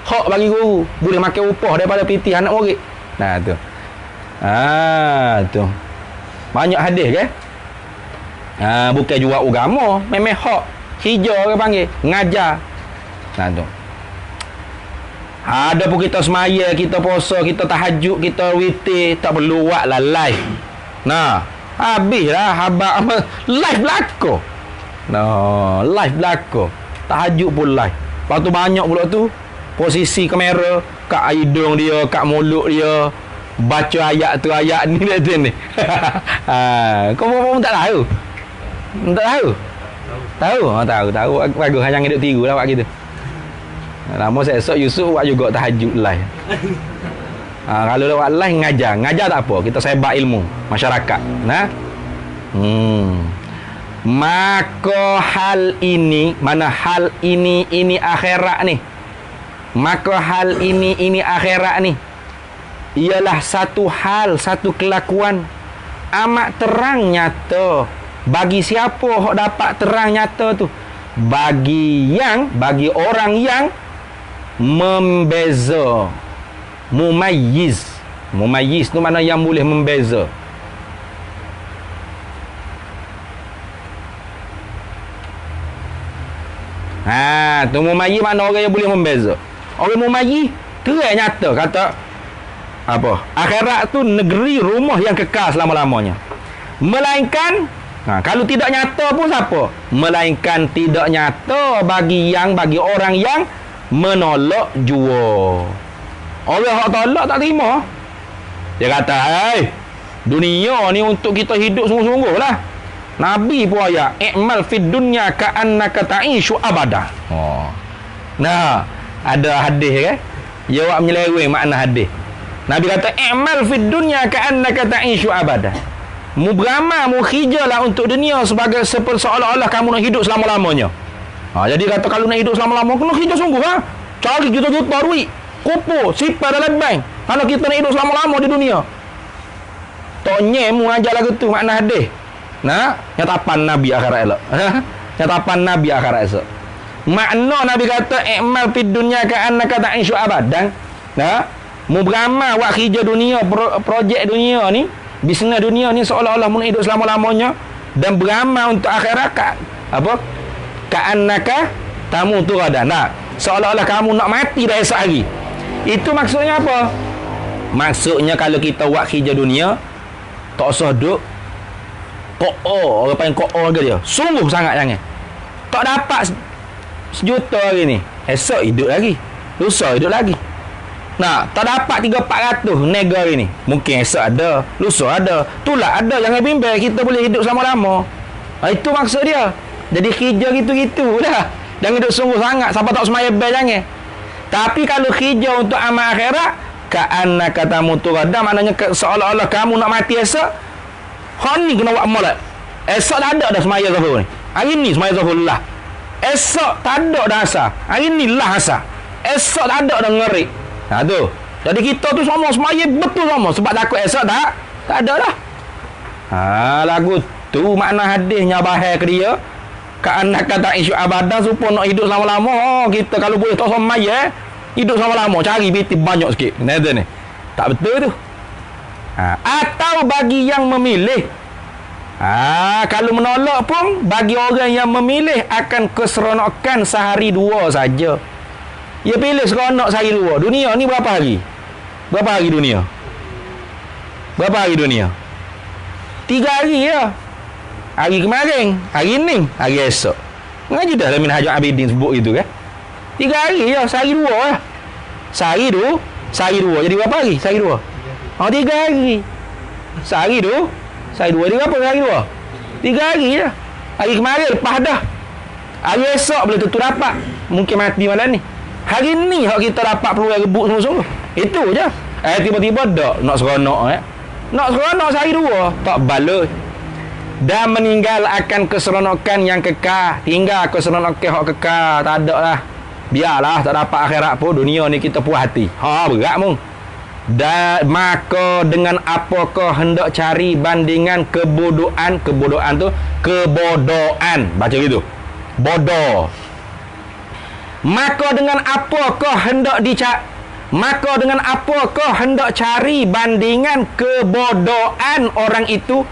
Hak bagi guru boleh makan upah daripada pitih anak murid. Nah tu. Tu. Banyak hadis kan? Bukan jual agama, memang hak hijau orang panggil, ngajar. Nah tu. Ada pun kita semaya, kita puasa, kita tahajud, kita witir, tak perlu buatlah live. Nah, habislah habaq live belako. Nah, live belako. Tahajud pun live. Lepas tu banyak pula tu posisi kamera kat hidung dia, kat mulut dia, baca ayat tu ayat ni ni. Kau pun tak tahu. Tak tahu. Tahu? Tahu. Bagus jangan duk tiru lah buat gitu. Lama saya esok Yusuf buat juga tahajud live. Kalau buat live ngajar tak apa, kita sebar ilmu masyarakat. Nah. Maka hal ini, mana hal ini akhirat ni. Maka hal ini akhirat ni ialah satu hal, satu kelakuan amat terang nyata. Bagi siapa hok dapat terang nyata tu? Bagi orang yang membeza. Mumayyiz tu mana yang boleh membeza. Tu mumayyiz mana orang yang boleh membeza. Orang mumayyiz terang nyata kata apa? Akhirat tu negeri rumah yang kekal selama-lamanya. Melainkan kalau tidak nyata pun siapa? Melainkan tidak nyata bagi orang yang menolak jua. Orang yang tolak tak terima. Dia kata, dunia ni untuk kita hidup sungguh-sungguh lah. Nabi pun ayat, i'mal fid dunya ka'annaka ta'ishu abada. Nah, ada hadis kan? Dia buat menyeleweng makna hadis. Nabi kata, i'mal fid dunya ka'annaka ta'ishu abada. Mu beramal, mu khijalah untuk dunia sebagai seolah-olah kamu nak hidup selama-lamanya. Jadi kata kalau nak hidup selama-lamanya, kena hijau sungguh cari juta-juta duit, kupu, sipar dalam bank. Kalau kita nak hidup selama-lama di dunia. Toknya mu ajar lagu tu makna hadis. Nah, nyatapan Nabi akhirat elok. Nyatapan Nabi akhirat esok. Makna Nabi kata i'mal fid dunya ka'annaka ta'ishu abadan. Nah, mu beramal buat kerja dunia, projek dunia ni, bisnes dunia ni seolah-olah mu hidup selama-lamanya dan beramal untuk akhirat ka'annaka tamutu ghadan. Nah, seolah-olah kamu nak mati dah esok hari. Itu maksudnya apa? Maksudnya kalau kita buat kerja dunia tak usah duk orang panggil ko'o ke dia. Sungguh sangat jangan. Tak dapat sejuta hari ni, esok hidup lagi, lusa hidup lagi. Nah, tak dapat 3-400 nega hari ni, mungkin esok ada, lusa ada, tulak ada. Jangan bimbang kita boleh hidup selama-lama. Itu maksud dia. Jadi kerja gitu-gitu dah. Jangan hidup sungguh sangat. Siapa tak semaya bel jangan. Tapi kalau kerja untuk amal akhirat, ka'annaka tamutu ghadan, maknanya seolah-olah kamu nak mati esok. Hon ni kena buat amal. Esok tak ada dah semaya zuhur ni. Hari ni semaya zuhur lah. Esok tak ada dah asar. Hari ni lah asar. Esok tak ada dah ngerik. Tu. Jadi kita tu semua semaya betul semua. Sebab takut esok tak ada dah. Lagu tu makna hadisnya bahaya ke dia. Ka'annaka ta'ishu abadan, supaya nak hidup selama-lama. Kita kalau boleh tak semaya, hidup selama-lama. Cari biti banyak sikit. Ni. Tak betul tu. Atau bagi yang memilih, kalau menolak pun bagi orang yang memilih akan keseronokan sehari dua saja. Dia pilih seronok sehari dua. Dunia ni berapa hari? Berapa hari dunia? 3 hari ya. Hari kemarin, hari ni, hari esok. Ngaji dah Min Hajat Abidin sebut gitu kan. 3 hari ya, sehari dua lah. Sehari dua. Jadi berapa hari? Sehari dua. 3 hari. Sehari dua. Dia berapa hari dua? 3 hari je. Hari kemarin lepas dah. Hari esok boleh tentu dapat. Mungkin mati malam ni. Hari ni hak kita dapat peluang rebut sungguh-sungguh. Itu je. Tiba-tiba dak nak seronok Nak seronok sehari dua, tak balut. Dan meninggal akan keseronokan yang kekal. Tinggal keseronokan hak kekal. Tak ada lah. Biarlah tak dapat akhirat pun, dunia ni kita puas hati. Berat mung. Dan maka dengan apakah hendak cari bandingan kebodohan tu kebodohan, baca gitu, bodoh. Maka dengan apakah hendak cari bandingan kebodohan orang itu.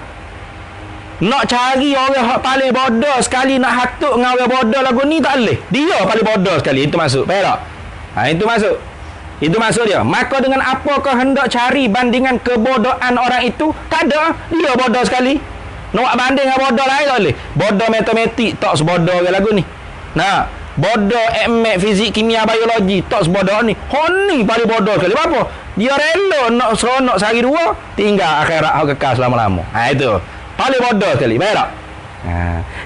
Nak cari orang yang paling bodoh sekali, nak hatuk dengan orang bodoh lagu ni tak boleh. Dia paling bodoh sekali, itu masuk. Faham tak? Itu masuk dia. Maka dengan apakah hendak cari bandingan kebodohan orang itu? Tak ada. Dia bodoh sekali. Nak banding dengan bodoh lain tak boleh. Bodoh matematik tak sebodoh ke lagu ni. Nah, bodoh ekmek, fizik, kimia, biologi tak sebodoh ni. Ni paling bodoh sekali. Apa? Dia rela nak seronok sehari dua, tinggal akhirat hak kekal selama-lama. Itu. Paling bodoh sekali. Baik tak?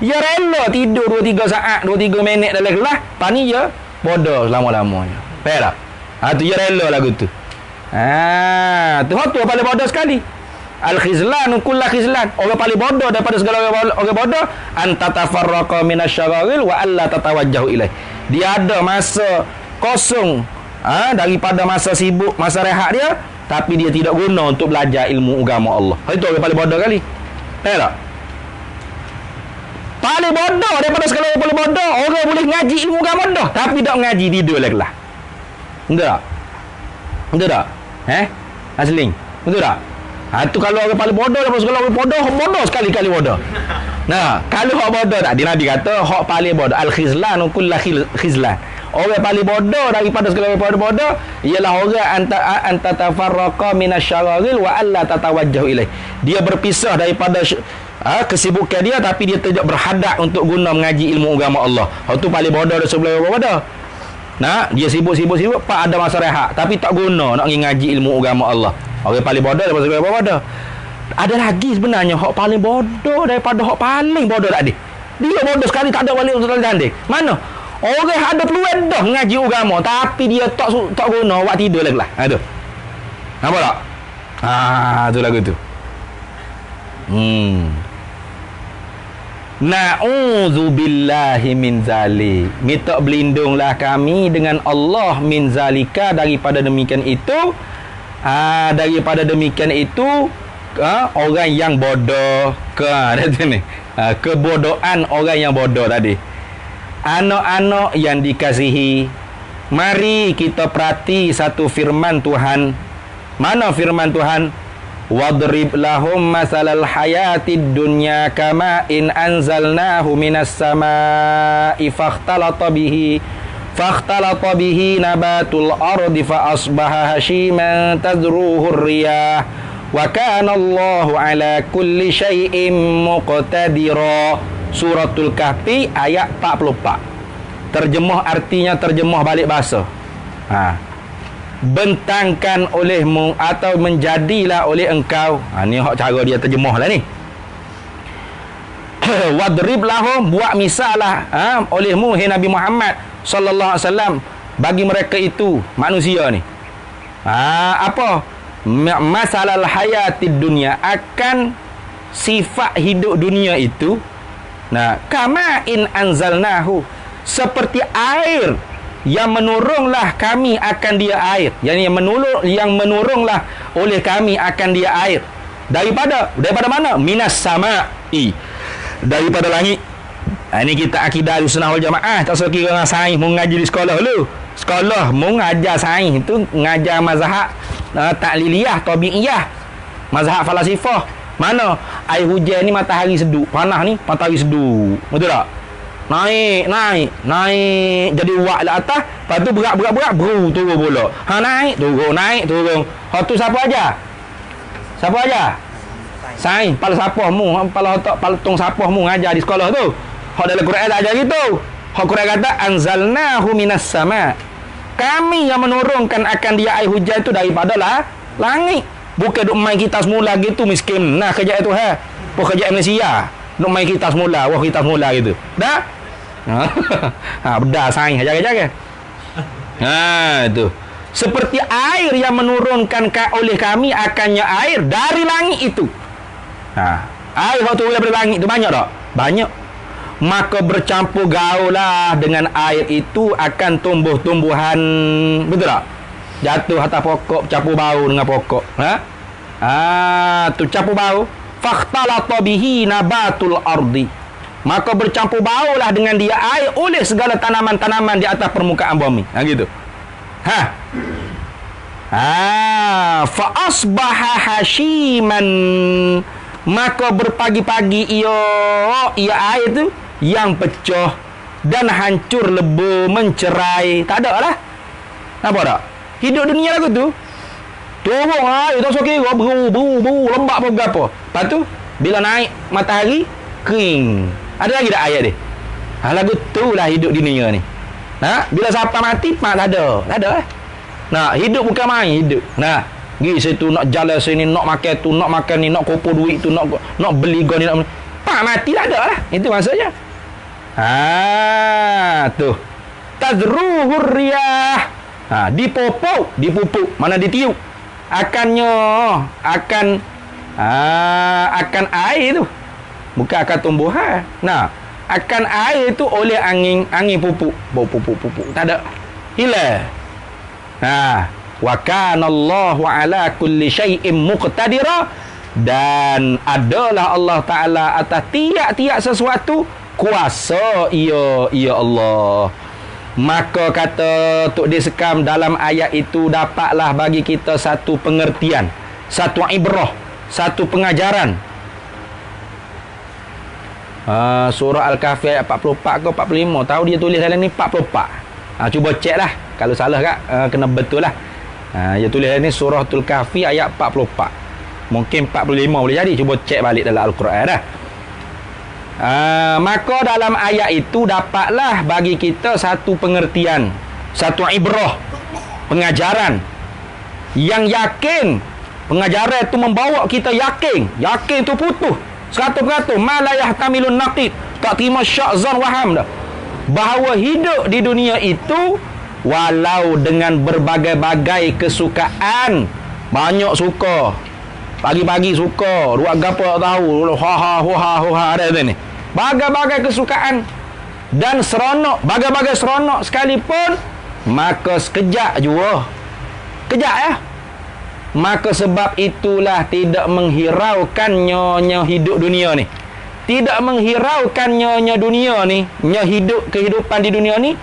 Dia rela tidur 2-3 saat, 2-3 minit dalam kelas. Pani dia bodoh selama-lamanya. Baik tak? Tu dia rela lagu tu. Tu paling bodoh sekali. Al-khizlan kullu khizlan. Orang paling bodoh daripada segala orang bodoh, anta tafarraqa minasyagharil wa alla tatawajjahu ilaih. Dia ada masa kosong daripada masa sibuk, masa rehat dia, tapi dia tidak guna untuk belajar ilmu agama Allah. Itu orang paling bodoh kali. Tak? Paling bodoh daripada segala orang paling bodoh. Orang boleh ngaji ilmu agama dah, tapi tak ngaji tidur lagi lah. Betul tak? Asling. Betul tak? Tu kalau orang paling bodoh daripada segala orang bodoh sekali-kali bodoh. Nah, kalau hak bodoh tak, Nabi kata hak paling bodoh al-khizlan kullu khizlan. Orang paling bodoh daripada segala orang bodoh ialah orang anta tafarraqa minasyagharil wa alla tatawajjahu ilaih. Dia berpisah daripada kesibukan dia, tapi dia tidak berhadap untuk guna mengaji ilmu agama Allah. Itu paling bodoh dari sebelum orang bodoh. Nah, dia sibuk pak ada masa rehat, tapi tak guna nak ngaji ilmu agama Allah. Orang paling bodoh daripada segala orang bodoh. Ada lagi sebenarnya hak paling bodoh daripada hak paling bodoh tadi. Dia bodoh sekali, tak ada wali untuk tanding. Mana? Orang ada peluang dah ngaji agama, tapi dia tak guna, buat tidur lagi lah. Tu. Nampak tak? Tu lagu tu. Na'udzubillahi min zalik. Minta berlindunglah kami dengan Allah min zalika, daripada demikian itu. Orang yang bodoh kebodohan orang yang bodoh tadi. Anak-anak yang dikasihi, mari kita perhati satu firman Tuhan. Mana firman Tuhan? Wadrib lahum masalal hayatid dunya kama in anzalnahu minas samaa'i fakhtalata bihi nabatul ardi fa asbaha hashiman tadruhu riyah wa kana Allahu ala kulli syai'in muqtadira. Suratul Kahfi ayat 44. Terjemah balik bahasa. Bentangkan olehmu atau menjadilah oleh engkau. Ni hak cara dia terjemah lah ni. Wadrib lahum, buat misalah olehmu hai Nabi Muhammad sallallahu alaihi wasallam bagi mereka itu manusia ni. Apa? Masalal hayatid dunia, akan sifat hidup dunia itu. Nah, kama in anzalnahu, seperti air yang menurunlah kami akan dia air. Yang menurunlah oleh kami akan dia air. Daripada mana? Minas sama'i, daripada langit. Ini kita akidah Ahlussunnah wal Jamaah. Tak usah kira dengan sains mu ngaji di sekolah dulu. Sekolah mu ngajar sains itu ngajar mazhab ta'liliyah, tabi'iyah, mazhab falasifah. Mana air hujan ni matahari seduh, panas ni matahari seduh. Betul tak? Naik jadi uak lah atas, lepas tu berat turun pula. Naik turun. Tu siapa aja? Sains, pala sapah mu, pala tong sapah mu ngajar di sekolah tu. Hak dalam Quran tak ajar gitu. Hak Quran kata anzalnahu minas sama'. Kami yang menurunkan akan dia air hujan itu daripada langit. Bukan duk main kita semula gitu miskin. Nah, kerjaan tu kerjaan Malaysia. Duk main kita semula, kita semula gitu. Dah? Bedah sains jaga-jaga. Itu. Seperti air yang menurunkan oleh kami akannya air dari langit itu. Air yang turun daripada langit itu banyak tak? Banyak. Maka bercampur gaulah dengan air itu akan tumbuh-tumbuhan. Betul tak? Jatuh atas pokok, campur bau dengan pokok. Tu campur bau. Fakhtalata bihi nabatul ardi. Maka bercampur baulah dengan dia air oleh segala tanaman-tanaman di atas permukaan bumi. Gitu. Fa asbaha hashiman. Maka berpagi-pagi ia air tu yang pecah dan hancur lebur, mencerai. Tak ada lah. Nampak tak? Hidup dunia lagu tu turun air tak kira beru lembab apa apa. Lepas tu bila naik matahari kering. Ada lagi tak ayat dia? Lagu tu lah hidup di dunia ni. Bila siapa mati tak ada lah. Hidup bukan main hidup. Pergi situ nak jalan sini, nak makan tu, nak makan ni, nak kumpul duit tu, nak beli goni, nak pak mati tak ada lah. Itu maksudnya. Tu tazruhur riyah. Dipupuk, mana ditiup. Akan air tu. Bukan akan tumbuhan. Akan air tu oleh angin pupuk. Pupuk. Tak ada. Hilang. Wa kana Allahu ala kulli syai'in muqtadira. Dan adalah Allah Ta'ala atas tiap-tiap sesuatu kuasa ia Allah. Maka kata Tok Disekam dalam ayat itu dapatlah bagi kita satu pengertian, satu ibrah, satu pengajaran. Surah Al-Kahfi ayat 44 ke 45. Tahu dia tulis dalam ni 44. Cuba cek lah. Kalau salah kak, kena betul lah. Dia tulis dalam ni Surah Al-Kahfi ayat 44. Mungkin 45 boleh jadi. Cuba cek balik dalam Al-Quran dah. Maka dalam ayat itu dapatlah bagi kita satu pengertian, satu ibrah, pengajaran yang yakin. Pengajaran itu membawa kita yakin tu putus 100%. Malayah tamilun naqid, tak terima syak zan waham dah, bahawa hidup di dunia itu walau dengan berbagai-bagai kesukaan. Banyak suka, pagi-pagi suka, ruak gapo tak tahu, ada ni. Bagai-bagai kesukaan dan seronok, bagai-bagai seronok sekalipun, maka sekejap jua. Kejap ya. Maka sebab itulah tidak menghiraukan nyonya hidup dunia ni. Tidak menghiraukan nyonya dunia ni, kehidupan di dunia ni,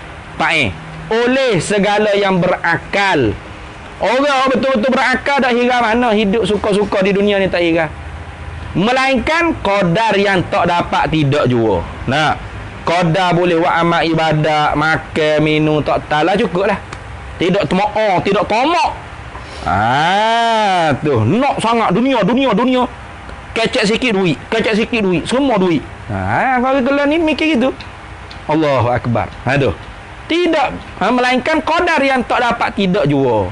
oleh segala yang berakal. Orang betul-betul berakal dah hira mana hidup suka-suka di dunia ni tak hira. Melainkan qadar yang tak dapat tidak jua. Qadar boleh buat amal ibadat, makan, minum, tak talah cukup lah. Tidak temo'o, tidak tomak. Tu nak sangat dunia. Kecek sikit duit, semua duit. Kalau kita ni mikir gitu. Allahu Akbar. Tidak, melainkan qadar yang tak dapat tidak jua.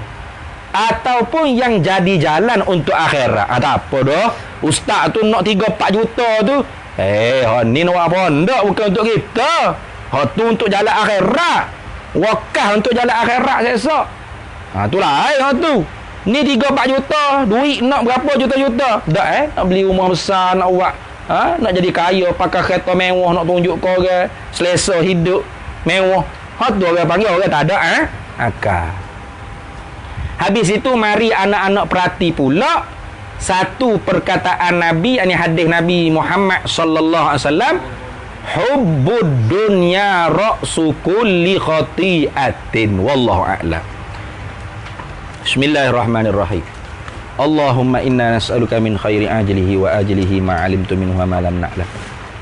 Ataupun yang jadi jalan untuk akhirat. Ada apa dah? Ustaz tu nak 3-4 juta tu. Ni nak apa? Tak, bukan untuk kita. Tu untuk jalan akhirat. Wakaf untuk jalan akhirat esok. Itulah tu. Ni 3-4 juta. Duit nak berapa juta-juta? Tak nak beli rumah besar, nak buat. Nak jadi kaya, pakai kereta mewah, nak tunjuk kau orang. Selesa hidup mewah. Tu orang panggil orang tak ada akal. Habis itu mari anak-anak perhati pula satu perkataan Nabi, ini hadis Nabi Muhammad sallallahu alaihi wasallam, hubbud dunya ra'su kulli khati'atin wallahu a'lam. Bismillahirrahmanirrahim. Allahumma inna nas'aluka min khairi ajlihi wa ajlihi ma 'alimtu minhu wa ma lam na'lam.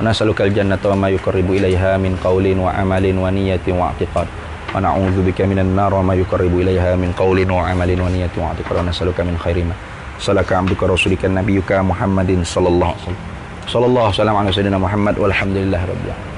Wa nas'aluka al-jannata wa ma yuqarribu ilaiha min qawlin wa amalin wa niyatin wa i'tiqad. Wa na'udzubika minan nar wa ma yuqarribu ilaiha min qawlin wa amalin wa niyatin wa i'tiqad. Wa nas'aluka min khairi ma salaka 'abduka rasulika nabiyyuka Muhammadin sallallahu alaihi wasallam. Sallallahu alaihi wasallam ala sayyidina Muhammad walhamdulillahirabbil alamin.